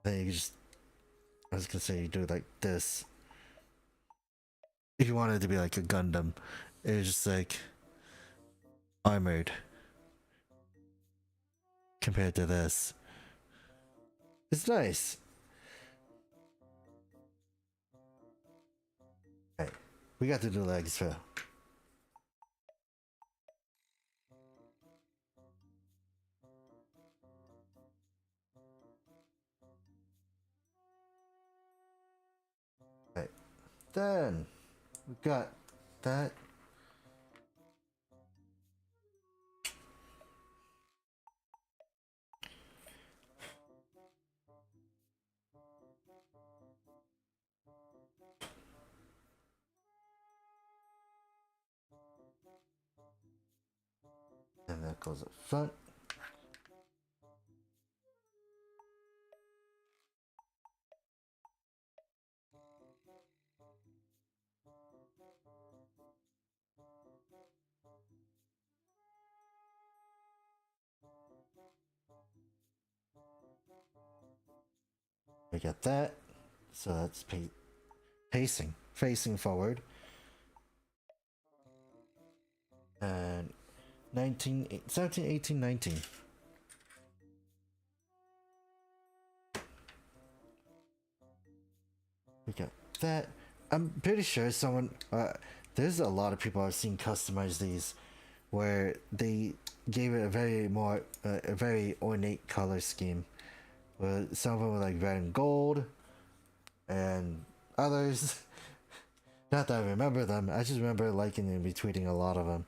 [SPEAKER 1] Then you just, I was gonna say, you do it like this. If you wanted it to be like a Gundam, it's just like armored compared to this. It's nice. Hey, we got to do legs too. Right. Then we got that. And that goes up front. We got that. So that's pacing, facing forward. And 19, 17, 18, 19. We got that. I'm pretty sure someone, there's a lot of people I've seen customize these where they gave it a very ornate color scheme. Where some of them were like red and gold, and others Not that I remember them. I just remember liking and retweeting a lot of them.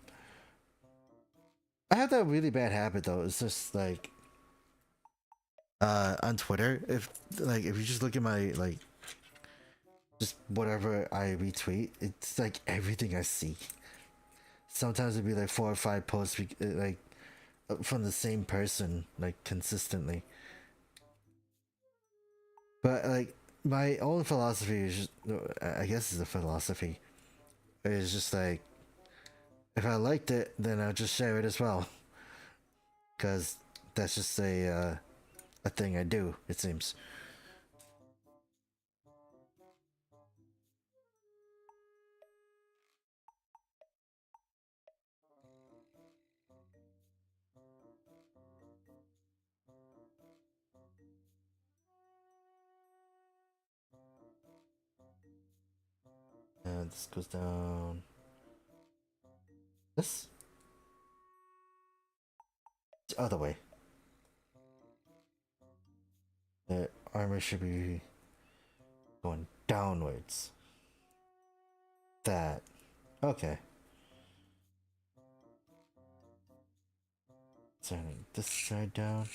[SPEAKER 1] I have that really bad habit though. It's just like on Twitter, if you just look at my like just whatever I retweet, it's like everything I see. Sometimes it'd be like 4 or 5 posts like from the same person like consistently. But like my own philosophy is just, I guess it's a philosophy. It's just like if I liked it, then I'll just share it as well. Cause that's just a thing I do, it seems. And this goes down. This? The other way. The armor should be going downwards. That. Okay. Turning this side down.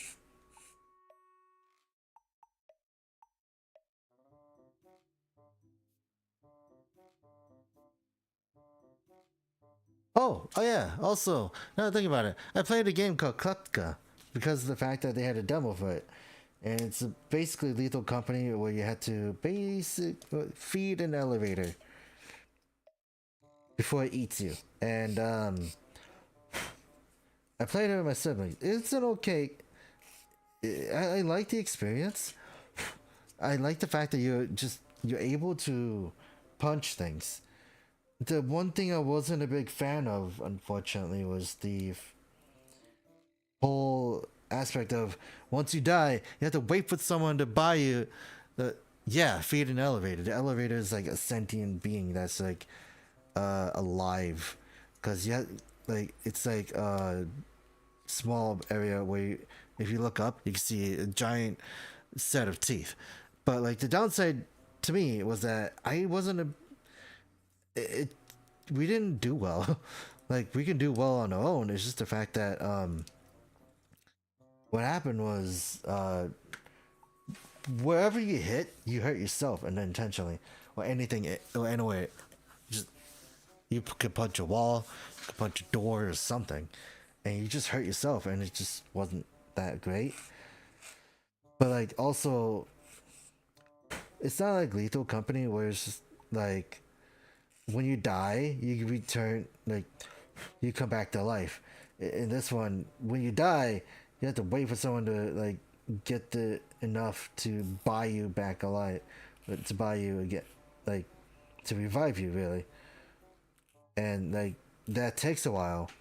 [SPEAKER 1] Oh yeah. Also, now that I think about it, I played a game called Kletka because of the fact that they had a demo for it, and it's basically Lethal Company where you had to feed an elevator before it eats you. And I played it with my siblings. It's an okay. I like the experience. I like the fact that you're able to punch things. The one thing I wasn't a big fan of, unfortunately, was the whole aspect of once you die, you have to wait for someone to buy you. Yeah, feed an elevator. The elevator is like a sentient being that's like alive, because it's like a small area where if you look up, you can see a giant set of teeth. But like the downside to me was that I wasn't a we didn't do well. Like we can do well on our own. It's just the fact that what happened was wherever you hit, you hurt yourself unintentionally, or anything, or anyway, just you could punch a wall, you could punch a door or something, and you just hurt yourself, and it just wasn't that great. But like also, it's not like Lethal Company where it's just like when you die, you return, like you come back to life. In this one, when you die, you have to wait for someone to like get the enough to buy you back alive, to buy you again, like to revive you really. And like that takes a while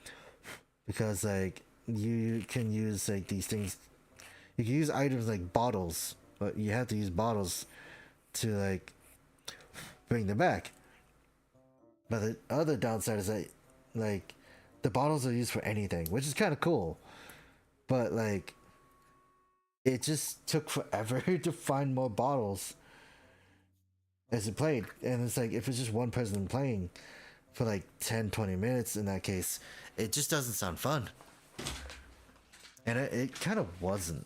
[SPEAKER 1] because like you can use like these things. You can use items like bottles, but you have to use bottles to like bring them back. But the other downside is that like the bottles are used for anything, which is kind of cool. But like it just took forever to find more bottles as it played. And it's like if it's just one person playing for like 10-20 minutes in that case, it just doesn't sound fun. And it kind of wasn't.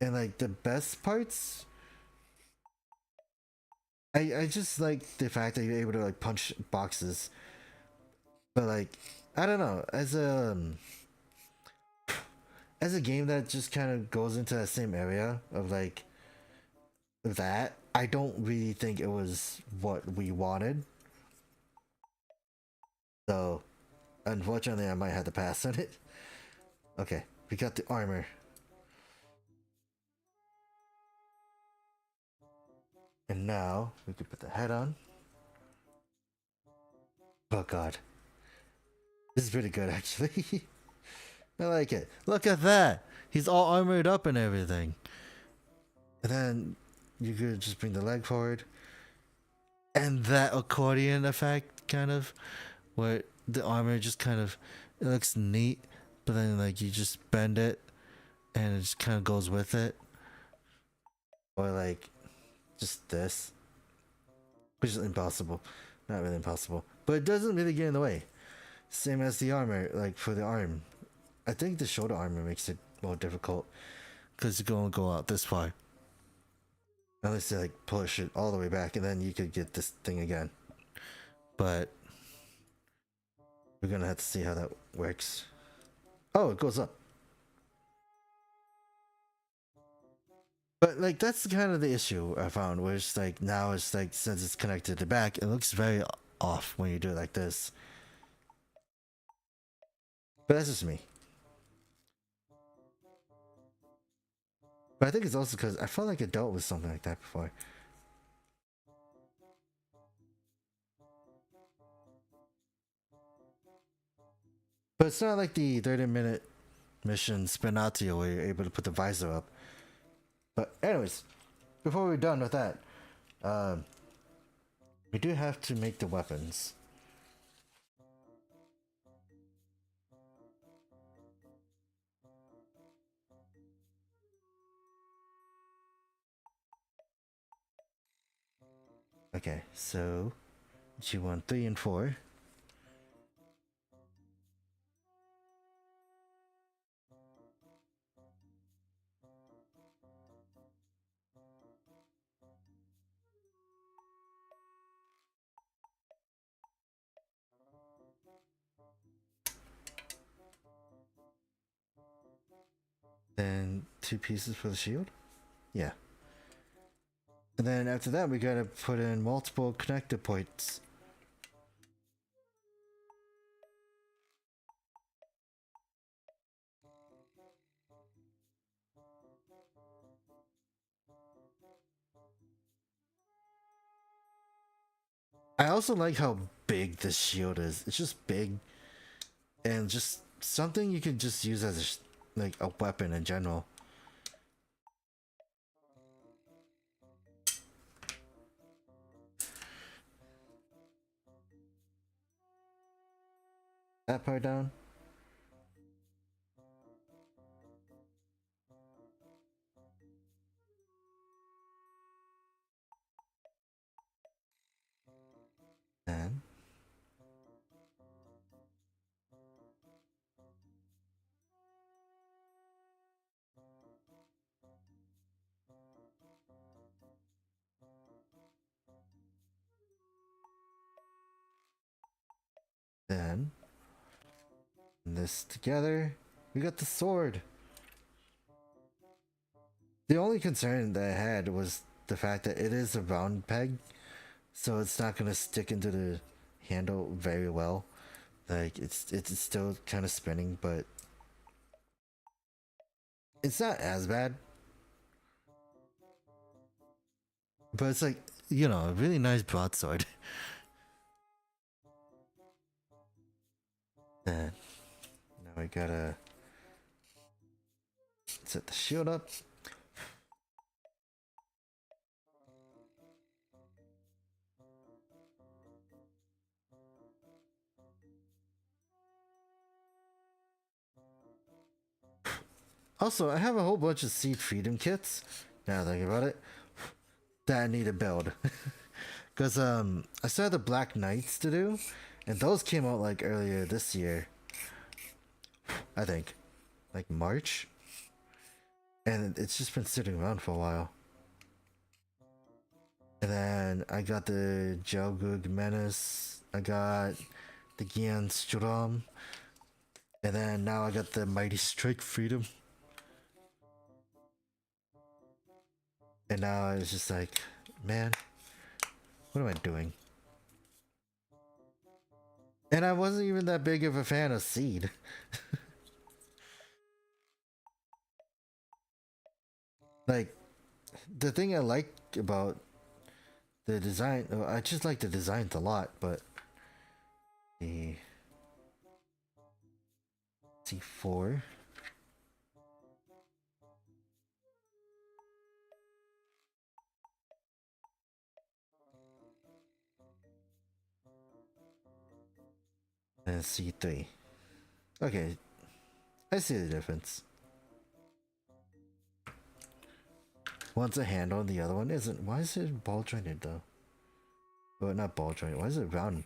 [SPEAKER 1] And like the best parts, I just like the fact that you're able to like punch boxes. But like I don't know, as a game that just kind of goes into that same area of like that, I don't really think it was what we wanted. So unfortunately I might have to pass on it. Okay, we got the armor. And now we can put the head on. Oh god. This is pretty good actually. I like it. Look at that. He's all armored up and everything. And then you could just bring the leg forward. And that accordion effect kind of where the armor just kind of it looks neat, but then like you just bend it and it just kind of goes with it. Or like just this. which is impossible. Not really impossible, but it doesn't really get in the way. Same as the armor, like for the arm. I think the shoulder armor makes it more difficult because you're gonna go out this far. Unless you like push it all the way back, and then you could get this thing again. But we're gonna have to see how that works. Oh, it goes up. But like that's kind of the issue I found, where it's like now it's like since it's connected to the back, it looks very off when you do it like this. But that's just me. But I think it's also because I felt like it dealt with something like that before. But it's not like the 30-minute mission Spinatio where you're able to put the visor up. But anyways, before we're done with that, we do have to make the weapons. Okay, so G1, 3, and 4. Then 2 pieces for the shield? Yeah. And then after that, we gotta put in multiple connector points. I also like how big this shield is. It's just big and just something you can just use as like a weapon in general. That part down. And then this together, we got the sword. The only concern that I had was the fact that it is a round peg, so it's not gonna stick into the handle very well. Like it's still kind of spinning, but it's not as bad. But it's like, you know, a really nice broadsword. And now we gotta set the shield up. Also, I have a whole bunch of seed freedom kits, now thinking about it, that I need to build. Because I still have the Black Knights to do, and those came out like earlier this year. I think. Like March. And it's just been sitting around for a while. And then I got the Jelgug Menace, I got the Gian Strom, and then now I got the Mighty Strike Freedom. And now it's just like, man, what am I doing? And I wasn't even that big of a fan of Seed. Like, the thing I like about the design, I just like the designs a lot, but the C4. And C3. Okay, I see the difference. One's a handle and the other one isn't. Why is it ball jointed though? But not ball joint. Why is it round?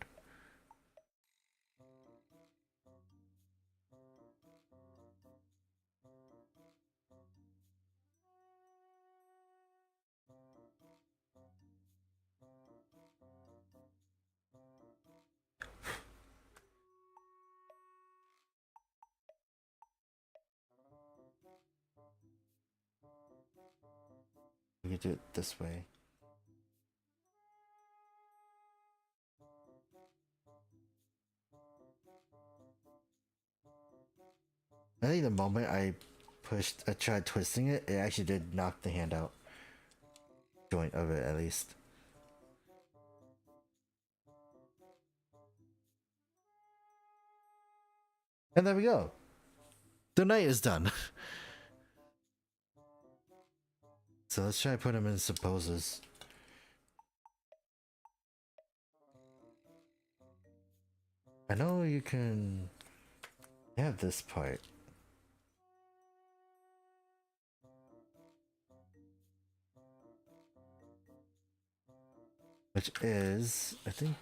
[SPEAKER 1] We could do it this way. I think the moment I tried twisting it, it actually did knock the hand out. Joint of it, at least. And there we go. The knight is done. So let's try to put him in some poses. I know you can have this part. Which is, I think,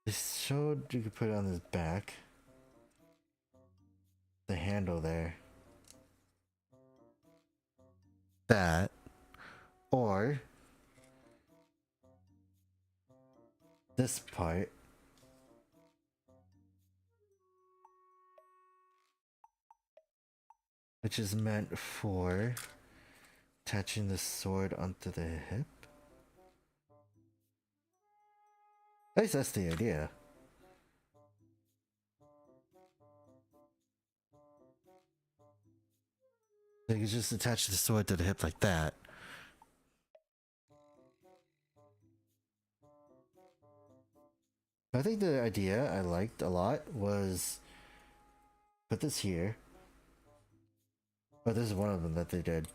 [SPEAKER 1] it showed you could put it on his back. The handle there. That. Or this part. Which is meant for attaching the sword onto the hip. At least that's the idea. So you just attach the sword to the hip like that. I think the idea I liked a lot was put this here. Oh, this is one of them that they did.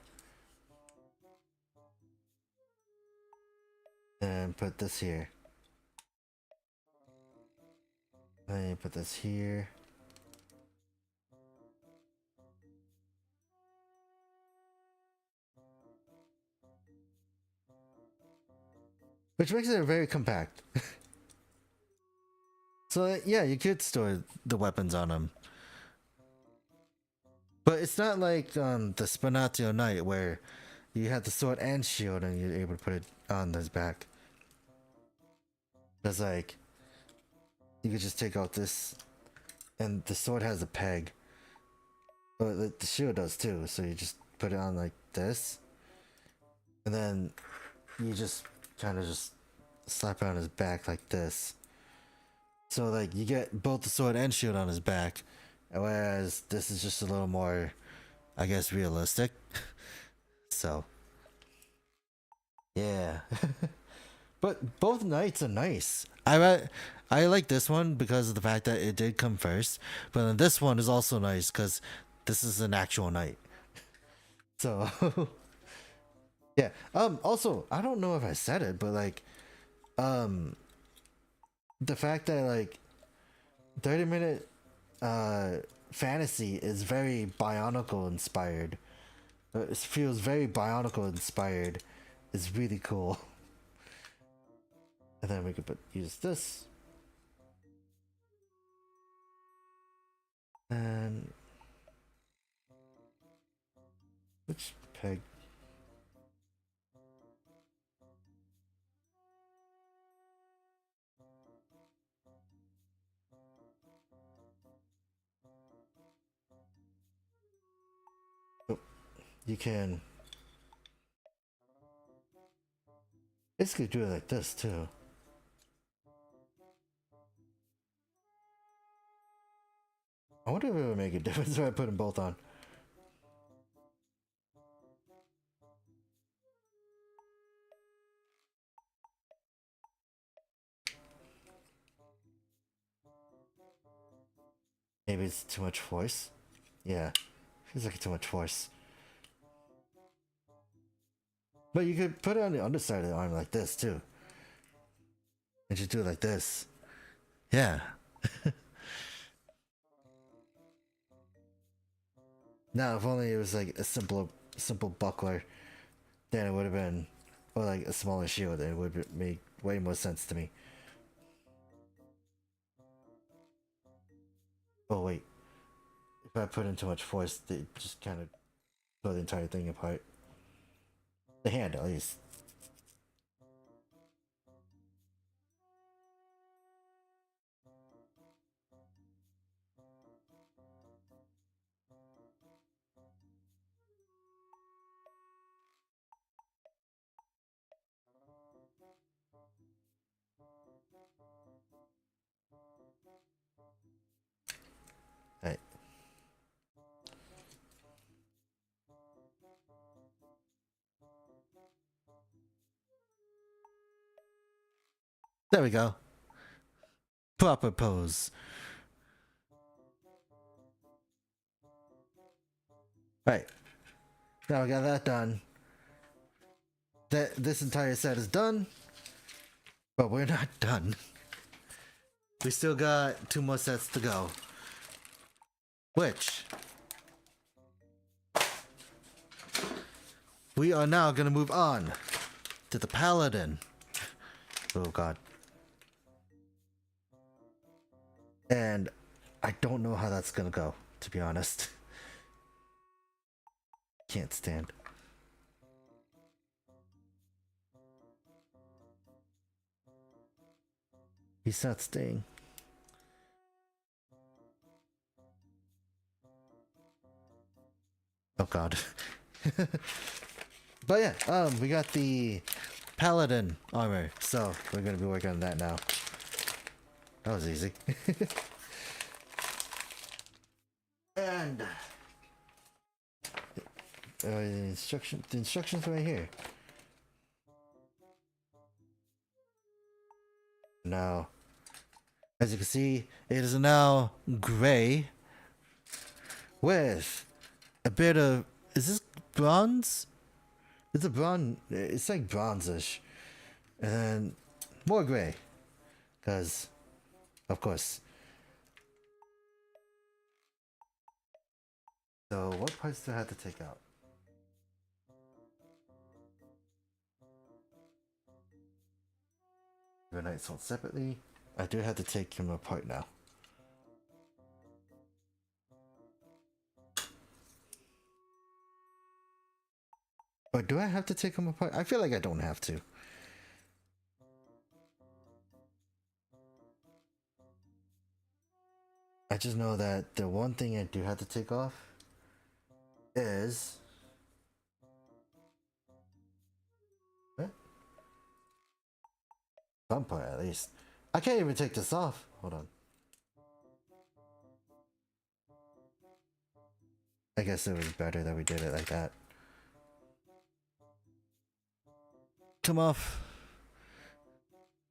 [SPEAKER 1] And put this here. And then you put this here. Which makes it very compact. So yeah, you could store the weapons on them. But it's not like the Spinatio Knight where you have the sword and shield and you're able to put it on his back. It's like, you could just take out this, and the sword has a peg. But the shield does too, so you just put it on like this. And then you just kind of just slap it on his back like this. So like you get both the sword and shield on his back. Whereas this is just a little more, I guess, realistic. So, yeah. But both knights are nice. I like this one because of the fact that it did come first. But then this one is also nice because this is an actual knight. So, yeah. Also, I don't know if I said it, but like, the fact that like 30-minute fantasy is very Bionicle inspired. It feels very Bionicle inspired. It's really cool. And then we could use this. And which peg? Oh, you can basically do it like this too. I wonder if it would make a difference if I put them both on. Maybe it's too much force. Yeah, feels like too much force. But you could put it on the underside of the arm like this too. And just do it like this. Yeah. Now, if only it was like a simple buckler, then it would have been or like a smaller shield, it would make way more sense to me. Oh wait, if I put in too much force, they just kind of blow the entire thing apart. The hand, at least. Right. There we go. Proper pose. Right. Now we got that done. This entire set is done. But we're not done. We still got 2 more sets to go. Which we are now gonna move on to the Paladin. Oh god. And I don't know how that's gonna go, to be honest. Can't stand. He's not staying. Oh god. But yeah, we got the Paladin armor, so we're gonna be working on that now. That was easy. And the instructions right here. Now, as you can see, it is now gray with a bit of, is this bronze? It's a bronze, it's like bronzish, and then more gray, because of course. So what parts do I have to take out? Granite sold separately. I do have to take him apart now. Or do I have to take him apart? I feel like I don't have to. I just know that the one thing I do have to take off is... What? Some part at least. I can't even take this off. Hold on. I guess it was better that we did it like that. Come off.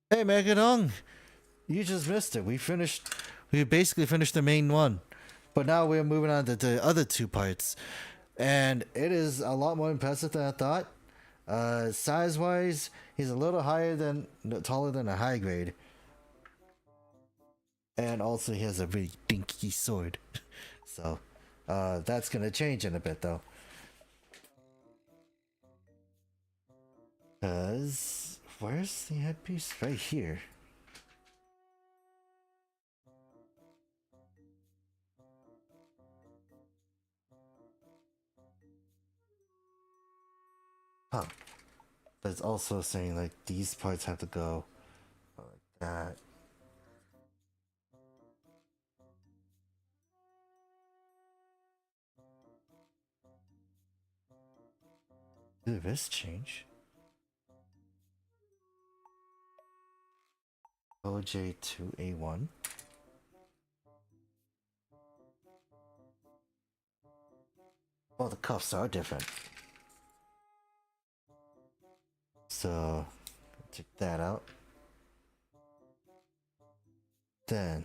[SPEAKER 1] Hey Megadong! You just missed it. We basically finished the main one. But now we're moving on to the other 2 parts. And it is a lot more impressive than I thought. Size wise, he's a little taller than a high grade. And also he has a really dinky sword. So that's gonna change in a bit though. Cause where's the headpiece? Right here. Huh. But it's also saying like these parts have to go like that. Did this change? OJ2A1. Oh, the cuffs are different. So, check that out. Then,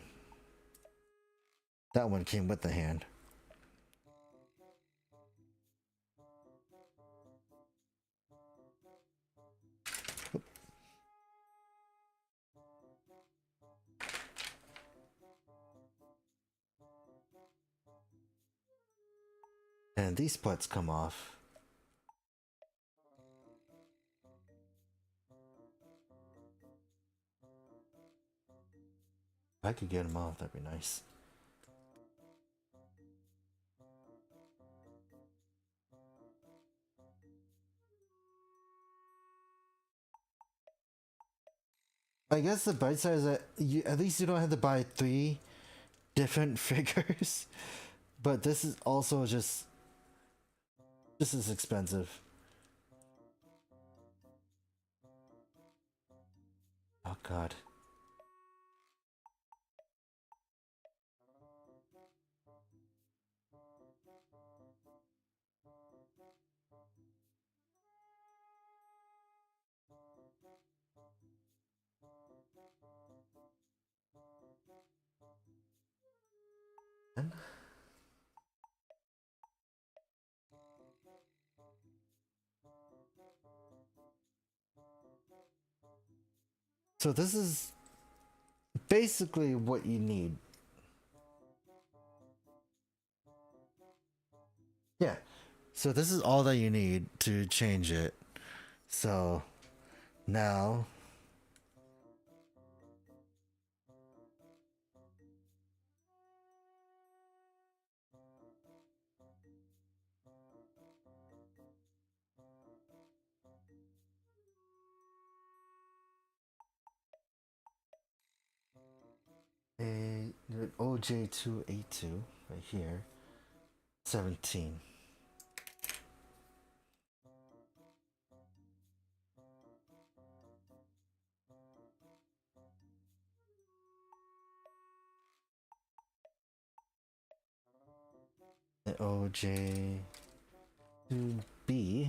[SPEAKER 1] that one came with the hand. And these parts come off. I could get them off, that'd be nice. I guess the bright side is that at least you don't have to buy 3 different figures. But this is also just as expensive. Oh god. So this is basically what you need. Yeah. So this is all that you need to change it. So now a OJ282 right here. 17. OJ2B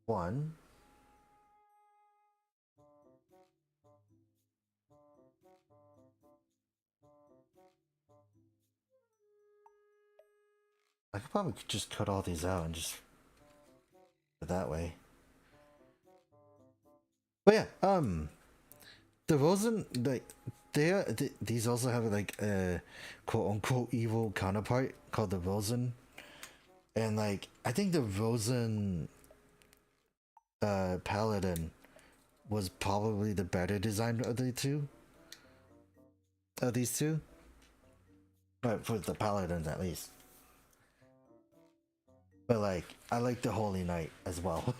[SPEAKER 1] 1. I could probably just cut all these out and just that way. But yeah, the Rosen, like these also have like a quote unquote evil counterpart called the Rosen, and like I think the Rosen paladin was probably the better design of the two. Of these two, but for the paladins at least. But like I like the Holy Knight as well.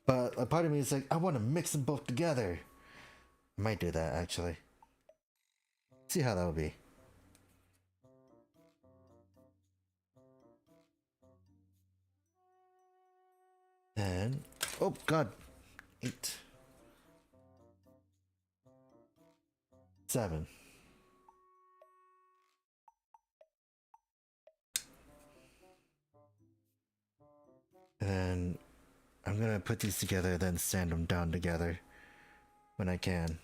[SPEAKER 1] But a part of me is like I want to mix them both together. I might do that actually. See how that would be. Then, oh god, 8, 7. And I'm gonna put these together, then sand them down together when I can.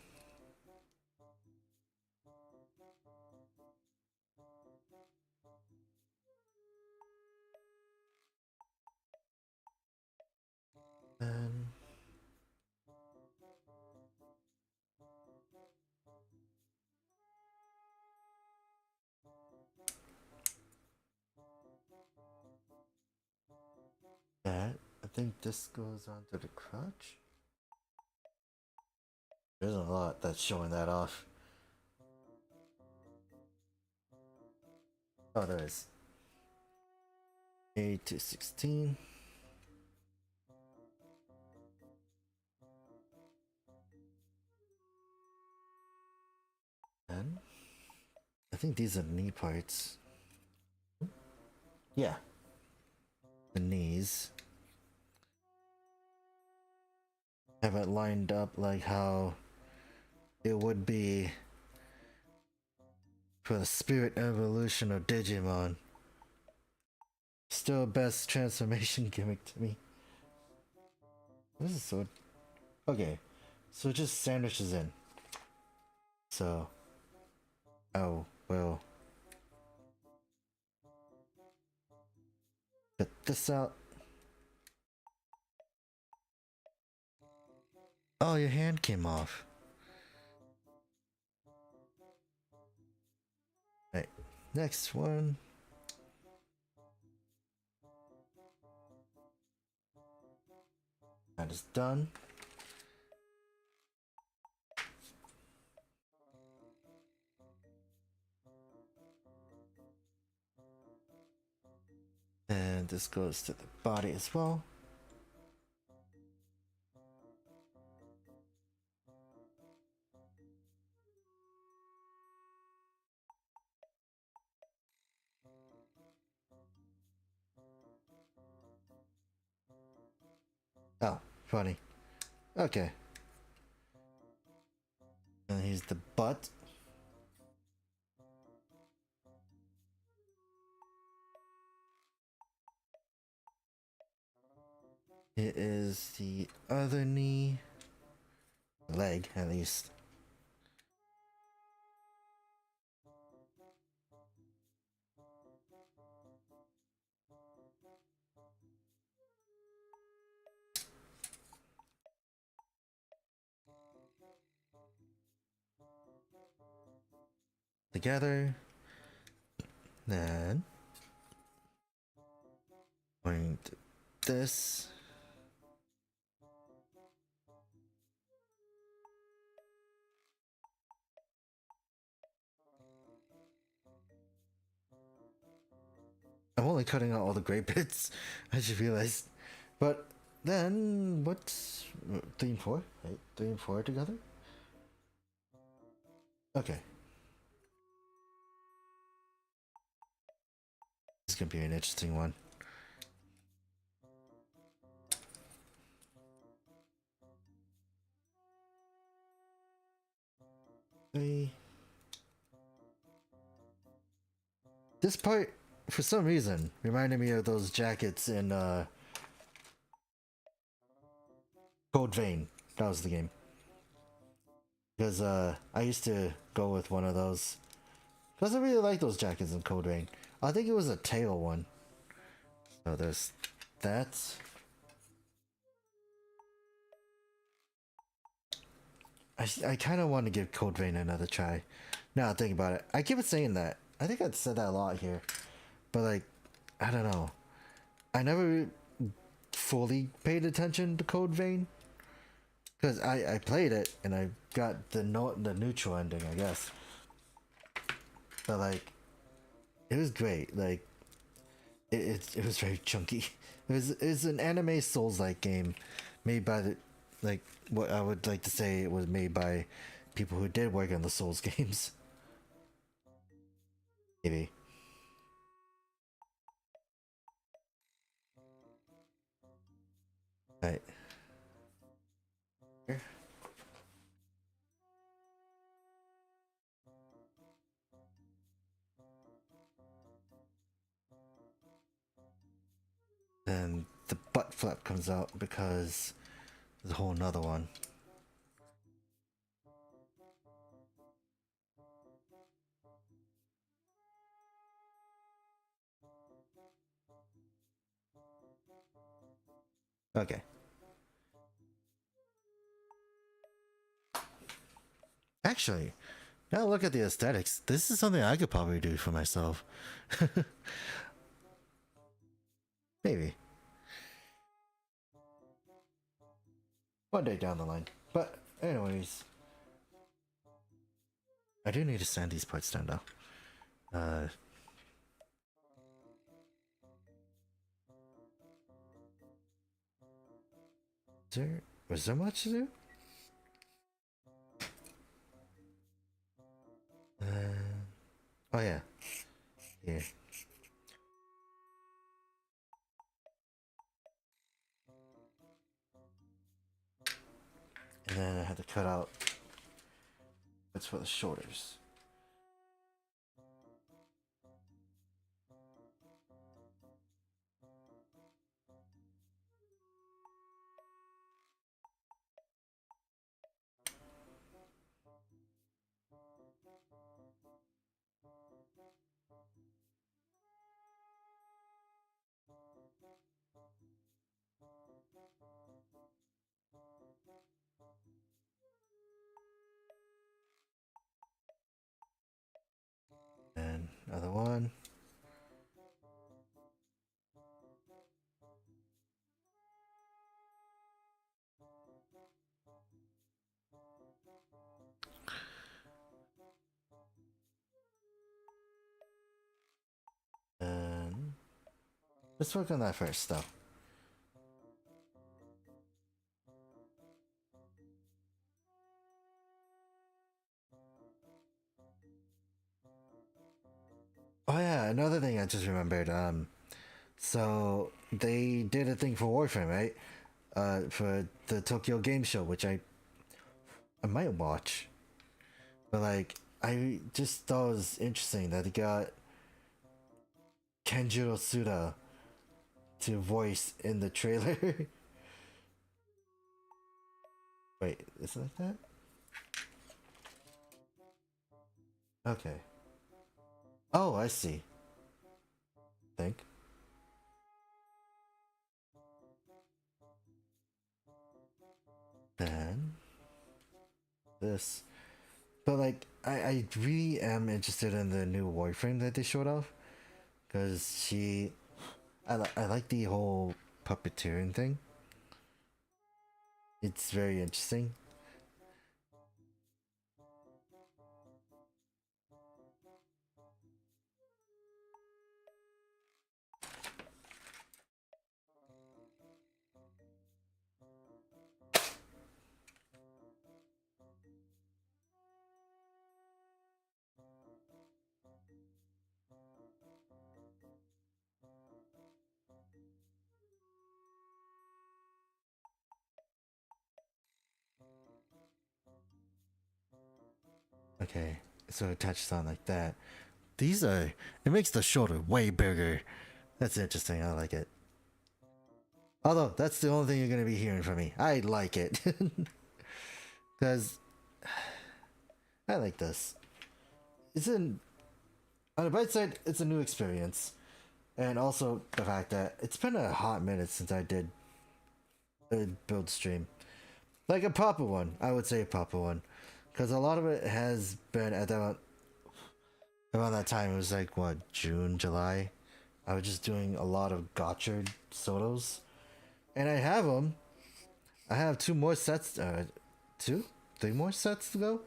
[SPEAKER 1] And that, I think this goes onto the crotch. There's a lot that's showing that off. Oh, there is. 8 to 16. And I think these are knee parts. Yeah. The knees. Have it lined up like how it would be for the spirit evolution of Digimon. Still best transformation gimmick to me. This is so... Okay, so it just sandwiches in. So... Oh, well... Get this out. Oh, your hand came off. Right, next one. That is done. And this goes to the body as well. Oh, funny. Okay. And here's the butt. It is the other knee. Leg, at least. Together. Then going to this. I'm only cutting out all the gray bits. I just realized. But then what's 3 and 4? Right? 3 and 4 together? Okay. This is gonna be an interesting one. This part, for some reason, reminded me of those jackets in Code Vein. That was the game. Because I used to go with one of those. Because I really like those jackets in Code Vein. I think it was a tail one. So there's that. I kind of want to give Code Vein another try. Now I think about it. I keep saying that. I think I'd said that a lot here. But like, I don't know. I never fully paid attention to Code Vein. Because I played it and I got the neutral ending, I guess. But like, it was great. Like, it was very chunky. It was an anime Souls-like game made by the, like, what I would like to say it was made by people who did work on the Souls games. Maybe. Right. Here. And the butt flap comes out because there's a whole nother one. Okay. Actually, now look at the aesthetics. This is something I could probably do for myself. Maybe. One day down the line. But anyways. I do need to sand these parts down though. Was there much to do? Oh yeah. Here. And then I had to cut out bits for the shoulders. And another one. And Let's work on that first, though. Oh yeah, another thing I just remembered. So they did a thing for Warframe, right? For the Tokyo Game Show, which I might watch. But like, I just thought it was interesting that they got Kenjiro Suda to voice in the trailer. Wait, is it like that? Okay. Oh, I see. Think. Then this. But like, I really am interested in the new Warframe that they showed off. Because I like the whole puppeteering thing. It's very interesting. Okay, so it touches on like that. These are, it makes the shoulder way bigger. That's interesting. I like it. Although that's the only thing you're gonna be hearing from me. I like it because I like this. It's an on the bright side, it's a new experience, and also the fact that it's been a hot minute since I did a build stream, like a proper one. I would say a proper one, because a lot of it has been at that around that time. It was like what, June, July. I was just doing a lot of Gotchard solos, and I have them. I have two more sets, three more sets to go.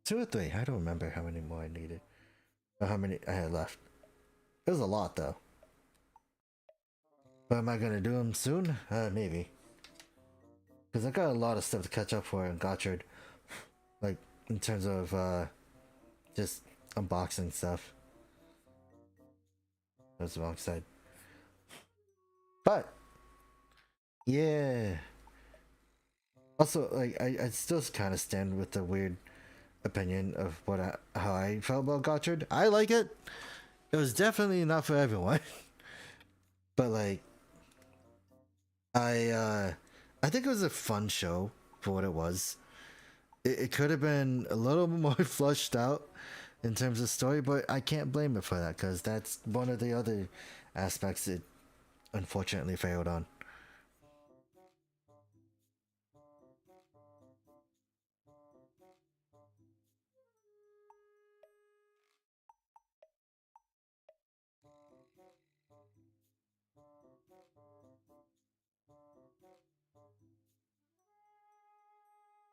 [SPEAKER 1] Two or three. I don't remember how many more I needed, or how many I had left. It was a lot though. But am I gonna do them soon? Maybe. Because I got a lot of stuff to catch up for in Gotchard. Like, in terms of, just unboxing stuff. That's the wrong side. But, yeah. Also, like, I still kind of stand with the weird opinion of how I felt about Gotchard. I like it. It was definitely not for everyone. But, like, I think it was a fun show for what it was. It could have been a little more flushed out in terms of story, but I can't blame it for that because that's one of the other aspects it unfortunately failed on.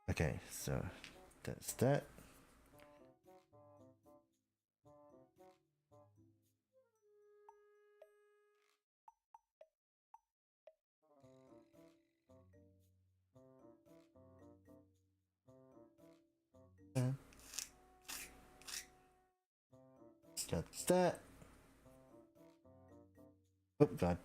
[SPEAKER 1] Okay, so that's that. Got that. Oh god.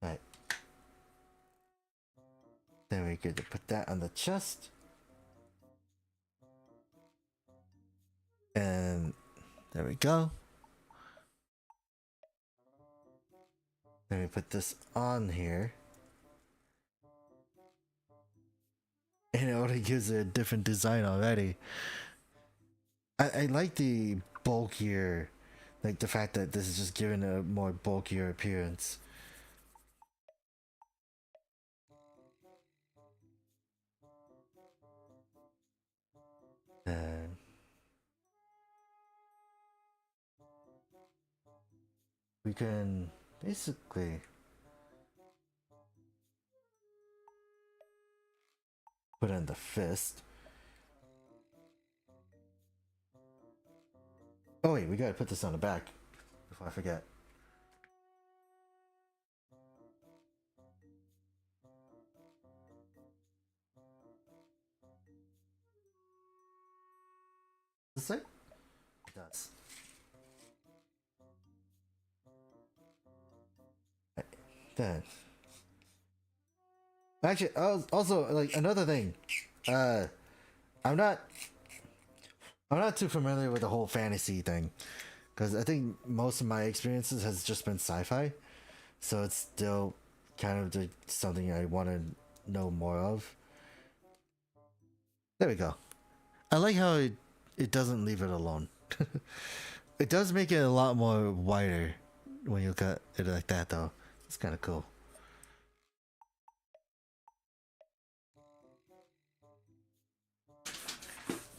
[SPEAKER 1] Right. Then we get to put that on the chest. And there we go. Then we put this on here. And it already gives it a different design already. I like the bulkier, like the fact that this is just giving a more bulkier appearance. And we can basically put in the fist. Oh wait, we gotta put this on the back before I forget. Does it? It does. Then, actually, also like another thing. Uh, I'm not. I'm not too familiar with the whole fantasy thing, because I think most of my experiences has just been sci-fi, so it's still kind of something I want to know more of. There we go. I like how it doesn't leave it alone. It does make it a lot more wider when you cut it like that, though. It's kind of cool.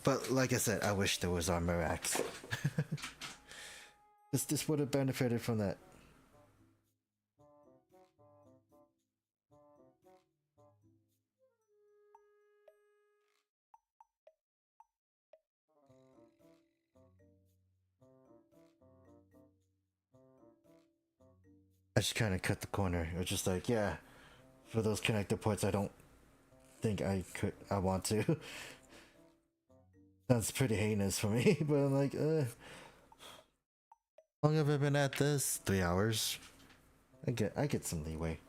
[SPEAKER 1] But like I said, I wish there was armor axe. This would have benefited from that. I just kind of cut the corner. It was just like, yeah, for those connector ports, I don't think I want to. That's pretty heinous for me, but I'm like, how long have I been at this? 3 hours. I get some leeway.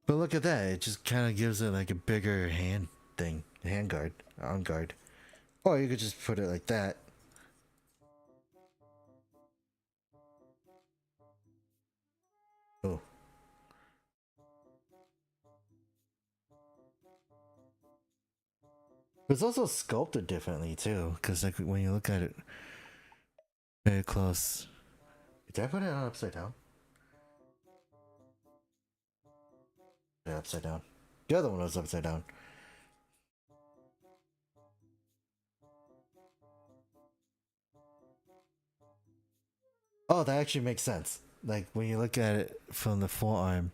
[SPEAKER 1] But look at that, it just kind of gives it like a bigger hand thing, hand guard, on guard. Or you could just put it like that. Oh. It's also sculpted differently too, because like when you look at it very close. Did I put it on upside down? Yeah, upside down. The other one was upside down. Oh, that actually makes sense. Like when you look at it from the forearm,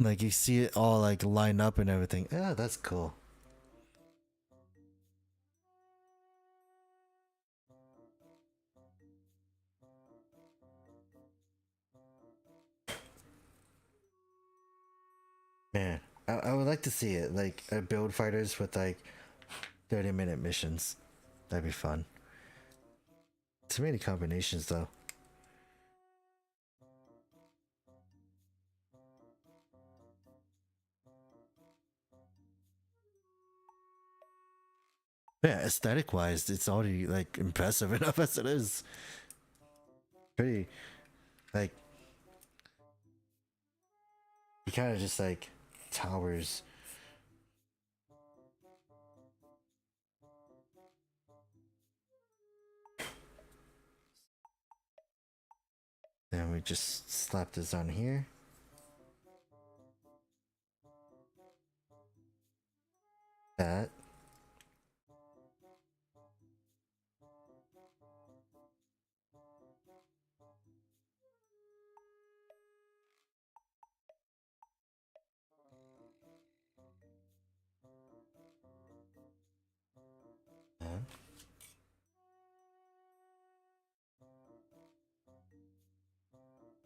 [SPEAKER 1] like you see it all like line up and everything. Yeah, that's cool. Man, I would like to see it like build fighters with like 30-minute missions. That'd be fun. Too many combinations though. Yeah, aesthetic wise, it's already like impressive enough as it is. Pretty like he kind of just like towers. Then we just slap this on here. That. That.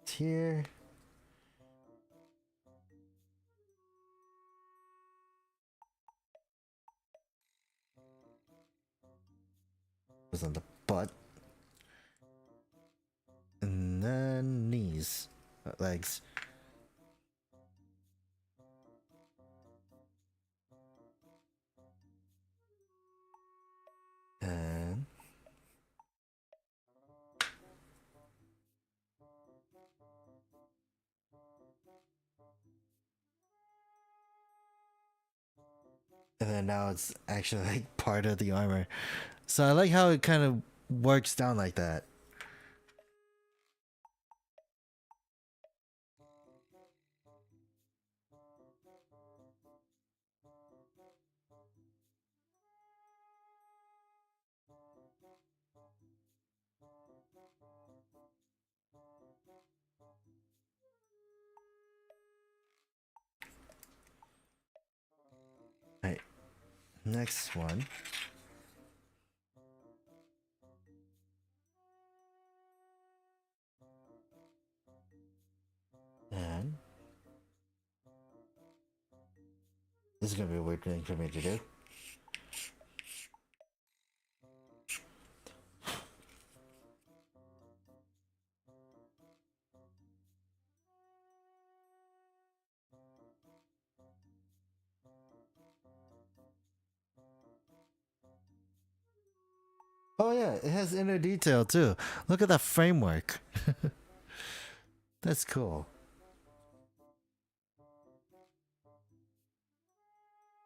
[SPEAKER 1] Here. Was on the butt. And then knees. Legs. And then now it's actually like part of the armor. So I like how it kind of works down like that. Next one. And this is gonna be a weird thing for me to do. Oh yeah, it has inner detail too. Look at that framework. That's cool.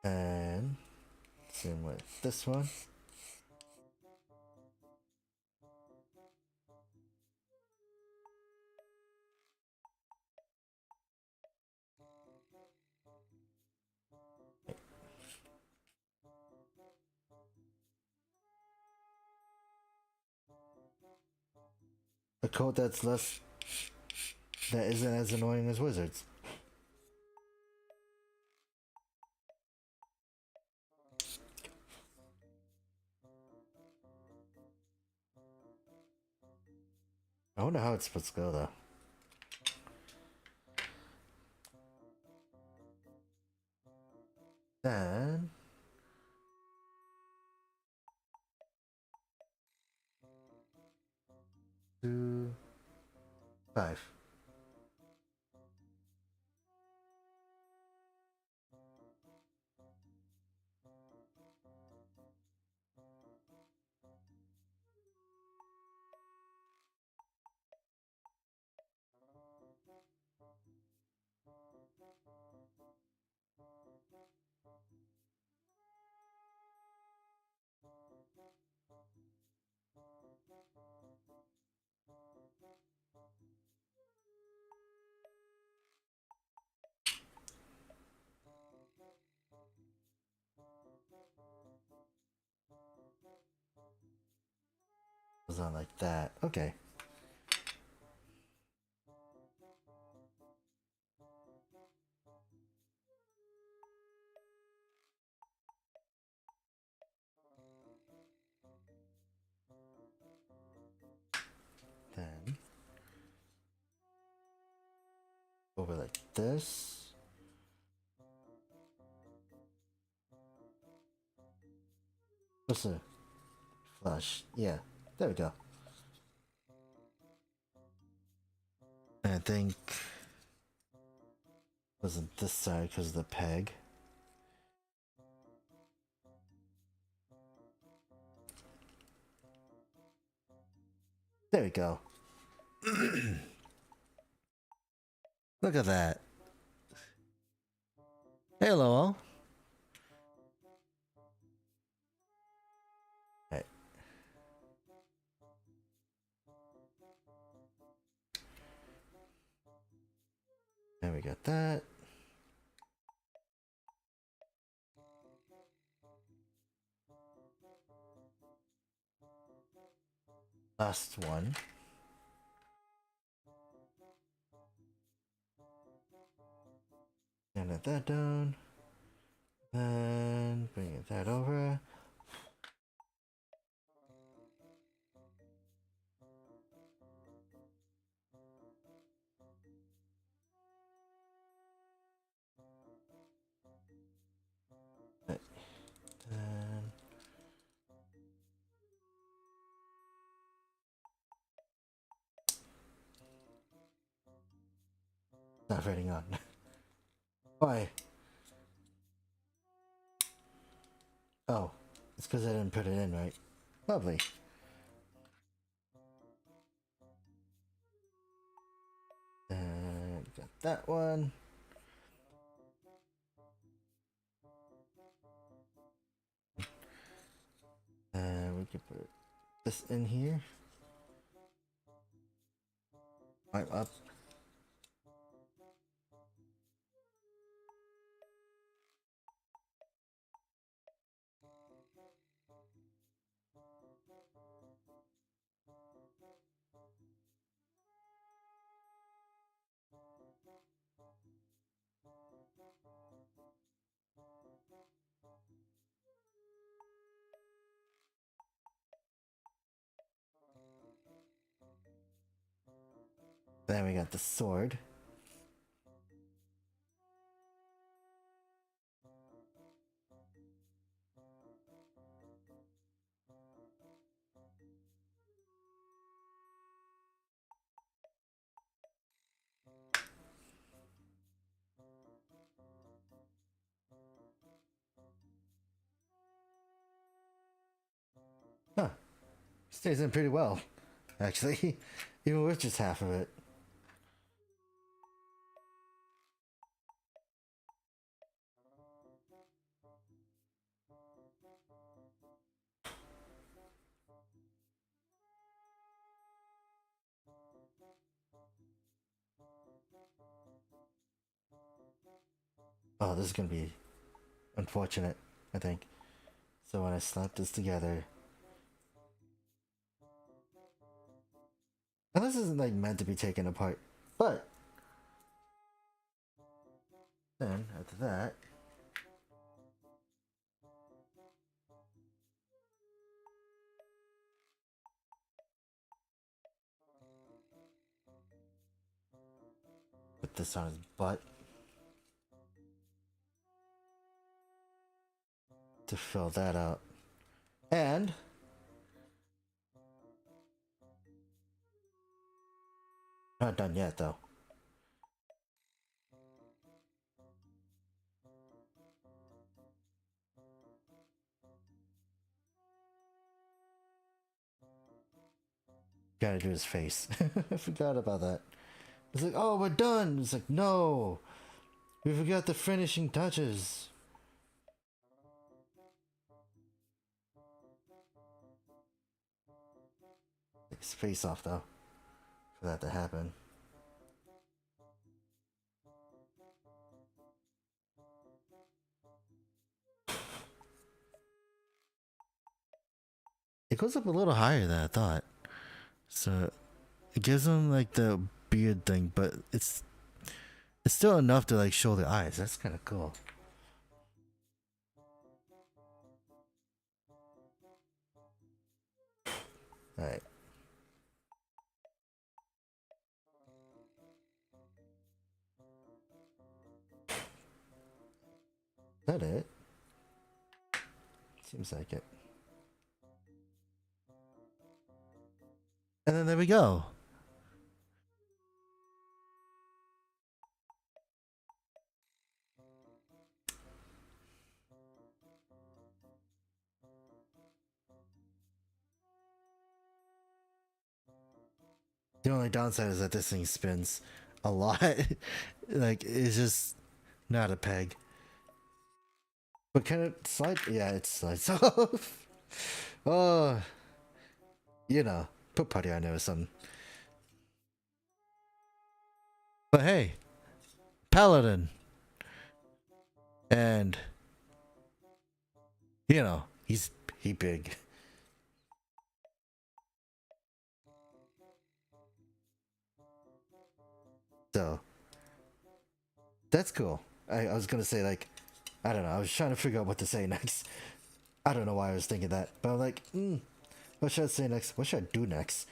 [SPEAKER 1] And same with this one. A code that isn't as annoying as wizards. I wonder how it's supposed to go though. Then 2, 5. Goes on like that. Okay. Then over like this. What's the flush? Yeah, there we go. And I think wasn't this side because of the peg. There we go. Look at that. Hello. Right. And we got that. Last one. And let that down. And bring that over. Right. Then not writing on. Why? Oh, it's because I didn't put it in right. Lovely. And got that one. And we can put this in here. Right up. Then we got the sword. Huh. Stays in pretty well, actually. Even with just half of it. Oh, this is gonna be unfortunate, I think. So when I slap this together... And this isn't like meant to be taken apart, but... Then, after that... Put this on his butt. To fill that out. And... Not done yet, though. Gotta do his face. I forgot about that. It's like, oh, we're done. It's like, no. We forgot the finishing touches. Take his face off, though, for that to happen. It goes up a little higher than I thought. So it gives him like the beard thing, but it's still enough to like show the eyes. That's kind of cool. All right. Is that it? Seems like it. And then there we go. The only downside is that this thing spins a lot. Like, it's just not a peg. But can it slide? Yeah, it slides off. Oh, you know, put putty on there or something. But hey, Paladin. And, you know, he big. So, that's cool. I was gonna say, like, I don't know, I was trying to figure out what to say next. I don't know why I was thinking that, but I'm like, what should I say next? What should I do next?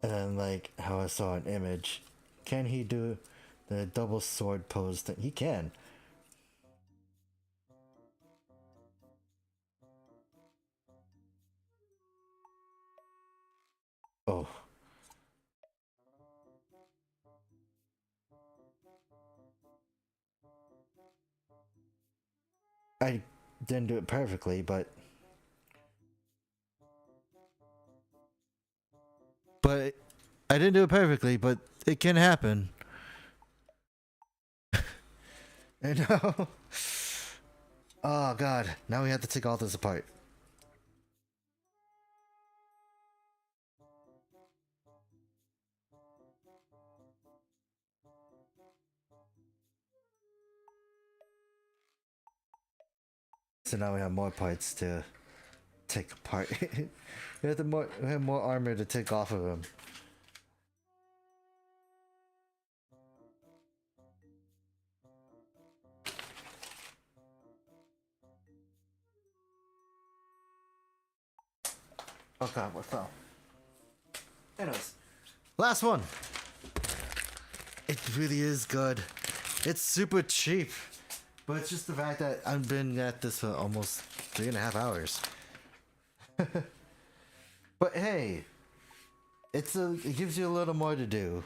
[SPEAKER 1] And then, like, how I saw an image. Can he do the double sword pose thing? He can. Oh. I didn't do it perfectly, but I didn't do it perfectly, but it can happen. I know. Oh god, now we have to take all this apart. So now we have more parts to take apart. we have more armor to take off of him. Oh god, what fell? Anyways, last one. It really is good. It's super cheap, but it's just the fact that I've been at this for almost 3.5 hours. But hey, it gives you a little more to do.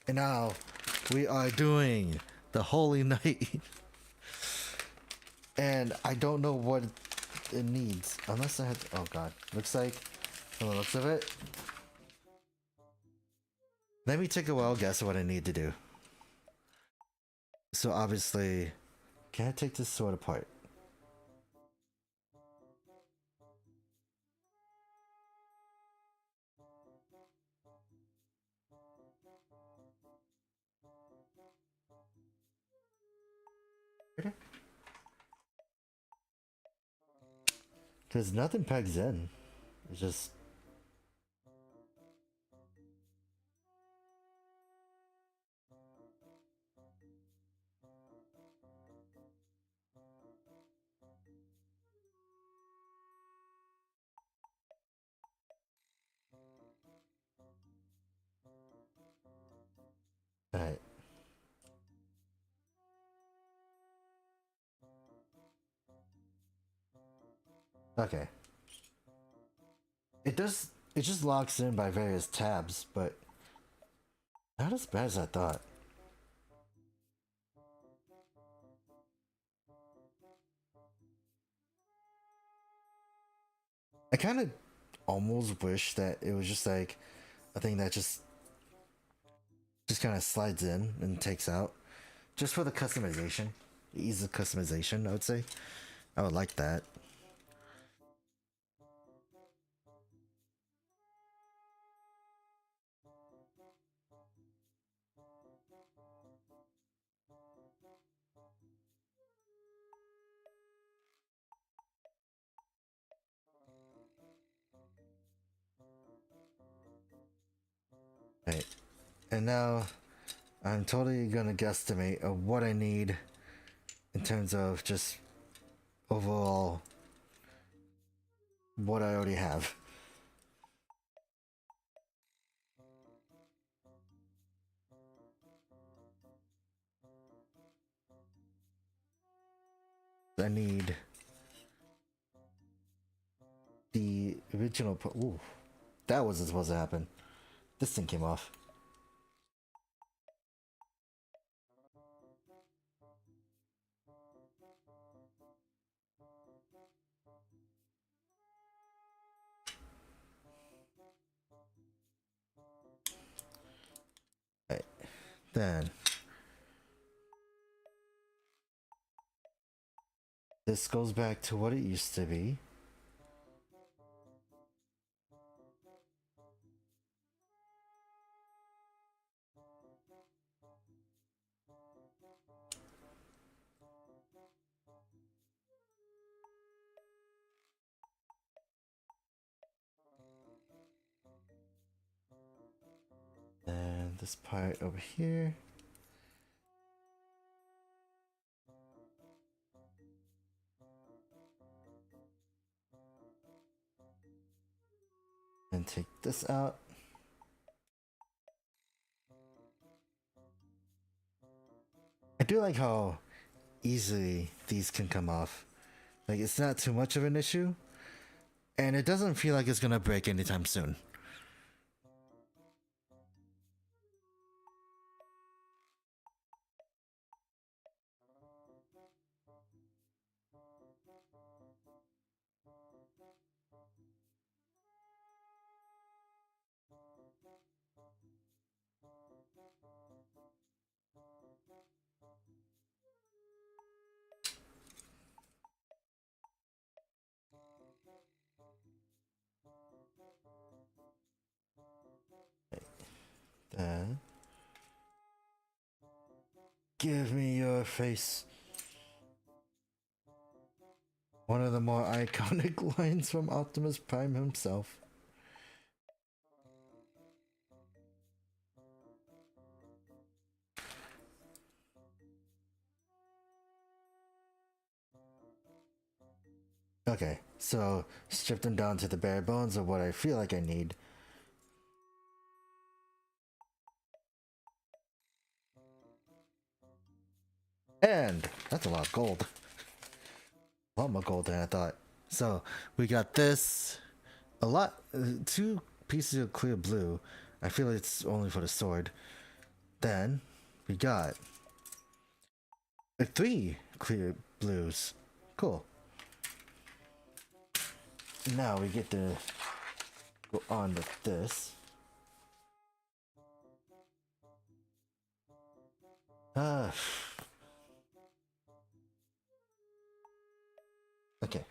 [SPEAKER 1] And now we are doing the Holy Night. And I don't know what it needs. Unless I had... Oh god. Looks like... From the looks of it... Let me take a wild guess at what I need to do. So obviously... Can I take this sword apart? Okay. Because nothing pegs in. It's just... Alright. Okay. It just locks in by various tabs, but not as bad as I thought. I kind of almost wish that it was just like a thing that just kind of slides in and takes out, just for the customization, the ease of customization. I would say, I would like that. Right, and now I'm totally gonna guesstimate of what I need in terms of just overall what I already have. I need the original. Ooh, that wasn't supposed to happen. This thing came off. Right. Then this goes back to what it used to be. And this part over here. And take this out. I do like how easily these can come off. Like, it's not too much of an issue. And it doesn't feel like it's gonna break anytime soon. Then give me your face. One of the more iconic lines from Optimus Prime himself. Okay, so strip them down to the bare bones of what I feel like I need. And that's a lot of gold. A lot more gold than I thought. So we got this. A lot. 2 pieces of clear blue. I feel like it's only for the sword. Then we got 3 clear blues. Cool. Now we get to go on with this. Okay.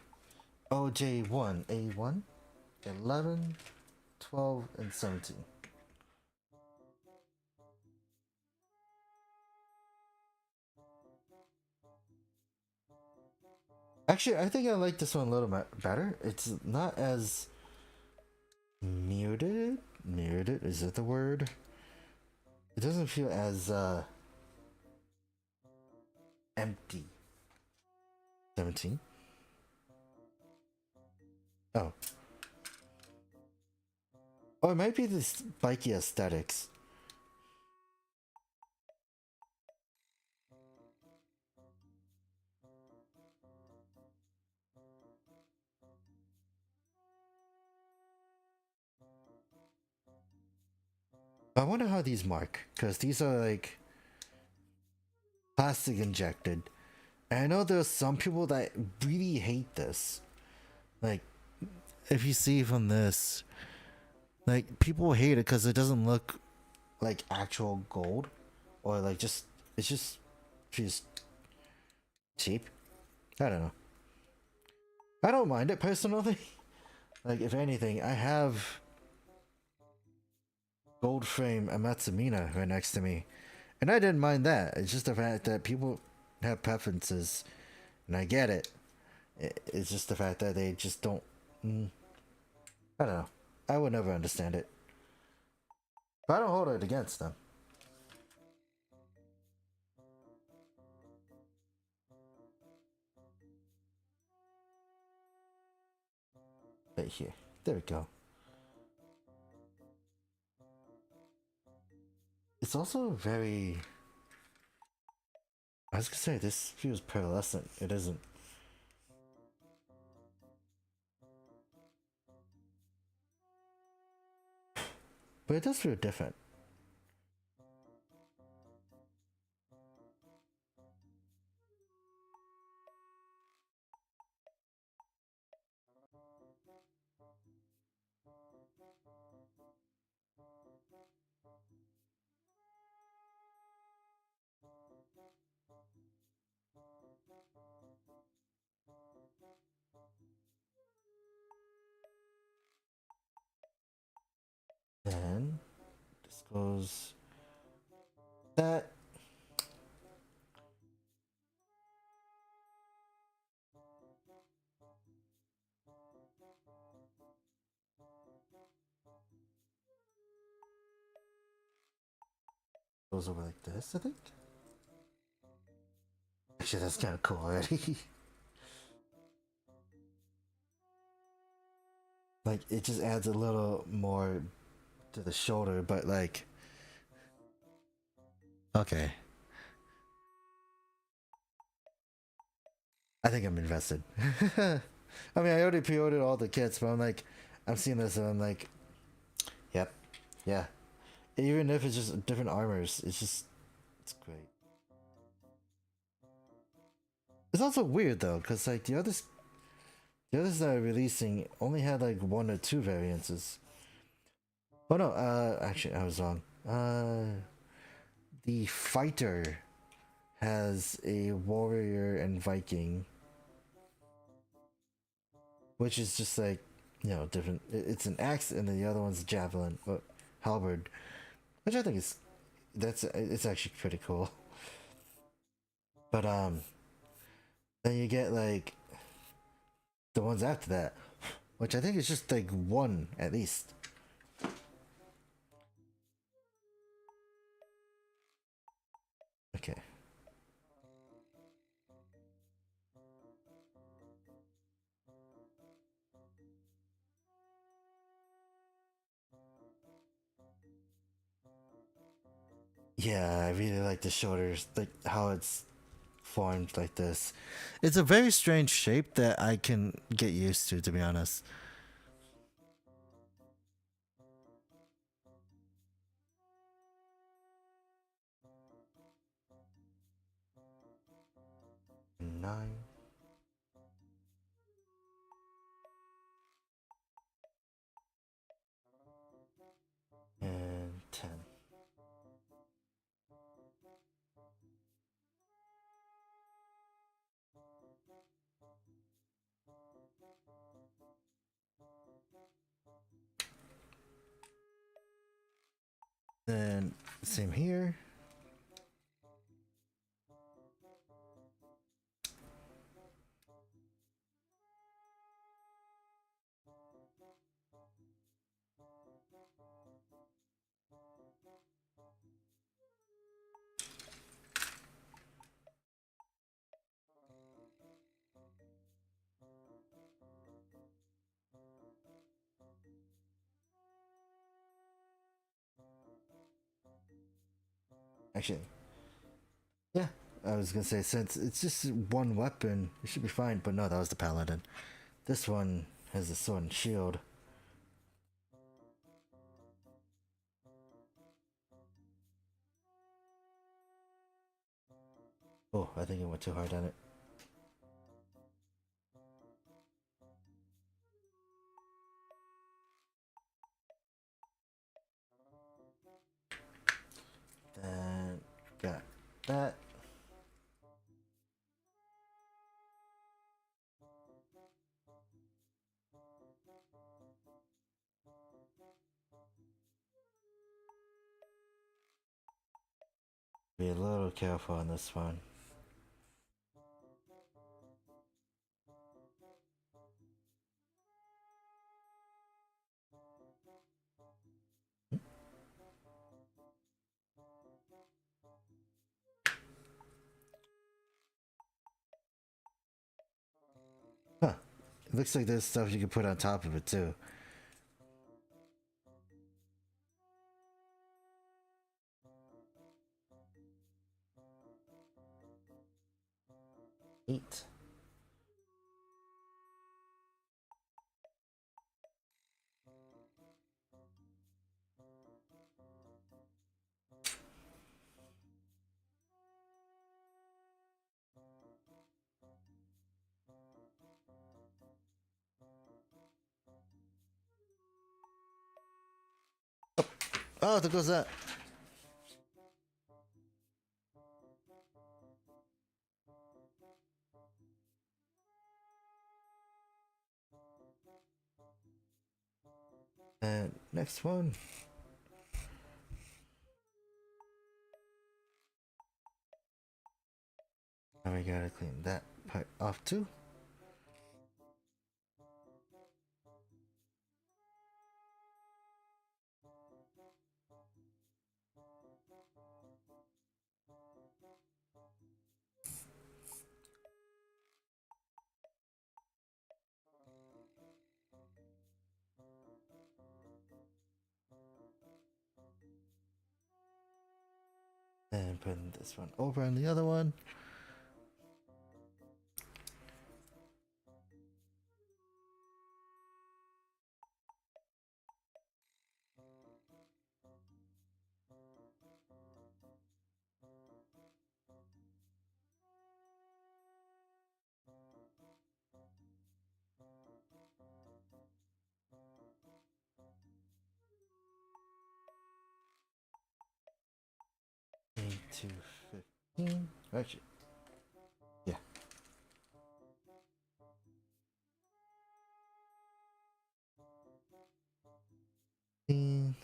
[SPEAKER 1] OJ1, A1, 11, 12, and 17. Actually, I think I like this one a little better. It's not as muted. Muted, is that the word? It doesn't feel as empty. 17. Oh. Oh, it might be the spiky aesthetics. I wonder how these mark, because these are like plastic injected. And I know there's some people that really hate this. Like, if you see from this, like, people hate it because it doesn't look like actual gold. Or like it's just cheap. I don't know. I don't mind it personally. Like, if anything, I have gold frame Amatsamina right next to me. And I didn't mind that. It's just the fact that people have preferences. And I get it. It's just the fact that they just don't... I don't know. I would never understand it. But I don't hold it against them. Right here. There we go. It's also very... I was gonna say, this feels pearlescent. It isn't. But it does feel different. Then this goes that. Goes over like this, I think. Actually, that's kind of cool already. Like, it just adds a little more to the shoulder, but like... Okay. I think I'm invested. I mean, I already pre-ordered all the kits, but I'm like... I'm seeing this and I'm like... Yep. Yeah. Even if it's just different armors, it's just... It's great. It's also weird though, because like the others that are releasing only had like 1 or 2 variances. Oh no, actually I was wrong. The fighter has a warrior and Viking, which is just like, you know, different. It's an axe, and then the other one's a javelin or halberd, which I think is it's actually pretty cool. But then you get like the ones after that, which I think is just like one at least. Okay. Yeah, I really like the shoulders, like how it's formed like this. It's a very strange shape that I can get used to be honest. Nine and 10. Then same here. Actually, yeah, I was gonna say since it's just one weapon, it should be fine. But no, that was the paladin. This one has a sword and shield. Oh, I think I went too hard on it. Then got that. Be a little careful on this one. Huh. It looks like there's stuff you can put on top of it too. Eight. Oh, there goes that. And next one. Now we gotta clean that part off too. And putting this one over on the other one. To 15. Actually, yeah. And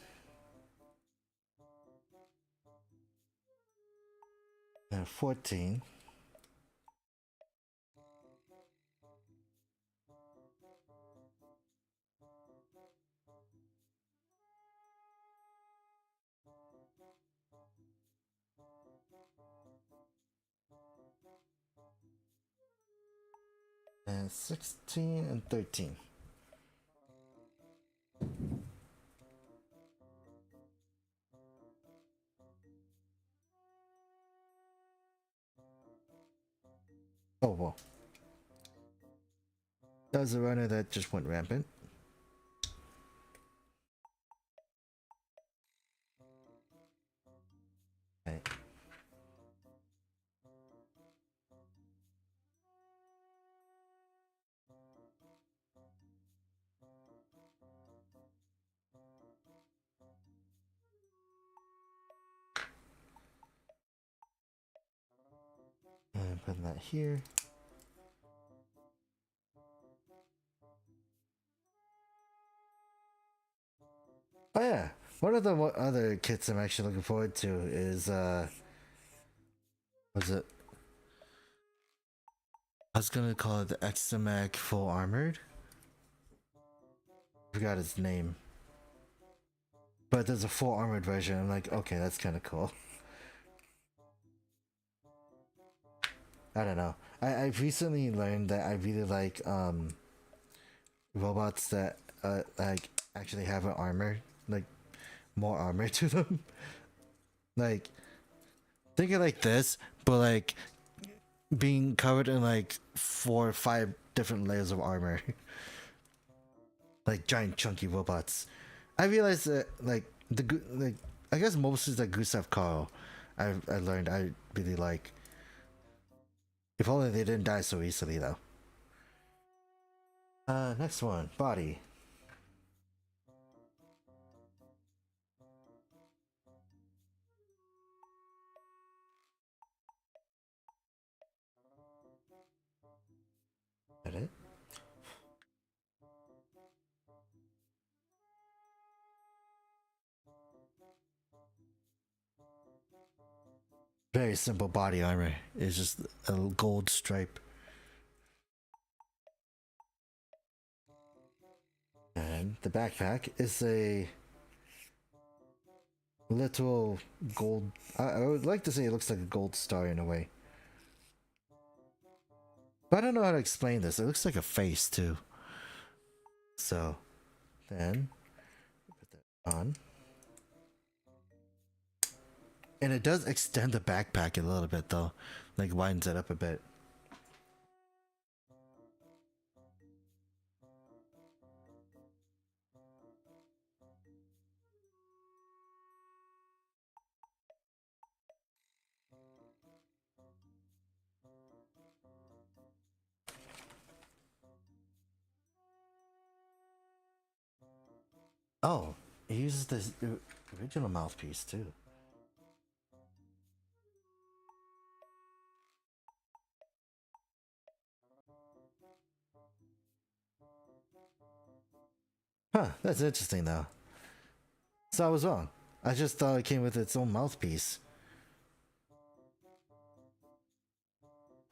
[SPEAKER 1] 14. And 16 and 13. Oh, well. That was a runner that just went rampant. Okay. And put that here. Oh yeah, one of the other kits I'm actually looking forward to is was it? I was gonna call it the XMAC Full Armored. I forgot its name, but there's a full armored version. I'm like, okay, that's kind of cool. I don't know. I've recently learned that I really like robots that like actually have an armor, like more armor to them. Like think of like this, but like being covered in like 4 or 5 different layers of armor. Like giant chunky robots. I realized that like like I guess most is like Gustav Karl. I learned I really like. If only they didn't die so easily though. Next one, body. That it? Very simple body armor. It's just a gold stripe. And the backpack is a literal gold. I would like to say it looks like a gold star in a way. But I don't know how to explain this. It looks like a face too. So then put that on. And it does extend the backpack a little bit though. Like widens it up a bit. Oh, it uses the original mouthpiece too. Huh, that's interesting though. So I was wrong. I just thought it came with its own mouthpiece.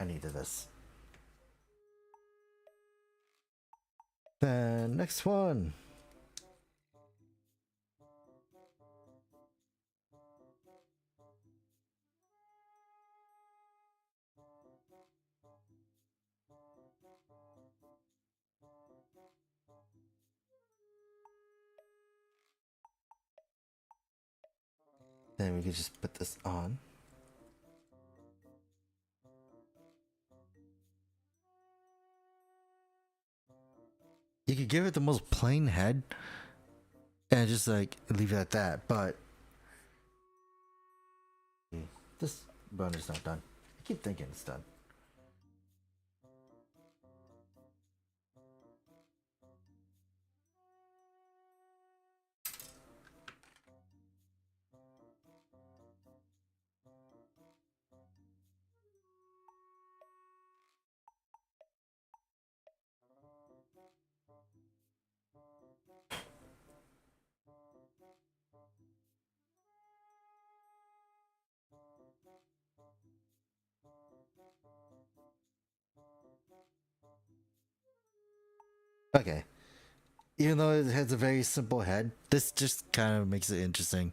[SPEAKER 1] I needed this. Then next one. Then we can just put this on. You could give it the most plain head and just like leave it at that, but this boner's not done. I keep thinking it's done. Okay. Even though it has a very simple head, this just kind of makes it interesting.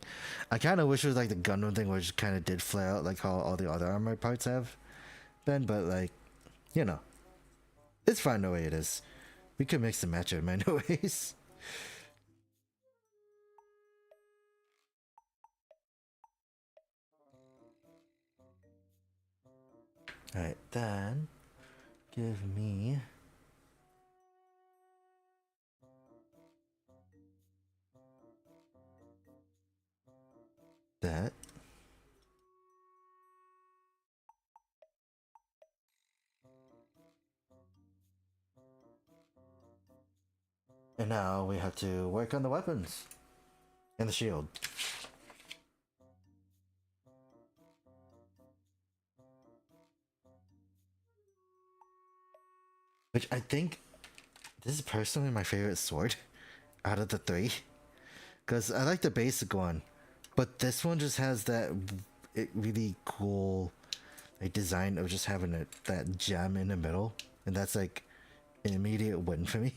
[SPEAKER 1] I kind of wish it was like the Gundam thing, which kind of did flare out like how all the other armor parts have been, but like, you know, It's fine the way it is. We could mix and match it in many ways. Alright, then give me that. And now we have to work on the weapons and the shield. Which I think this is personally my favorite sword out of the three. Because I like the basic one, but this one just has that really cool like design of just having that gem in the middle. And that's like an immediate win for me.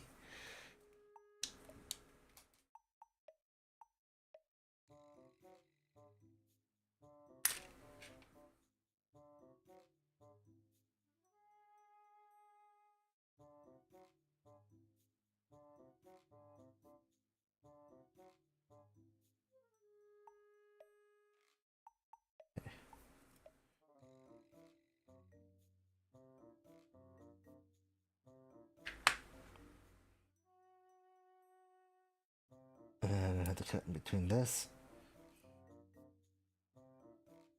[SPEAKER 1] And I have to cut in between this.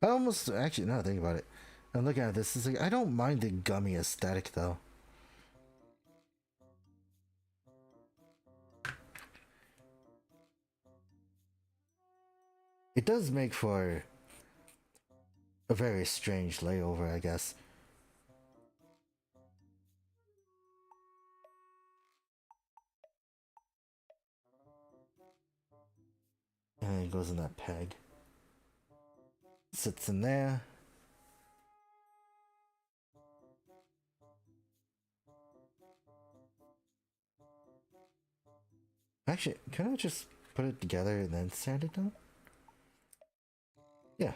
[SPEAKER 1] I almost actually now think about it. I'm looking at this. It's like I don't mind the gummy aesthetic though. It does make for a very strange layover, I guess. And it goes in that peg. Sits in there. Actually, can I just put it together and then sand it down? Yeah.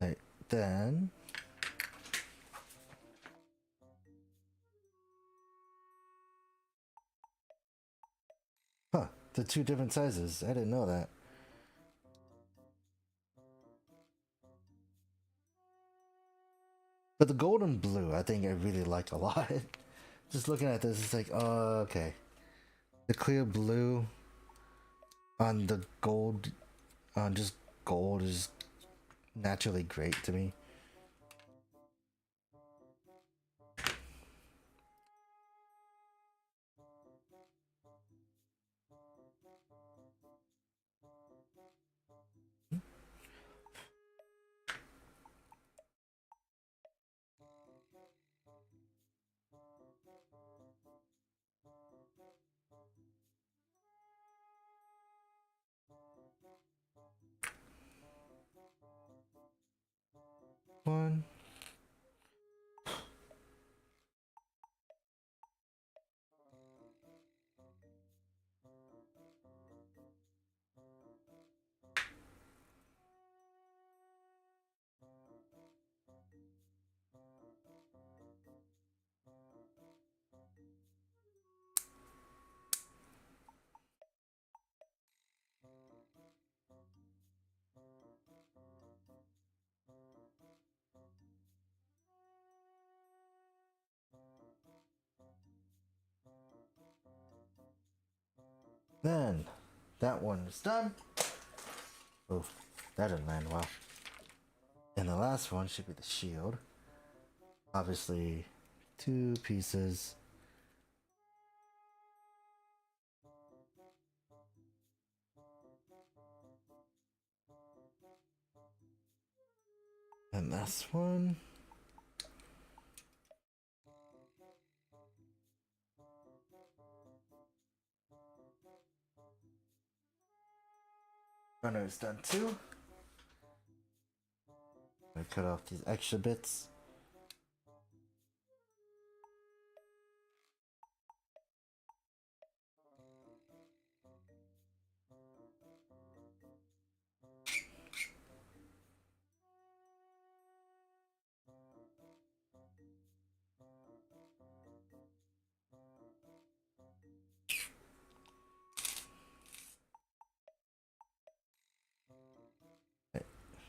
[SPEAKER 1] Right, then huh, the two different sizes. I didn't know that. But the gold and blue, I think I really like a lot. Just looking at this, it's like, oh, okay. The clear blue on the gold, on just gold is naturally great to me. One. Then that one is done. Oh, that didn't land well. And the last one should be the shield. Obviously, two pieces. And this one. Runner is done too. I cut off these extra bits.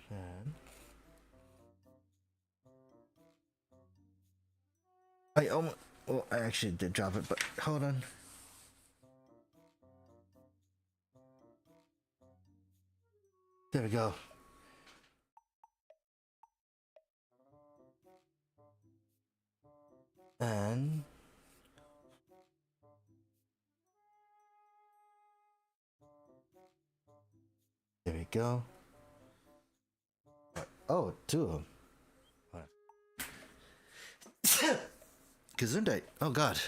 [SPEAKER 1] And I almost, well, I actually did drop it, but hold on. There we go. And there we go. Oh, two of them. Gesundheit. Oh god.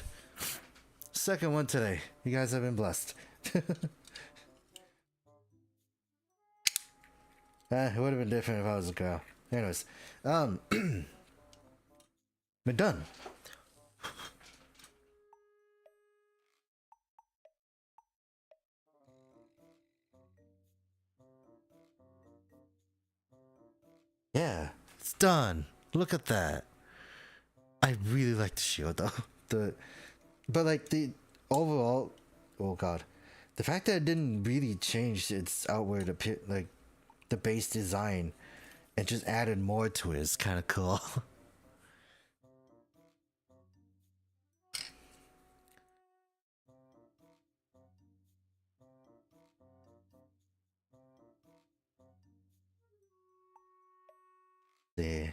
[SPEAKER 1] Second one today. You guys have been blessed. It would have been different if I was a girl. Anyways, been done. Yeah, it's done. Look at that. I really like the shield though. But like the overall, oh god, the fact that it didn't really change its outward appear, like the base design, and just added more to it is kind of cool. Yeah.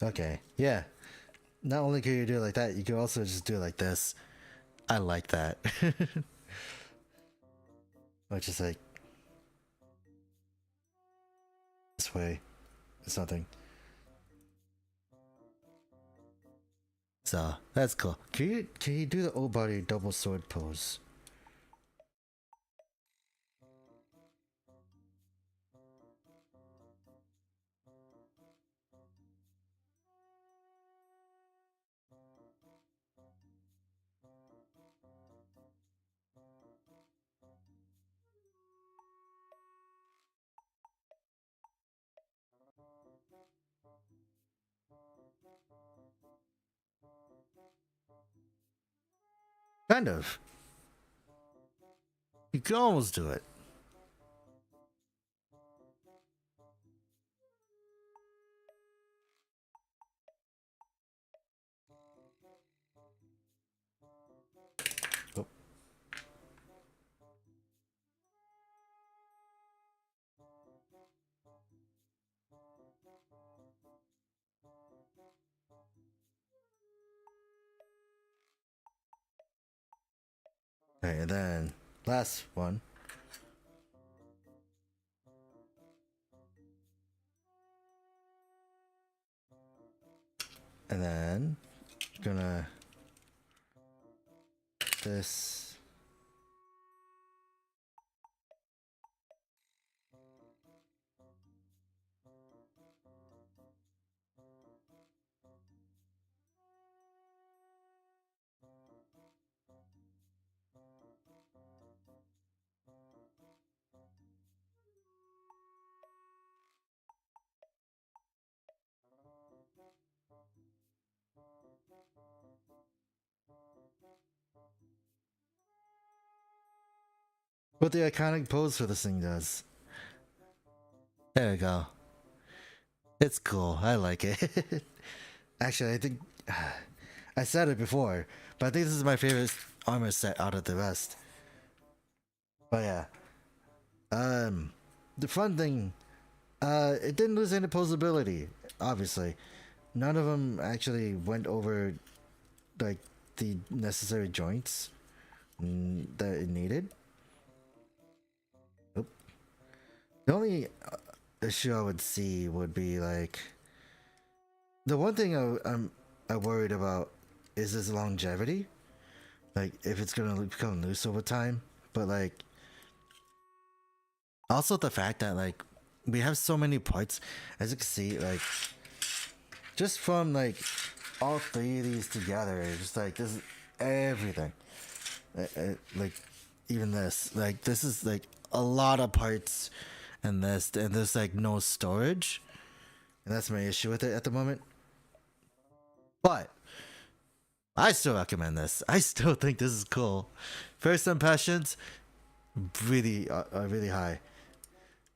[SPEAKER 1] Okay, yeah. Not only can you do it like that, you can also just do it like this. I like that. Which is like this way. It's nothing. So that's cool. Can you do the old body double sword pose? Kind of. You can almost do it. Oh. Okay, and then last one. And then gonna this. What the iconic pose for this thing does. There we go. It's cool. I like it. Actually, I think I said it before, but I think this is my favorite armor set out of the rest. But yeah, the fun thing, it didn't lose any posability. Obviously, none of them actually went over like the necessary joints that it needed. Oop. The only issue I would see would be like the one thing I worried about is its longevity, like if it's gonna become loose over time. But like also the fact that like we have so many parts, as you can see, like just from like all three of these together, just like this is everything. Like even this, like this is like a lot of parts, and there's like no storage, and that's my issue with it at the moment. But I still recommend this. I still think this is cool. First impressions, really are really high.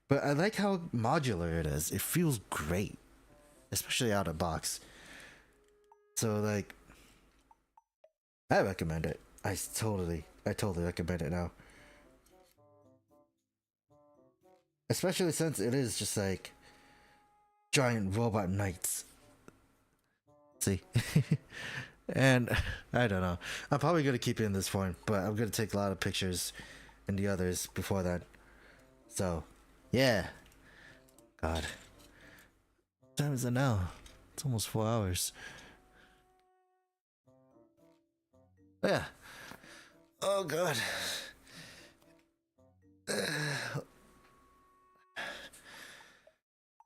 [SPEAKER 1] But I like how modular it is. It feels great, especially out of box. So like, I recommend it. I totally recommend it now. Especially since it is just like giant robot knights. See? And I don't know. I'm probably gonna keep it in this form, but I'm gonna take a lot of pictures in the others before that. So, yeah. God. What time is it now? It's almost 4 hours. Yeah. Oh God.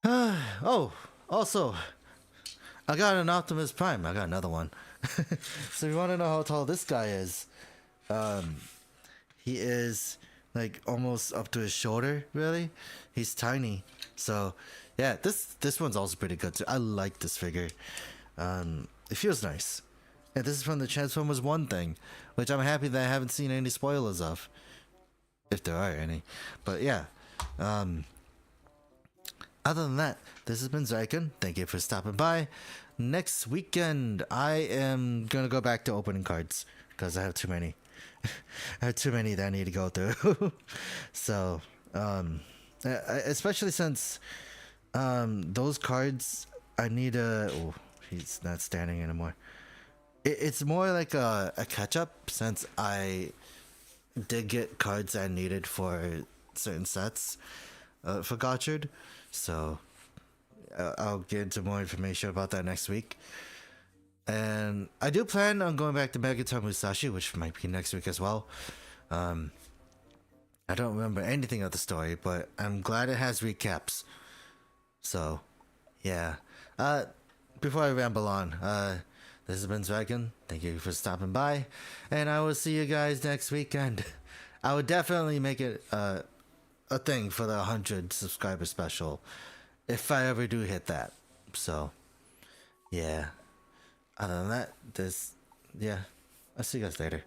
[SPEAKER 1] Oh, also, I got an Optimus Prime. I got another one. So you want to know how tall this guy is? He is like almost up to his shoulder. Really, he's tiny. So yeah, this one's also pretty good too. I like this figure. It feels nice. And this is from the Transformers 1 thing, which I'm happy that I haven't seen any spoilers of, if there are any. But yeah, other than that, this has been Zryken. Thank you for stopping by. Next weekend, I am gonna go back to opening cards because I have too many. I have too many that I need to go through. So, especially since those cards, I need a. Oh, he's not standing anymore. It's more like a catch up since I did get cards I needed for certain sets for Gotchard. So I'll get into more information about that next week. And I do plan on going back to Megaton Musashi, which might be next week as well. I don't remember anything of the story, but I'm glad it has recaps. So, yeah. Before I ramble on, this has been Zryken. Thank you for stopping by, and I will see you guys next weekend. I would definitely make it a thing for the 100 subscriber special if I ever do hit that. So, yeah. Other than that, yeah. I'll see you guys later.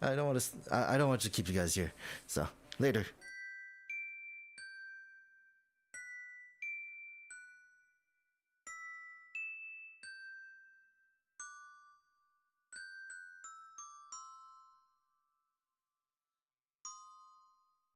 [SPEAKER 1] I don't want to keep you guys here. So, later.